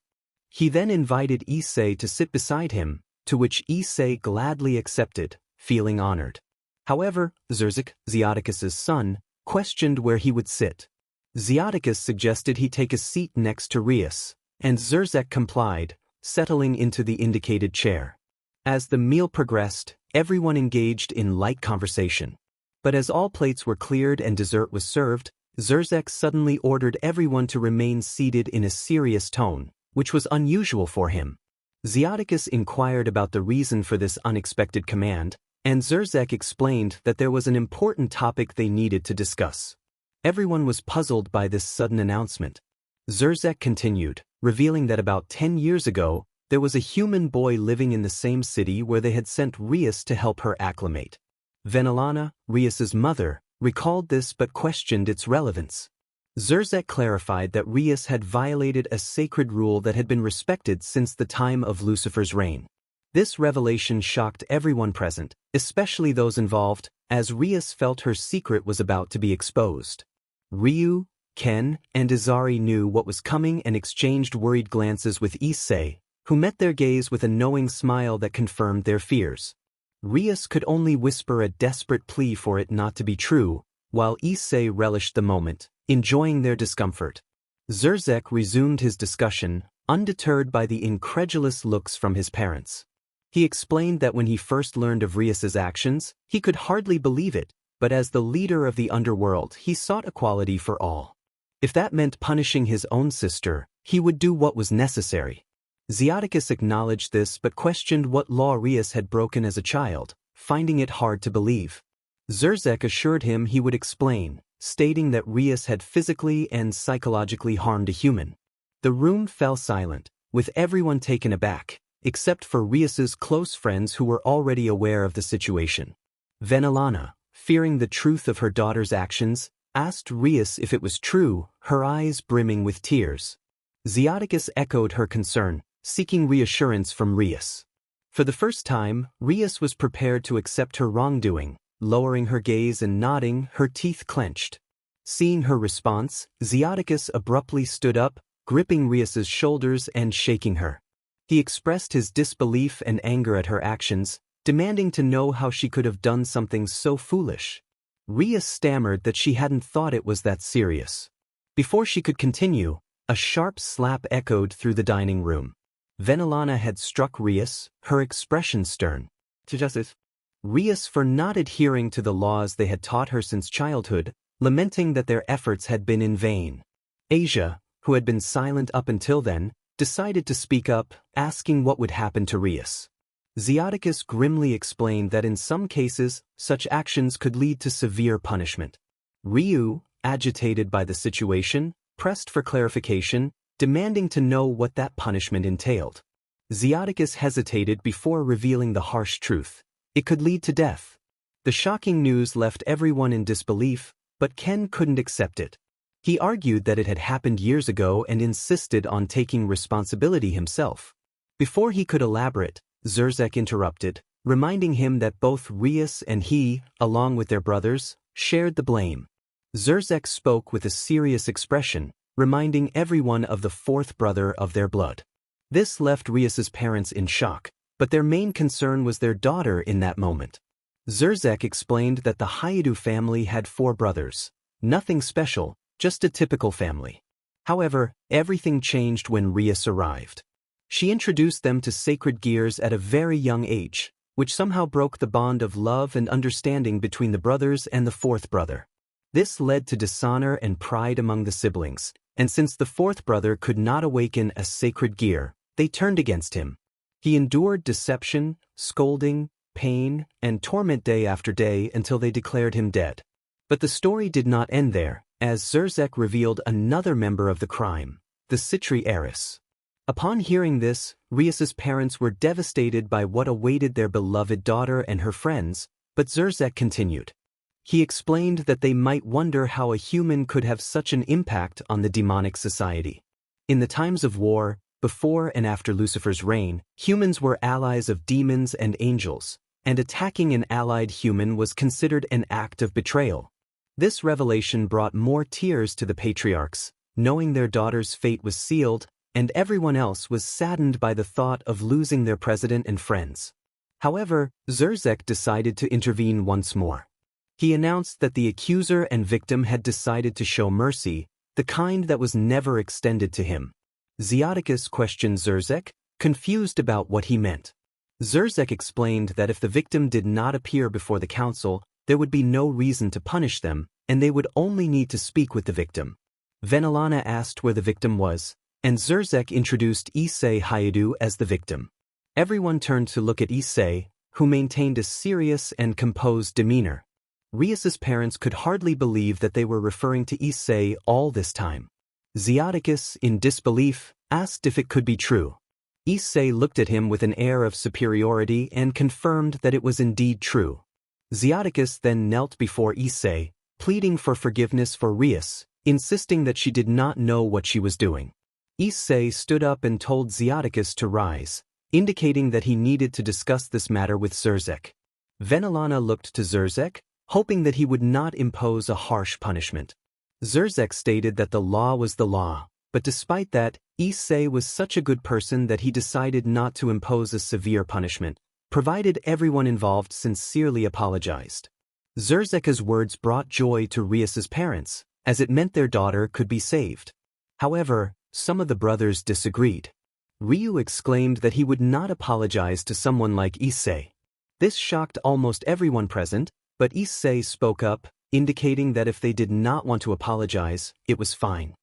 He then invited Issei to sit beside him, to which Issei gladly accepted, feeling honored. However, Zerzek, Hyodou's son, questioned where he would sit. Hyodou suggested he take a seat next to Rias, and Zerzek complied, settling into the indicated chair. As the meal progressed, everyone engaged in light conversation. But as all plates were cleared and dessert was served, Zerzek suddenly ordered everyone to remain seated in a serious tone, which was unusual for him. Hyodou inquired about the reason for this unexpected command, and Zerzek explained that there was an important topic they needed to discuss. Everyone was puzzled by this sudden announcement. Zerzek continued, revealing that about 10 years ago, there was a human boy living in the same city where they had sent Rias to help her acclimate. Venelana, Rias's mother, recalled this but questioned its relevance. Zerzek clarified that Rius had violated a sacred rule that had been respected since the time of Lucifer's reign. This revelation shocked everyone present, especially those involved, as Rius felt her secret was about to be exposed. Ryu, Ken, and Izari knew what was coming and exchanged worried glances with Issei, who met their gaze with a knowing smile that confirmed their fears. Rius could only whisper a desperate plea for it not to be true, while Issei relished the moment, enjoying their discomfort. Zerzek resumed his discussion, undeterred by the incredulous looks from his parents. He explained that when he first learned of Rius's actions, he could hardly believe it, but as the leader of the underworld he sought equality for all. If that meant punishing his own sister, he would do what was necessary. Zeoticus acknowledged this but questioned what law Rius had broken as a child, finding it hard to believe. Zerzek assured him he would explain, stating that Rius had physically and psychologically harmed a human. The room fell silent, with everyone taken aback, except for Rius's close friends who were already aware of the situation. Venelana, fearing the truth of her daughter's actions, asked Rius if it was true, her eyes brimming with tears. Zeoticus echoed her concern, seeking reassurance from Rius. For the first time, Rius was prepared to accept her wrongdoing, lowering her gaze and nodding, her teeth clenched. Seeing her response, Zeoticus abruptly stood up, gripping Rius's shoulders and shaking her. He expressed his disbelief and anger at her actions, demanding to know how she could have done something so foolish. Rius stammered that she hadn't thought it was that serious. Before she could continue, a sharp slap echoed through the dining room. Venelana had struck Rius, her expression stern. To justice. Rius for not adhering to the laws they had taught her since childhood, lamenting that their efforts had been in vain. Asia, who had been silent up until then, decided to speak up, asking what would happen to Rius. Zeoticus grimly explained that in some cases, such actions could lead to severe punishment. Ryu, agitated by the situation, pressed for clarification, demanding to know what that punishment entailed. Zeoticus hesitated before revealing the harsh truth. It could lead to death. The shocking news left everyone in disbelief, but Ken couldn't accept it. He argued that it had happened years ago and insisted on taking responsibility himself. Before he could elaborate, Zerzek interrupted, reminding him that both Rius and he, along with their brothers, shared the blame. Zerzek spoke with a serious expression, reminding everyone of the fourth brother of their blood. This left Rius's parents in shock, but their main concern was their daughter in that moment. Zerzek explained that the Hyodou family had 4 brothers. Nothing special, just a typical family. However, everything changed when Rius arrived. She introduced them to sacred gears at a very young age, which somehow broke the bond of love and understanding between the brothers and the 4th brother. This led to dishonor and pride among the siblings, and since the 4th brother could not awaken a sacred gear, they turned against him. He endured deception, scolding, pain, and torment day after day until they declared him dead. But the story did not end there, as Zerzek revealed another member of the crime, the Citri heiress. Upon hearing this, Rius's parents were devastated by what awaited their beloved daughter and her friends, but Zerzek continued. He explained that they might wonder how a human could have such an impact on the demonic society. In the times of war, before and after Lucifer's reign, humans were allies of demons and angels, and attacking an allied human was considered an act of betrayal. This revelation brought more tears to the patriarchs, knowing their daughter's fate was sealed, and everyone else was saddened by the thought of losing their president and friends. However, Zerzek decided to intervene once more. He announced that the accuser and victim had decided to show mercy, the kind that was never extended to him. Zeoticus questioned Zerzek, confused about what he meant. Zerzek explained that if the victim did not appear before the council, there would be no reason to punish them, and they would only need to speak with the victim. Venelana asked where the victim was, and Zerzek introduced Issei Hyodou as the victim. Everyone turned to look at Issei, who maintained a serious and composed demeanor. Rius's parents could hardly believe that they were referring to Issei all this time. Zeoticus, in disbelief, asked if it could be true. Issei looked at him with an air of superiority and confirmed that it was indeed true. Zeoticus then knelt before Issei, pleading for forgiveness for Rias, insisting that she did not know what she was doing. Issei stood up and told Xiaticus to rise, indicating that he needed to discuss this matter with Zerzek. Venelana looked to Zerzek, hoping that he would not impose a harsh punishment. Zerzek stated that the law was the law, but despite that, Issei was such a good person that he decided not to impose a severe punishment, provided everyone involved sincerely apologized. Zerzek's words brought joy to Rias's parents, as it meant their daughter could be saved. However, some of the brothers disagreed. Ryu exclaimed that he would not apologize to someone like Issei. This shocked almost everyone present, but Issei spoke up, indicating that if they did not want to apologize, it was fine.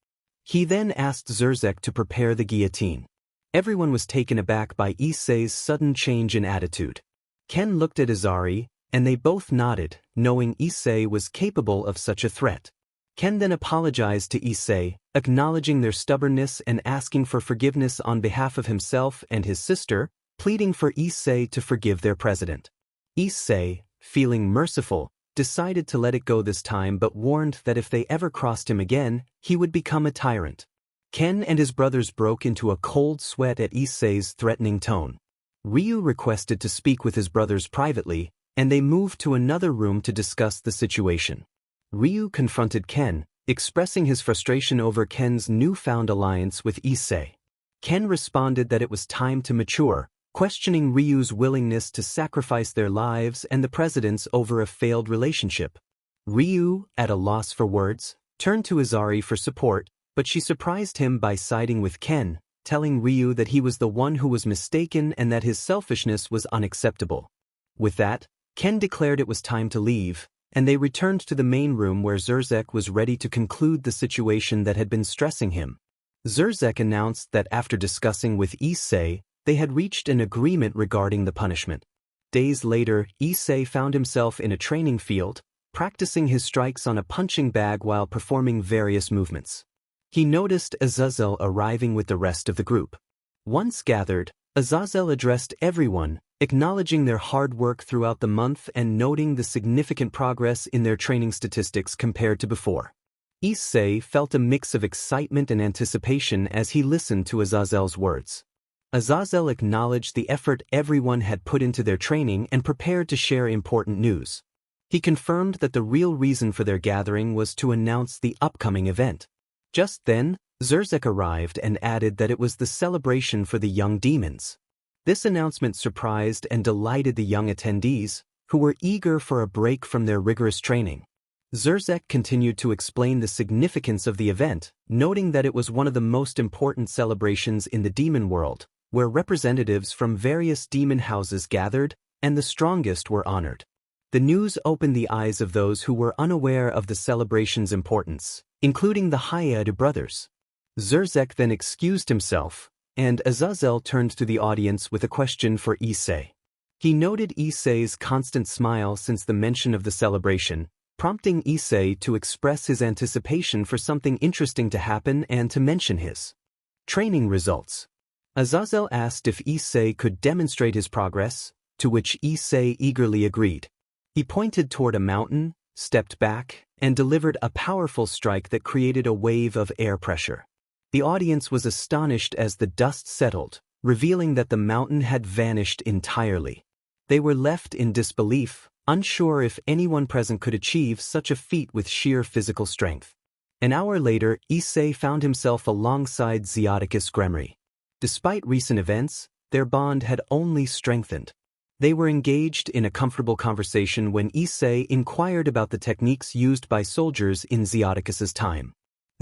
He then asked Zerzek to prepare the guillotine. Everyone was taken aback by Issei's sudden change in attitude. Ken looked at Izari, and they both nodded, knowing Issei was capable of such a threat. Ken then apologized to Issei, acknowledging their stubbornness and asking for forgiveness on behalf of himself and his sister, pleading for Issei to forgive their president. Issei, feeling merciful, decided to let it go this time but warned that if they ever crossed him again, he would become a tyrant. Ken and his brothers broke into a cold sweat at Issei's threatening tone. Ryu requested to speak with his brothers privately, and they moved to another room to discuss the situation. Ryu confronted Ken, expressing his frustration over Ken's newfound alliance with Issei. Ken responded that it was time to mature, questioning Ryu's willingness to sacrifice their lives and the president's over a failed relationship. Ryu, at a loss for words, turned to Izari for support, but she surprised him by siding with Ken, telling Ryu that he was the one who was mistaken and that his selfishness was unacceptable. With that, Ken declared it was time to leave, and they returned to the main room where Zerzek was ready to conclude the situation that had been stressing him. Zerzek announced that after discussing with Issei, they had reached an agreement regarding the punishment. Days later, Issei found himself in a training field, practicing his strikes on a punching bag while performing various movements. He noticed Azazel arriving with the rest of the group. Once gathered, Azazel addressed everyone, acknowledging their hard work throughout the month and noting the significant progress in their training statistics compared to before. Issei felt a mix of excitement and anticipation as he listened to Azazel's words. Azazel acknowledged the effort everyone had put into their training and prepared to share important news. He confirmed that the real reason for their gathering was to announce the upcoming event. Just then, Zerzek arrived and added that it was the celebration for the young demons. This announcement surprised and delighted the young attendees, who were eager for a break from their rigorous training. Zerzek continued to explain the significance of the event, noting that it was one of the most important celebrations in the demon world, where representatives from various demon houses gathered, and the strongest were honored. The news opened the eyes of those who were unaware of the celebration's importance, including the Hyodou brothers. Zerzek then excused himself, and Azazel turned to the audience with a question for Issei. He noted Issei's constant smile since the mention of the celebration, prompting Issei to express his anticipation for something interesting to happen and to mention his training results. Azazel asked if Issei could demonstrate his progress, to which Issei eagerly agreed. He pointed toward a mountain, stepped back, and delivered a powerful strike that created a wave of air pressure. The audience was astonished as the dust settled, revealing that the mountain had vanished entirely. They were left in disbelief, unsure if anyone present could achieve such a feat with sheer physical strength. An hour later, Issei found himself alongside Xiaticus Gremory. Despite recent events, their bond had only strengthened. They were engaged in a comfortable conversation when Issei inquired about the techniques used by soldiers in Xiaticus's time.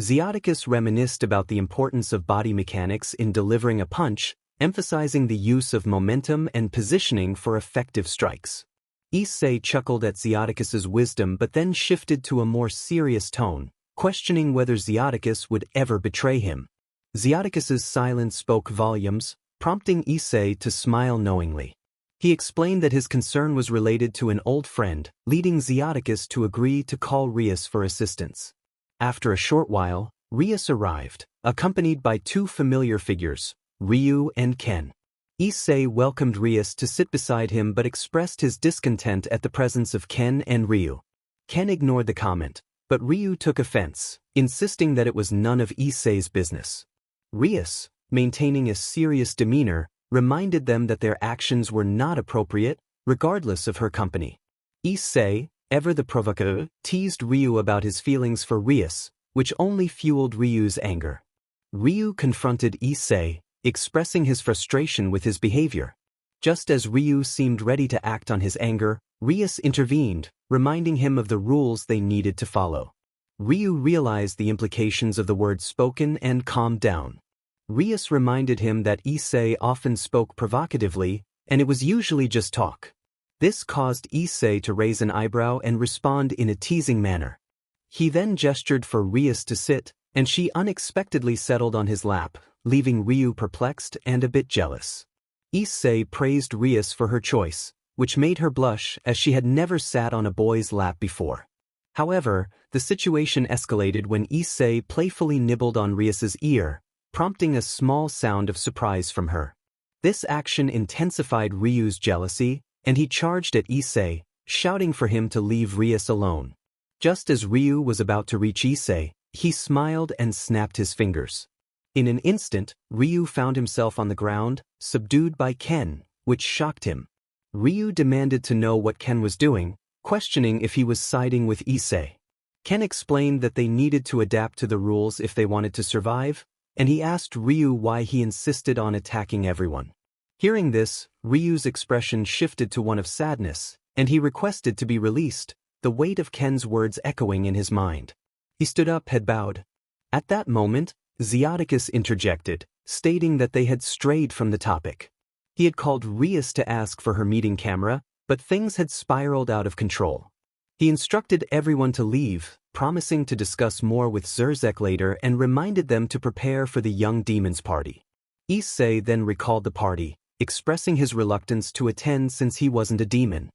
Xiaticus reminisced about the importance of body mechanics in delivering a punch, emphasizing the use of momentum and positioning for effective strikes. Issei chuckled at Xiaticus's wisdom but then shifted to a more serious tone, questioning whether Xiaticus would ever betray him. Xiaticus's silence spoke volumes, prompting Issei to smile knowingly. He explained that his concern was related to an old friend, leading Xiaticus to agree to call Rias for assistance. After a short while, Rias arrived, accompanied by two familiar figures, Ryu and Ken. Issei welcomed Rias to sit beside him but expressed his discontent at the presence of Ken and Ryu. Ken ignored the comment, But Ryu took offense, insisting that it was none of Issei's business. Rias, maintaining a serious demeanor, reminded them that their actions were not appropriate, regardless of her company. Issei, ever the provocateur, teased Ryu about his feelings for Rias, which only fueled Ryu's anger. Ryu confronted Issei, expressing his frustration with his behavior. Just as Ryu seemed ready to act on his anger, Rias intervened, reminding him of the rules they needed to follow. Ryu realized the implications of the words spoken and calmed down. Rias reminded him that Issei often spoke provocatively, and it was usually just talk. This caused Issei to raise an eyebrow and respond in a teasing manner. He then gestured for Rias to sit, and she unexpectedly settled on his lap, leaving Ryu perplexed and a bit jealous. Issei praised Rias for her choice, which made her blush as she had never sat on a boy's lap before. However, the situation escalated when Issei playfully nibbled on Rias's ear, prompting a small sound of surprise from her. This action intensified Ryu's jealousy, and he charged at Issei, shouting for him to leave Rias alone. Just as Ryu was about to reach Issei, he smiled and snapped his fingers. In an instant, Ryu found himself on the ground, subdued by Ken, which shocked him. Ryu demanded to know what Ken was doing, questioning if he was siding with Issei. Ken explained that they needed to adapt to the rules if they wanted to survive, and he asked Ryu why he insisted on attacking everyone. Hearing this, Ryu's expression shifted to one of sadness, and he requested to be released, the weight of Ken's words echoing in his mind. He stood up, head bowed. At that moment, Xiodicus interjected, stating that they had strayed from the topic. He had called Rias to ask for her meeting camera, but things had spiraled out of control. He instructed everyone to leave, promising to discuss more with Zerzek later, and reminded them to prepare for the young demon's party. Issei then recalled the party, expressing his reluctance to attend since he wasn't a demon.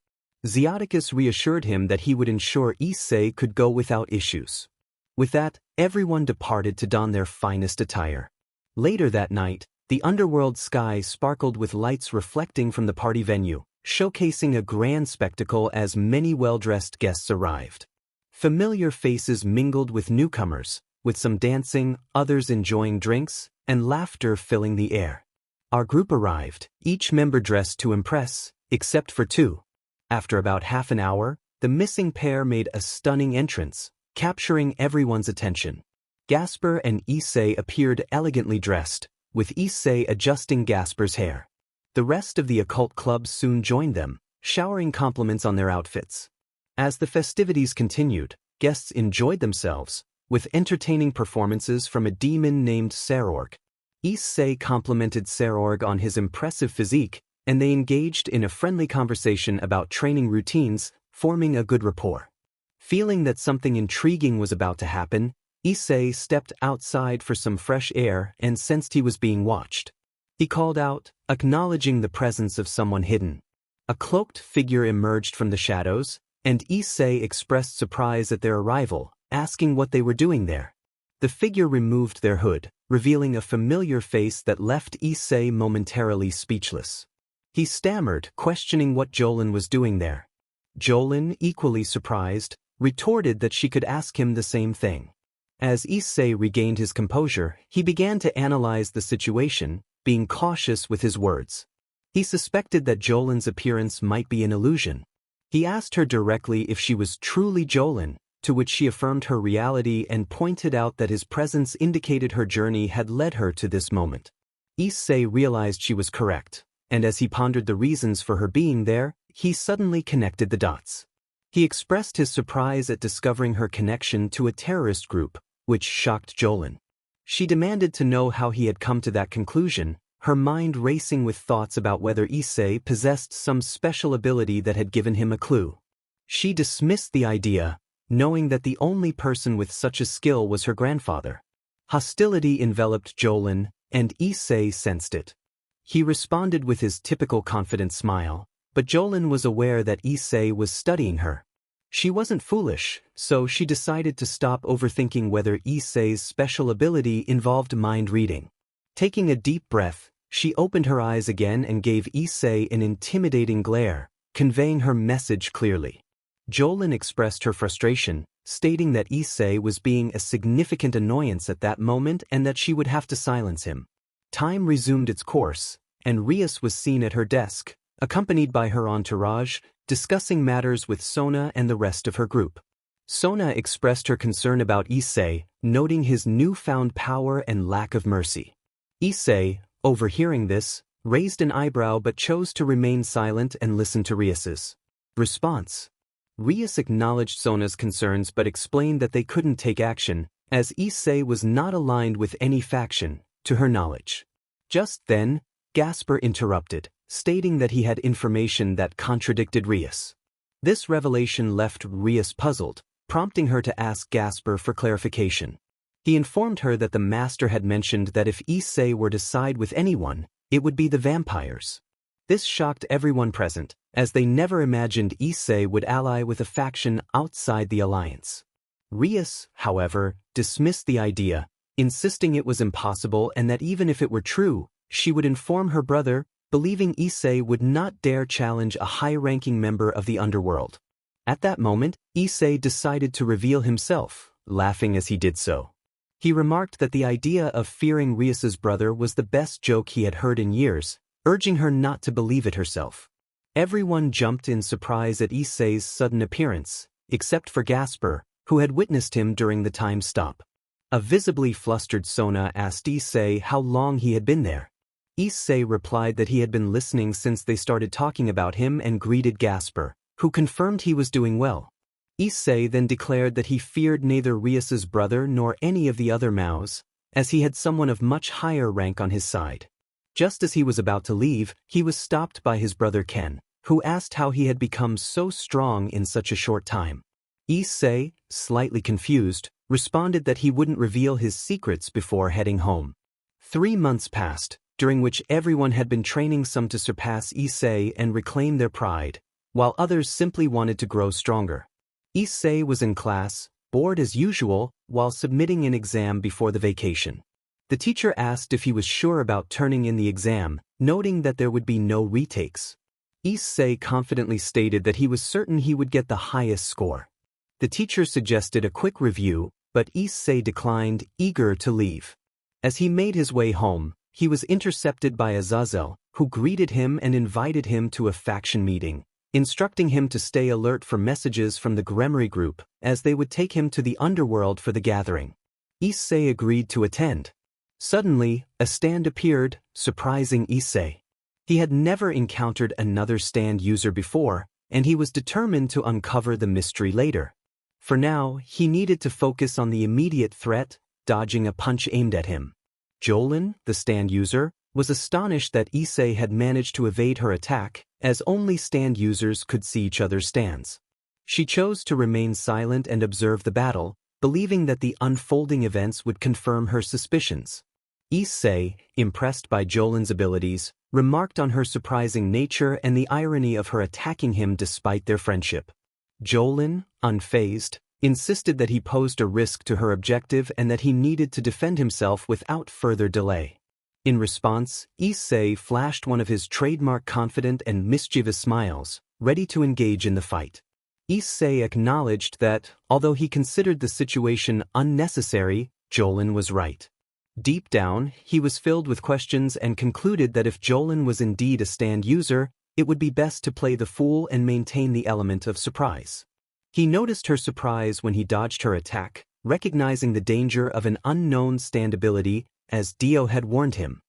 Xiodicus reassured him that he would ensure Issei could go without issues. With that, everyone departed to don their finest attire. Later that night, the underworld sky sparkled with lights reflecting from the party venue, showcasing a grand spectacle as many well-dressed guests arrived. Familiar faces mingled with newcomers, with some dancing, others enjoying drinks, and laughter filling the air. Our group arrived, each member dressed to impress, except for two. After about half an hour, the missing pair made a stunning entrance, capturing everyone's attention. Gasper and Issei appeared elegantly dressed, with Issei adjusting Gasper's hair. The rest of the occult club soon joined them, showering compliments on their outfits. As the festivities continued, guests enjoyed themselves, with entertaining performances from a demon named Serorg. Issei complimented Serorg on his impressive physique, and they engaged in a friendly conversation about training routines, forming a good rapport. Feeling that something intriguing was about to happen, Issei stepped outside for some fresh air and sensed he was being watched. He called out, acknowledging the presence of someone hidden. A cloaked figure emerged from the shadows, and Issei expressed surprise at their arrival, asking what they were doing there. The figure removed their hood, revealing a familiar face that left Issei momentarily speechless. He stammered, questioning what Jolin was doing there. Jolin, equally surprised, retorted that she could ask him the same thing. As Issei regained his composure, he began to analyze the situation, being cautious with his words. He suspected that Jolin's appearance might be an illusion. He asked her directly if she was truly Jolin, to which she affirmed her reality and pointed out that his presence indicated her journey had led her to this moment. Issei realized she was correct, and as he pondered the reasons for her being there, he suddenly connected the dots. He expressed his surprise at discovering her connection to a terrorist group, which shocked Jolin. She demanded to know how he had come to that conclusion, her mind racing with thoughts about whether Issei possessed some special ability that had given him a clue. She dismissed the idea, knowing that the only person with such a skill was her grandfather. Hostility enveloped Jolin, and Issei sensed it. He responded with his typical confident smile, but Jolin was aware that Issei was studying her. She wasn't foolish, so she decided to stop overthinking whether Issei's special ability involved mind reading. Taking a deep breath, she opened her eyes again and gave Issei an intimidating glare, conveying her message clearly. Jolin expressed her frustration, stating that Issei was being a significant annoyance at that moment and that she would have to silence him. Time resumed its course, and Rias was seen at her desk, accompanied by her entourage, discussing matters with Sona and the rest of her group. Sona expressed her concern about Issei, noting his newfound power and lack of mercy. Issei, overhearing this, raised an eyebrow but chose to remain silent and listen to Rias's response. Rias acknowledged Sona's concerns but explained that they couldn't take action, as Issei was not aligned with any faction, to her knowledge. Just then, Gasper interrupted, stating that he had information that contradicted Rias. This revelation left Rias puzzled, prompting her to ask Gasper for clarification. He informed her that the master had mentioned that if Issei were to side with anyone, it would be the vampires. This shocked everyone present, as they never imagined Issei would ally with a faction outside the alliance. Rias, however, dismissed the idea, insisting it was impossible and that even if it were true, she would inform her brother, believing Issei would not dare challenge a high-ranking member of the underworld. At that moment, Issei decided to reveal himself, laughing as he did so. He remarked that the idea of fearing Rias's brother was the best joke he had heard in years, urging her not to believe it herself. Everyone jumped in surprise at Issei's sudden appearance, except for Gasper, who had witnessed him during the time stop. A visibly flustered Sona asked Issei how long he had been there. Issei replied that he had been listening since they started talking about him and greeted Gasper, who confirmed he was doing well. Issei then declared that he feared neither Rias's brother nor any of the other Maos, as he had someone of much higher rank on his side. Just as he was about to leave, he was stopped by his brother Ken, who asked how he had become so strong in such a short time. Issei, slightly confused, responded that he wouldn't reveal his secrets before heading home. 3 months passed, during which everyone had been training some to surpass Issei and reclaim their pride, while others simply wanted to grow stronger. Issei was in class, bored as usual, while submitting an exam before the vacation. The teacher asked if he was sure about turning in the exam, noting that there would be no retakes. Issei confidently stated that he was certain he would get the highest score. The teacher suggested a quick review, but Issei declined, eager to leave. As he made his way home, he was intercepted by Azazel, who greeted him and invited him to a faction meeting, instructing him to stay alert for messages from the Gremry group, as they would take him to the underworld for the gathering. Issei agreed to attend. Suddenly, a stand appeared, surprising Issei. He had never encountered another stand user before, and he was determined to uncover the mystery later. For now, he needed to focus on the immediate threat, dodging a punch aimed at him. Jolin, the stand user, was astonished that Issei had managed to evade her attack, as only stand users could see each other's stands. She chose to remain silent and observe the battle, believing that the unfolding events would confirm her suspicions. Issei, impressed by Jolin's abilities, remarked on her surprising nature and the irony of her attacking him despite their friendship. Jolin, unfazed, insisted that he posed a risk to her objective and that he needed to defend himself without further delay. In response, Issei flashed one of his trademark confident and mischievous smiles, ready to engage in the fight. Issei acknowledged that, although he considered the situation unnecessary, Jolin was right. Deep down, he was filled with questions and concluded that if Jolin was indeed a stand user, it would be best to play the fool and maintain the element of surprise. He noticed her surprise when he dodged her attack, recognizing the danger of an unknown stand ability, as Dio had warned him.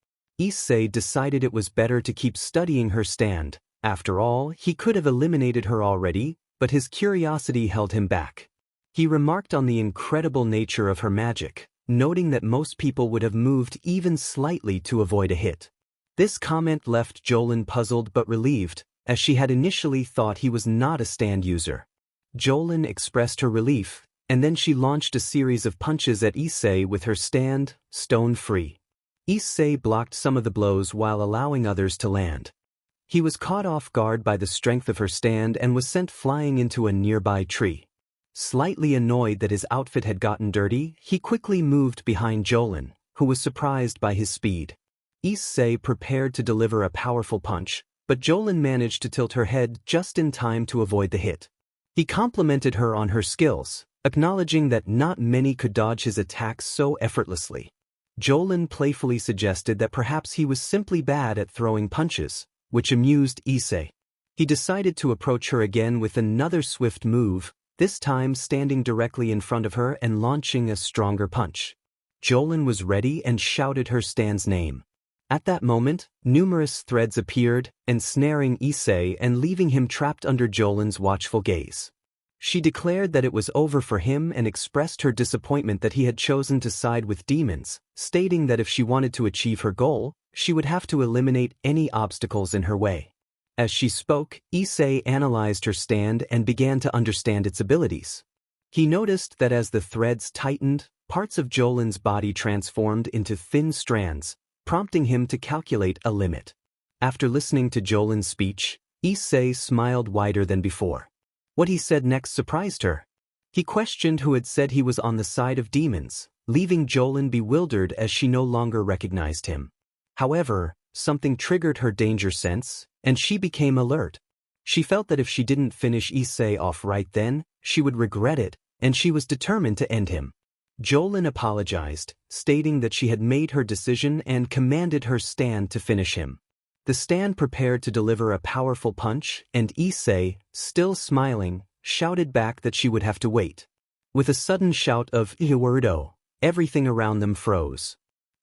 Issei decided it was better to keep studying her stand. After all, he could have eliminated her already, but his curiosity held him back. He remarked on the incredible nature of her magic, noting that most people would have moved even slightly to avoid a hit. This comment left Jolin puzzled but relieved, as she had initially thought he was not a stand user. Jolin expressed her relief, and then she launched a series of punches at Issei with her stand, stone-free. Issei blocked some of the blows while allowing others to land. He was caught off guard by the strength of her stand and was sent flying into a nearby tree. Slightly annoyed that his outfit had gotten dirty, he quickly moved behind Jolin, who was surprised by his speed. Issei prepared to deliver a powerful punch, but Jolin managed to tilt her head just in time to avoid the hit. He complimented her on her skills, acknowledging that not many could dodge his attacks so effortlessly. Jolin playfully suggested that perhaps he was simply bad at throwing punches, which amused Issei. He decided to approach her again with another swift move, this time standing directly in front of her and launching a stronger punch. Jolin was ready and shouted her stand's name. At that moment, numerous threads appeared, ensnaring Issei and leaving him trapped under Jolin's watchful gaze. She declared that it was over for him and expressed her disappointment that he had chosen to side with demons, stating that if she wanted to achieve her goal, she would have to eliminate any obstacles in her way. As she spoke, Issei analyzed her stand and began to understand its abilities. He noticed that as the threads tightened, parts of Jolin's body transformed into thin strands, prompting him to calculate a limit. After listening to Jolin's speech, Issei smiled wider than before. What he said next surprised her. He questioned who had said he was on the side of demons, leaving Jolin bewildered as she no longer recognized him. However, something triggered her danger sense, and she became alert. She felt that if she didn't finish Issei off right then, she would regret it, and she was determined to end him. Jolin apologized, stating that she had made her decision and commanded her stand to finish him. The stand prepared to deliver a powerful punch, and Issei, still smiling, shouted back that she would have to wait. With a sudden shout of Hyodou, everything around them froze.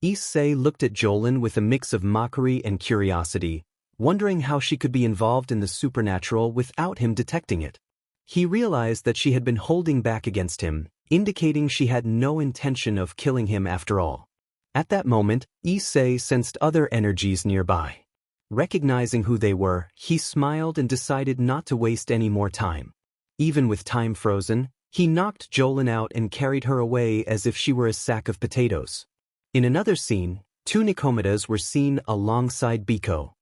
Issei looked at Jolin with a mix of mockery and curiosity, wondering how she could be involved in the supernatural without him detecting it. He realized that she had been holding back against him, indicating she had no intention of killing him after all. At that moment, Issei sensed other energies nearby. Recognizing who they were, he smiled and decided not to waste any more time. Even with time frozen, he knocked Jolin out and carried her away as if she were a sack of potatoes. In another scene, two Nicomedes were seen alongside Biko,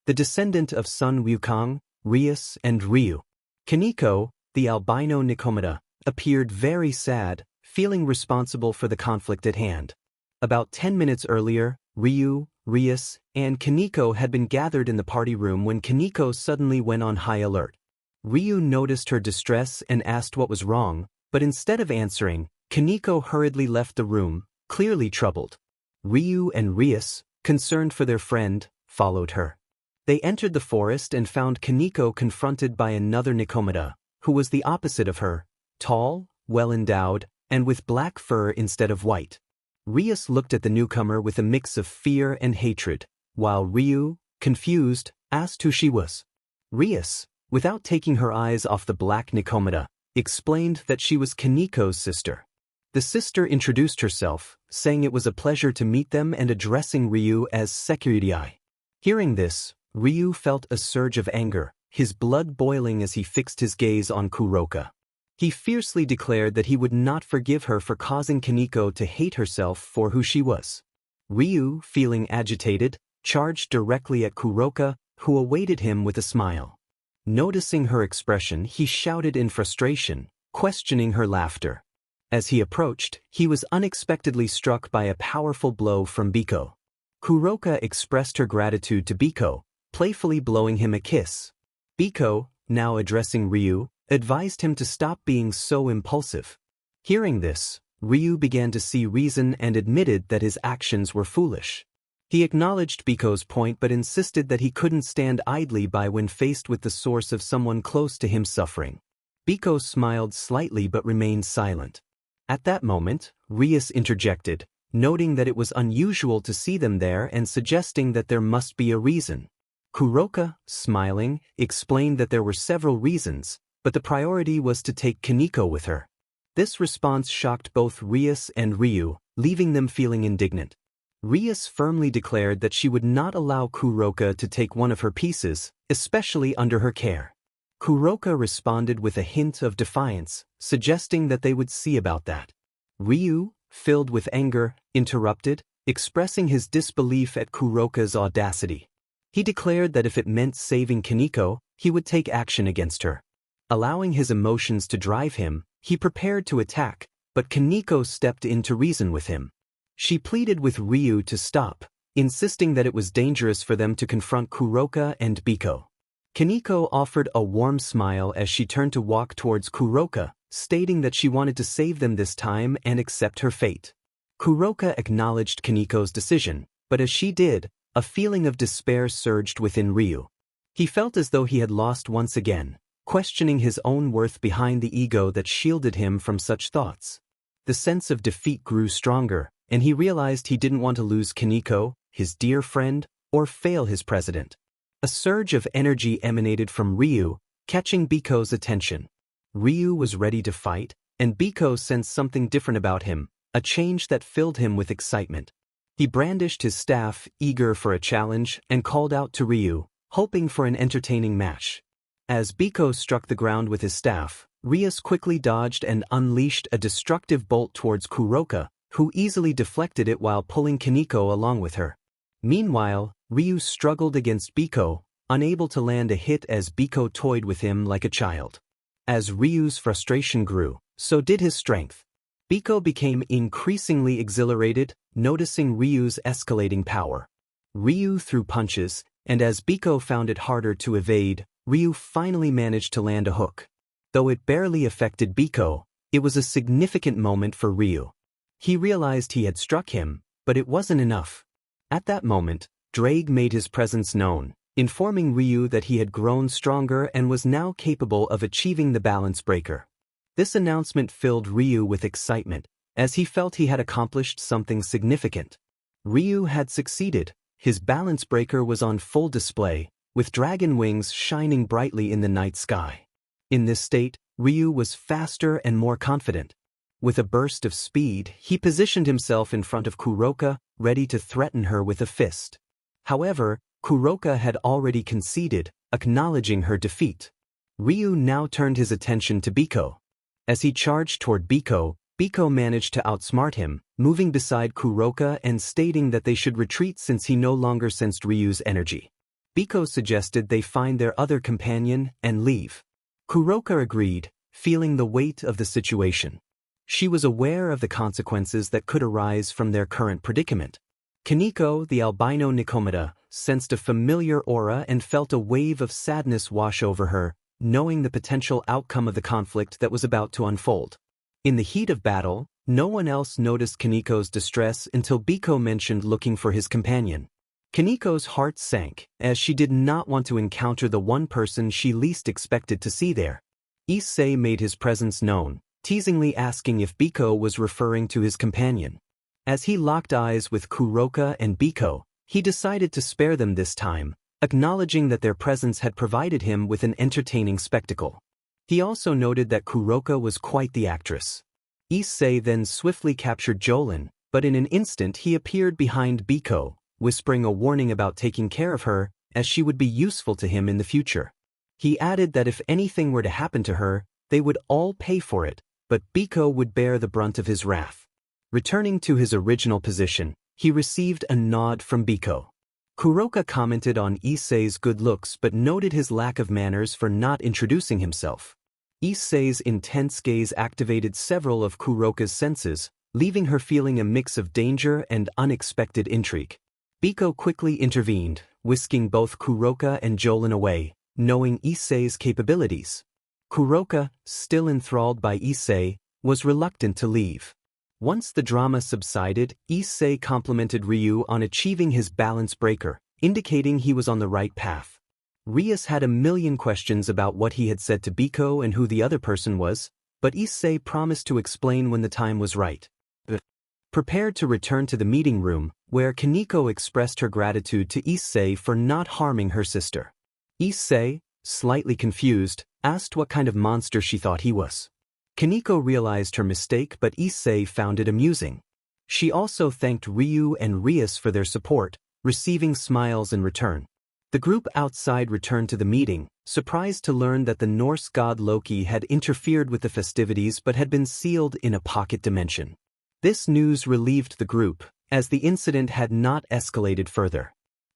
the descendant of Sun Wukong, Rias and Ryu. Kaneko, the albino Nicomeda, appeared very sad, feeling responsible for the conflict at hand. About 10 minutes earlier, Ryu, Rias, and Kaneko had been gathered in the party room when Kaneko suddenly went on high alert. Ryu noticed her distress and asked what was wrong, but instead of answering, Kaneko hurriedly left the room, clearly troubled. Ryu and Rias, concerned for their friend, followed her. They entered the forest and found Kaneko confronted by another Nicomeda, who was the opposite of her, tall, well-endowed, and with black fur instead of white. Rias looked at the newcomer with a mix of fear and hatred, while Ryu, confused, asked who she was. Rias, without taking her eyes off the black Nicomeda, explained that she was Kaneko's sister. The sister introduced herself, saying it was a pleasure to meet them and addressing Ryu as Security. Hearing this, Ryu felt a surge of anger, his blood boiling as he fixed his gaze on Kuroka. He fiercely declared that he would not forgive her for causing Kaneko to hate herself for who she was. Ryu, feeling agitated, charged directly at Kuroka, who awaited him with a smile. Noticing her expression, he shouted in frustration, questioning her laughter. As he approached, he was unexpectedly struck by a powerful blow from Biko. Kuroka expressed her gratitude to Biko, playfully blowing him a kiss. Biko, now addressing Ryu, advised him to stop being so impulsive. Hearing this, Ryu began to see reason and admitted that his actions were foolish. He acknowledged Biko's point but insisted that he couldn't stand idly by when faced with the source of someone close to him suffering. Biko smiled slightly but remained silent. At that moment, Rias interjected, noting that it was unusual to see them there and suggesting that there must be a reason. Kuroka, smiling, explained that there were several reasons, but the priority was to take Kaneko with her. This response shocked both Rias and Ryu, leaving them feeling indignant. Rias firmly declared that she would not allow Kuroka to take one of her pieces, especially under her care. Kuroka responded with a hint of defiance, suggesting that they would see about that. Ryu, filled with anger, interrupted, expressing his disbelief at Kuroka's audacity. He declared that if it meant saving Kaneko, he would take action against her. Allowing his emotions to drive him, he prepared to attack, but Kaneko stepped in to reason with him. She pleaded with Ryu to stop, insisting that it was dangerous for them to confront Kuroka and Biko. Kaneko offered a warm smile as she turned to walk towards Kuroka, stating that she wanted to save them this time and accept her fate. Kuroka acknowledged Kaneko's decision, but as she did, a feeling of despair surged within Ryu. He felt as though he had lost once again, questioning his own worth behind the ego that shielded him from such thoughts. The sense of defeat grew stronger, and he realized he didn't want to lose Kaneko, his dear friend, or fail his president. A surge of energy emanated from Ryu, catching Biko's attention. Ryu was ready to fight, and Biko sensed something different about him, a change that filled him with excitement. He brandished his staff, eager for a challenge, and called out to Ryu, hoping for an entertaining match. As Biko struck the ground with his staff, Rias quickly dodged and unleashed a destructive bolt towards Kuroka, who easily deflected it while pulling Kaneko along with her. Meanwhile, Ryu struggled against Biko, unable to land a hit as Biko toyed with him like a child. As Ryu's frustration grew, so did his strength. Biko became increasingly exhilarated, noticing Ryu's escalating power. Ryu threw punches, and as Biko found it harder to evade, Ryu finally managed to land a hook. Though it barely affected Biko, it was a significant moment for Ryu. He realized he had struck him, but it wasn't enough. At that moment, Drake made his presence known, informing Ryu that he had grown stronger and was now capable of achieving the balance breaker. This announcement filled Ryu with excitement, as he felt he had accomplished something significant. Ryu had succeeded. His balance breaker was on full display, with dragon wings shining brightly in the night sky. In this state, Ryu was faster and more confident. With a burst of speed, he positioned himself in front of Kuroka, ready to threaten her with a fist. However, Kuroka had already conceded, acknowledging her defeat. Ryu now turned his attention to Biko. As he charged toward Biko, Biko managed to outsmart him, moving beside Kuroka and stating that they should retreat since he no longer sensed Ryu's energy. Biko suggested they find their other companion and leave. Kuroka agreed, feeling the weight of the situation. She was aware of the consequences that could arise from their current predicament. Kaneko, the albino Nikomata, sensed a familiar aura and felt a wave of sadness wash over her, knowing the potential outcome of the conflict that was about to unfold. In the heat of battle, no one else noticed Kaneko's distress until Biko mentioned looking for his companion. Kaneko's heart sank, as she did not want to encounter the one person she least expected to see there. Issei made his presence known, teasingly asking if Biko was referring to his companion. As he locked eyes with Kuroka and Biko, he decided to spare them this time, acknowledging that their presence had provided him with an entertaining spectacle. He also noted that Kuroka was quite the actress. Issei then swiftly captured Jolin, but in an instant he appeared behind Biko, whispering a warning about taking care of her, as she would be useful to him in the future. He added that if anything were to happen to her, they would all pay for it, but Biko would bear the brunt of his wrath. Returning to his original position, he received a nod from Biko. Kuroka commented on Issei's good looks but noted his lack of manners for not introducing himself. Issei's intense gaze activated several of Kuroka's senses, leaving her feeling a mix of danger and unexpected intrigue. Biko quickly intervened, whisking both Kuroka and Jolin away, knowing Issei's capabilities. Kuroka, still enthralled by Issei, was reluctant to leave. Once the drama subsided, Issei complimented Ryu on achieving his balance breaker, indicating he was on the right path. Rias had a million questions about what he had said to Biko and who the other person was, but Issei promised to explain when the time was right. Prepared to return to the meeting room, where Kaneko expressed her gratitude to Issei for not harming her sister. Issei, slightly confused, asked what kind of monster she thought he was. Kaneko realized her mistake, but Issei found it amusing. She also thanked Ryu and Rias for their support, receiving smiles in return. The group outside returned to the meeting, surprised to learn that the Norse god Loki had interfered with the festivities but had been sealed in a pocket dimension. This news relieved the group, as the incident had not escalated further.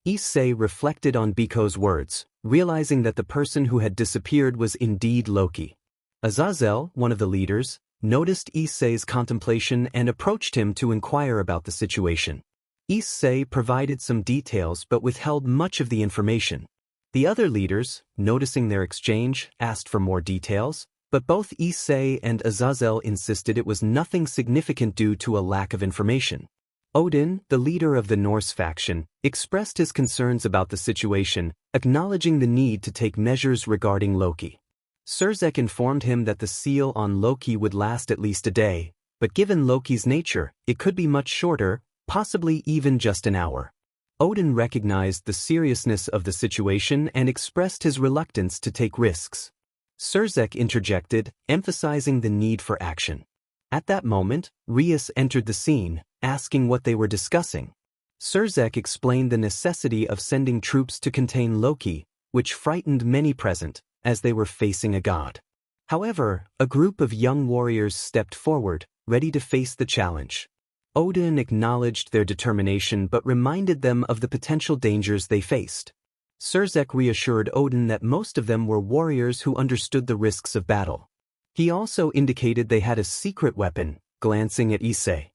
Issei reflected on Biko's words, realizing that the person who had disappeared was indeed Loki. Azazel, one of the leaders, noticed Issei's contemplation and approached him to inquire about the situation. Issei provided some details but withheld much of the information. The other leaders, noticing their exchange, asked for more details, but both Issei and Azazel insisted it was nothing significant due to a lack of information. Odin, the leader of the Norse faction, expressed his concerns about the situation, acknowledging the need to take measures regarding Loki. Surzek informed him that the seal on Loki would last at least a day, but given Loki's nature, it could be much shorter, possibly even just an hour. Odin recognized the seriousness of the situation and expressed his reluctance to take risks. Surzek interjected, emphasizing the need for action. At that moment, Rias entered the scene, asking what they were discussing. Surzek explained the necessity of sending troops to contain Loki, which frightened many present, as they were facing a god. However, a group of young warriors stepped forward, ready to face the challenge. Odin acknowledged their determination but reminded them of the potential dangers they faced. Surzek reassured Odin that most of them were warriors who understood the risks of battle. He also indicated they had a secret weapon, glancing at Issei.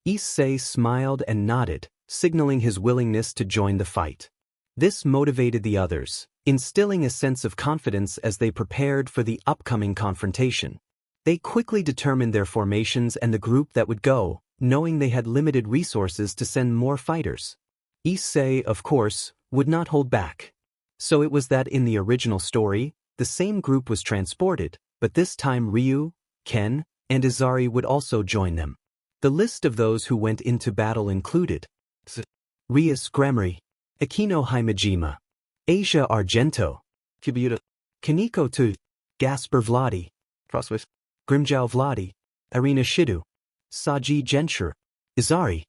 Issei smiled and nodded, signaling his willingness to join the fight. This motivated the others, instilling a sense of confidence as they prepared for the upcoming confrontation. They quickly determined their formations and the group that would go, knowing they had limited resources to send more fighters. Issei, of course, would not hold back. So it was that in the original story, the same group was transported, but this time Ryu, Ken, and Izari would also join them. The list of those who went into battle included Rias Gremory, Akino Himejima, Asia Argento, Kibuta, Kaneko Tu, Gasper Vladi, Grimjao Vladi, Irina Shidu, Saji Gensher, Izari.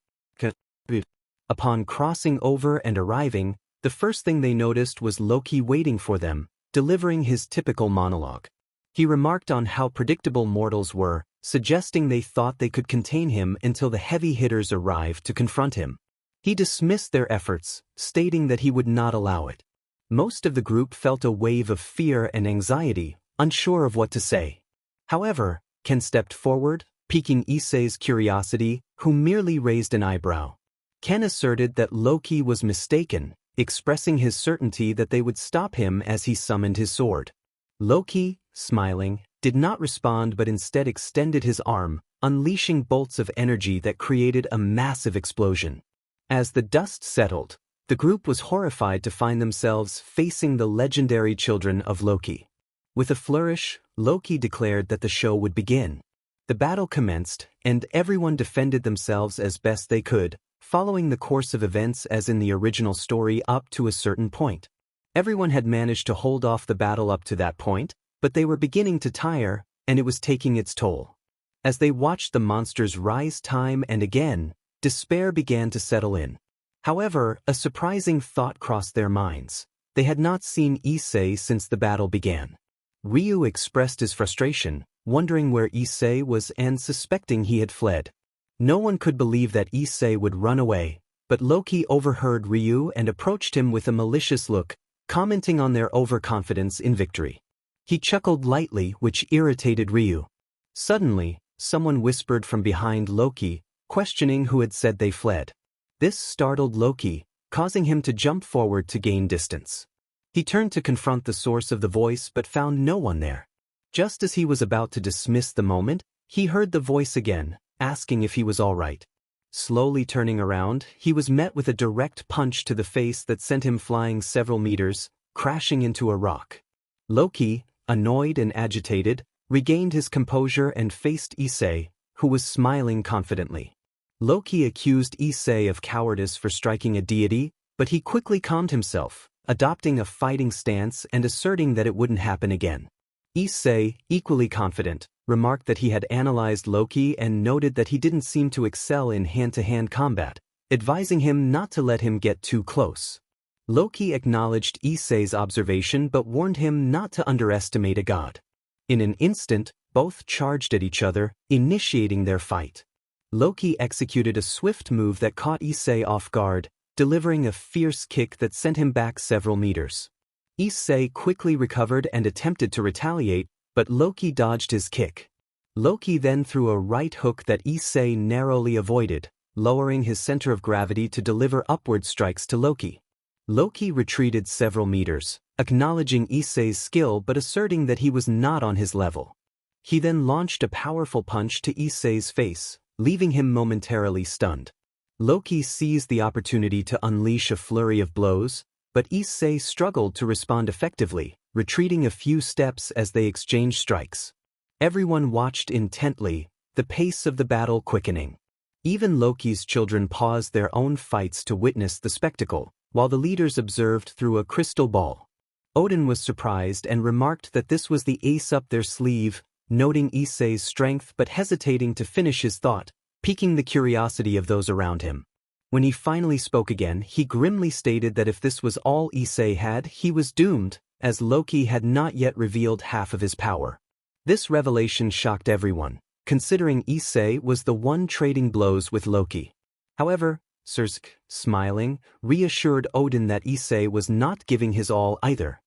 Upon crossing over and arriving, the first thing they noticed was Loki waiting for them, delivering his typical monologue. He remarked on how predictable mortals were, suggesting they thought they could contain him until the heavy hitters arrived to confront him. He dismissed their efforts, stating that he would not allow it. Most of the group felt a wave of fear and anxiety, unsure of what to say. However, Ken stepped forward, piquing Issei's curiosity, who merely raised an eyebrow. Ken asserted that Loki was mistaken, expressing his certainty that they would stop him as he summoned his sword. Loki, smiling, did not respond but instead extended his arm, unleashing bolts of energy that created a massive explosion. As the dust settled, the group was horrified to find themselves facing the legendary children of Loki. With a flourish, Loki declared that the show would begin. The battle commenced, and everyone defended themselves as best they could, following the course of events as in the original story up to a certain point. Everyone had managed to hold off the battle up to that point, but they were beginning to tire, and it was taking its toll. As they watched the monsters rise time and again, despair began to settle in. However, a surprising thought crossed their minds. They had not seen Issei since the battle began. Ryu expressed his frustration, wondering where Issei was and suspecting he had fled. No one could believe that Issei would run away, but Loki overheard Ryu and approached him with a malicious look, commenting on their overconfidence in victory. He chuckled lightly, which irritated Ryu. Suddenly, someone whispered from behind Loki, questioning who had said they fled. This startled Loki, causing him to jump forward to gain distance. He turned to confront the source of the voice but found no one there. Just as he was about to dismiss the moment, he heard the voice again, asking if he was all right. Slowly turning around, he was met with a direct punch to the face that sent him flying several meters, crashing into a rock. Loki, annoyed and agitated, regained his composure and faced Issei, who was smiling confidently. Loki accused Issei of cowardice for striking a deity, but he quickly calmed himself, adopting a fighting stance and asserting that it wouldn't happen again. Issei, equally confident, remarked that he had analyzed Loki and noted that he didn't seem to excel in hand-to-hand combat, advising him not to let him get too close. Loki acknowledged Issei's observation but warned him not to underestimate a god. In an instant, both charged at each other, initiating their fight. Loki executed a swift move that caught Issei off guard, delivering a fierce kick that sent him back several meters. Issei quickly recovered and attempted to retaliate, but Loki dodged his kick. Loki then threw a right hook that Issei narrowly avoided, lowering his center of gravity to deliver upward strikes to Loki. Loki retreated several meters, acknowledging Issei's skill but asserting that he was not on his level. He then launched a powerful punch to Issei's face, leaving him momentarily stunned. Loki seized the opportunity to unleash a flurry of blows, but Issei struggled to respond effectively, retreating a few steps as they exchanged strikes. Everyone watched intently, the pace of the battle quickening. Even Loki's children paused their own fights to witness the spectacle, while the leaders observed through a crystal ball. Odin was surprised and remarked that this was the ace up their sleeve, noting Issei's strength but hesitating to finish his thought, piquing the curiosity of those around him. When he finally spoke again, he grimly stated that if this was all Issei had, he was doomed, as Loki had not yet revealed half of his power. This revelation shocked everyone, considering Issei was the one trading blows with Loki. However, Srsk, smiling, reassured Odin that Issei was not giving his all either.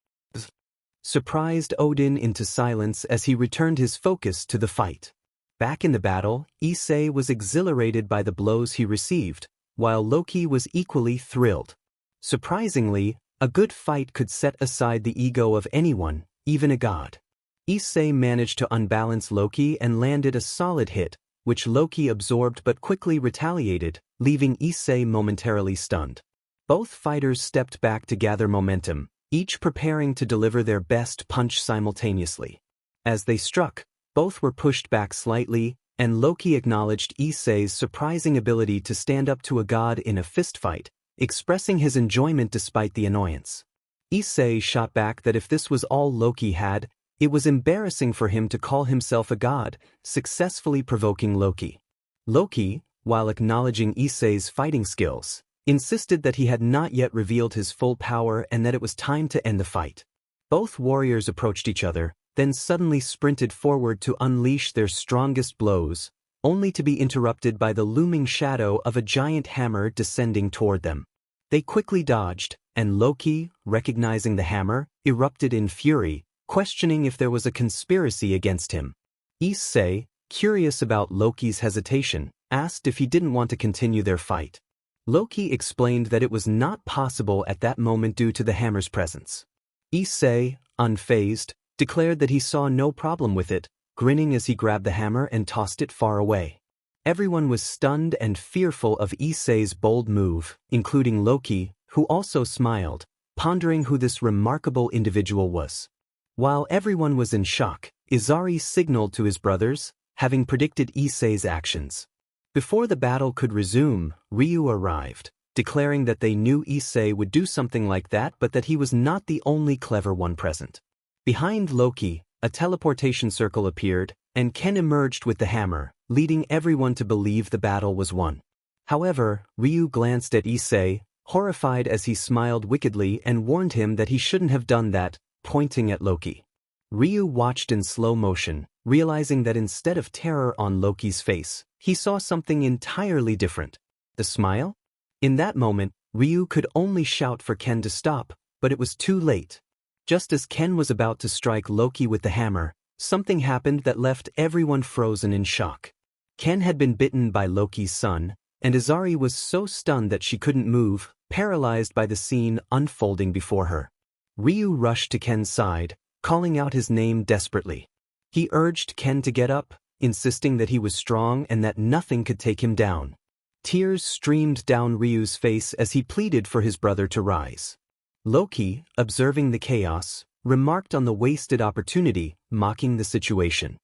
Surprised Odin into silence as he returned his focus to the fight. Back in the battle, Issei was exhilarated by the blows he received, while Loki was equally thrilled. Surprisingly, a good fight could set aside the ego of anyone, even a god. Issei managed to unbalance Loki and landed a solid hit, which Loki absorbed but quickly retaliated, leaving Issei momentarily stunned. Both fighters stepped back to gather momentum, each preparing to deliver their best punch simultaneously. As they struck, both were pushed back slightly, and Loki acknowledged Issei's surprising ability to stand up to a god in a fistfight, expressing his enjoyment despite the annoyance. Issei shot back that if this was all Loki had, it was embarrassing for him to call himself a god, successfully provoking Loki. Loki, while acknowledging Issei's fighting skills, insisted that he had not yet revealed his full power and that it was time to end the fight. Both warriors approached each other, then suddenly sprinted forward to unleash their strongest blows, only to be interrupted by the looming shadow of a giant hammer descending toward them. They quickly dodged, and Loki, recognizing the hammer, erupted in fury, questioning if there was a conspiracy against him. Issei, curious about Loki's hesitation, asked if he didn't want to continue their fight. Loki explained that it was not possible at that moment due to the hammer's presence. Issei, unfazed, declared that he saw no problem with it, grinning as he grabbed the hammer and tossed it far away. Everyone was stunned and fearful of Issei's bold move, including Loki, who also smiled, pondering who this remarkable individual was. While everyone was in shock, Izari signaled to his brothers, having predicted Issei's actions. Before the battle could resume, Ryu arrived, declaring that they knew Issei would do something like that but that he was not the only clever one present. Behind Loki, a teleportation circle appeared, and Ken emerged with the hammer, leading everyone to believe the battle was won. However, Ryu glanced at Issei, horrified as he smiled wickedly and warned him that he shouldn't have done that, pointing at Loki. Ryu watched in slow motion, realizing that instead of terror on Loki's face, he saw something entirely different. The smile? In that moment, Ryu could only shout for Ken to stop, but it was too late. Just as Ken was about to strike Loki with the hammer, something happened that left everyone frozen in shock. Ken had been bitten by Loki's son, and Izari was so stunned that she couldn't move, paralyzed by the scene unfolding before her. Ryu rushed to Ken's side, calling out his name desperately. He urged Ken to get up, insisting that he was strong and that nothing could take him down. Tears streamed down Ryu's face as he pleaded for his brother to rise. Loki, observing the chaos, remarked on the wasted opportunity, mocking the situation.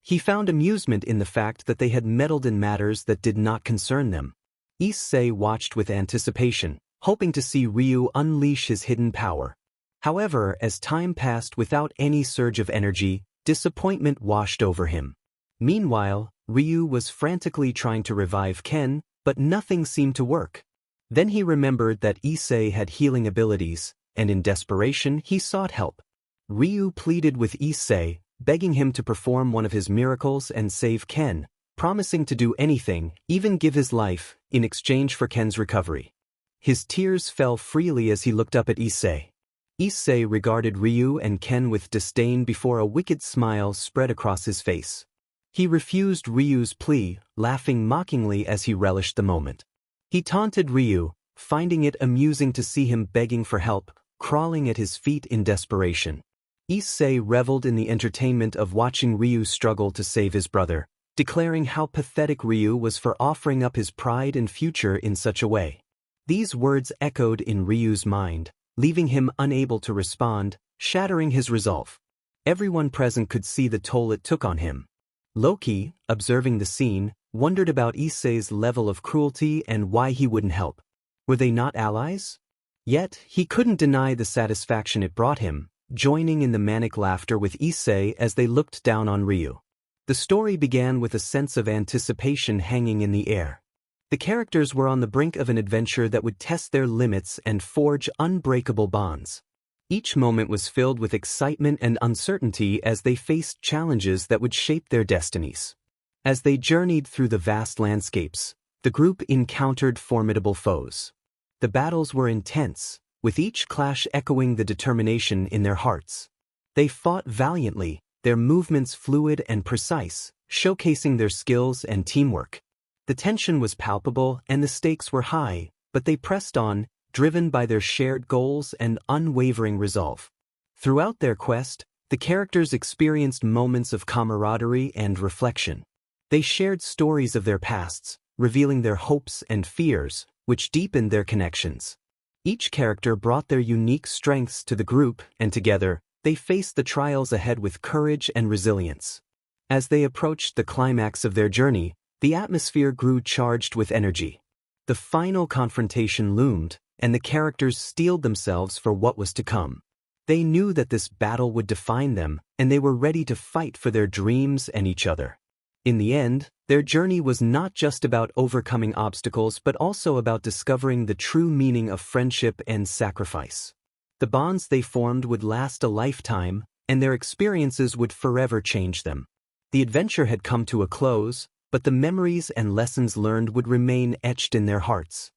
He found amusement in the fact that they had meddled in matters that did not concern them. Issei watched with anticipation, hoping to see Ryu unleash his hidden power. However, as time passed without any surge of energy, disappointment washed over him. Meanwhile, Ryu was frantically trying to revive Ken, but nothing seemed to work. Then he remembered that Issei had healing abilities, and in desperation he sought help. Ryu pleaded with Issei, begging him to perform one of his miracles and save Ken, promising to do anything, even give his life, in exchange for Ken's recovery. His tears fell freely as he looked up at Issei. Issei regarded Ryu and Ken with disdain before a wicked smile spread across his face. He refused Ryu's plea, laughing mockingly as he relished the moment. He taunted Ryu, finding it amusing to see him begging for help, crawling at his feet in desperation. Issei reveled in the entertainment of watching Ryu struggle to save his brother, declaring how pathetic Ryu was for offering up his pride and future in such a way. These words echoed in Ryu's mind, leaving him unable to respond, shattering his resolve. Everyone present could see the toll it took on him. Loki, observing the scene, wondered about Issei's level of cruelty and why he wouldn't help. Were they not allies? Yet, he couldn't deny the satisfaction it brought him, joining in the manic laughter with Issei as they looked down on Ryu. The story began with a sense of anticipation hanging in the air. The characters were on the brink of an adventure that would test their limits and forge unbreakable bonds. Each moment was filled with excitement and uncertainty as they faced challenges that would shape their destinies. As they journeyed through the vast landscapes, the group encountered formidable foes. The battles were intense, with each clash echoing the determination in their hearts. They fought valiantly, their movements fluid and precise, showcasing their skills and teamwork. The tension was palpable and the stakes were high, but they pressed on, driven by their shared goals and unwavering resolve. Throughout their quest, the characters experienced moments of camaraderie and reflection. They shared stories of their pasts, revealing their hopes and fears, which deepened their connections. Each character brought their unique strengths to the group, and together, they faced the trials ahead with courage and resilience. As they approached the climax of their journey, the atmosphere grew charged with energy. The final confrontation loomed, and the characters steeled themselves for what was to come. They knew that this battle would define them, and they were ready to fight for their dreams and each other. In the end, their journey was not just about overcoming obstacles but also about discovering the true meaning of friendship and sacrifice. The bonds they formed would last a lifetime, and their experiences would forever change them. The adventure had come to a close, but the memories and lessons learned would remain etched in their hearts.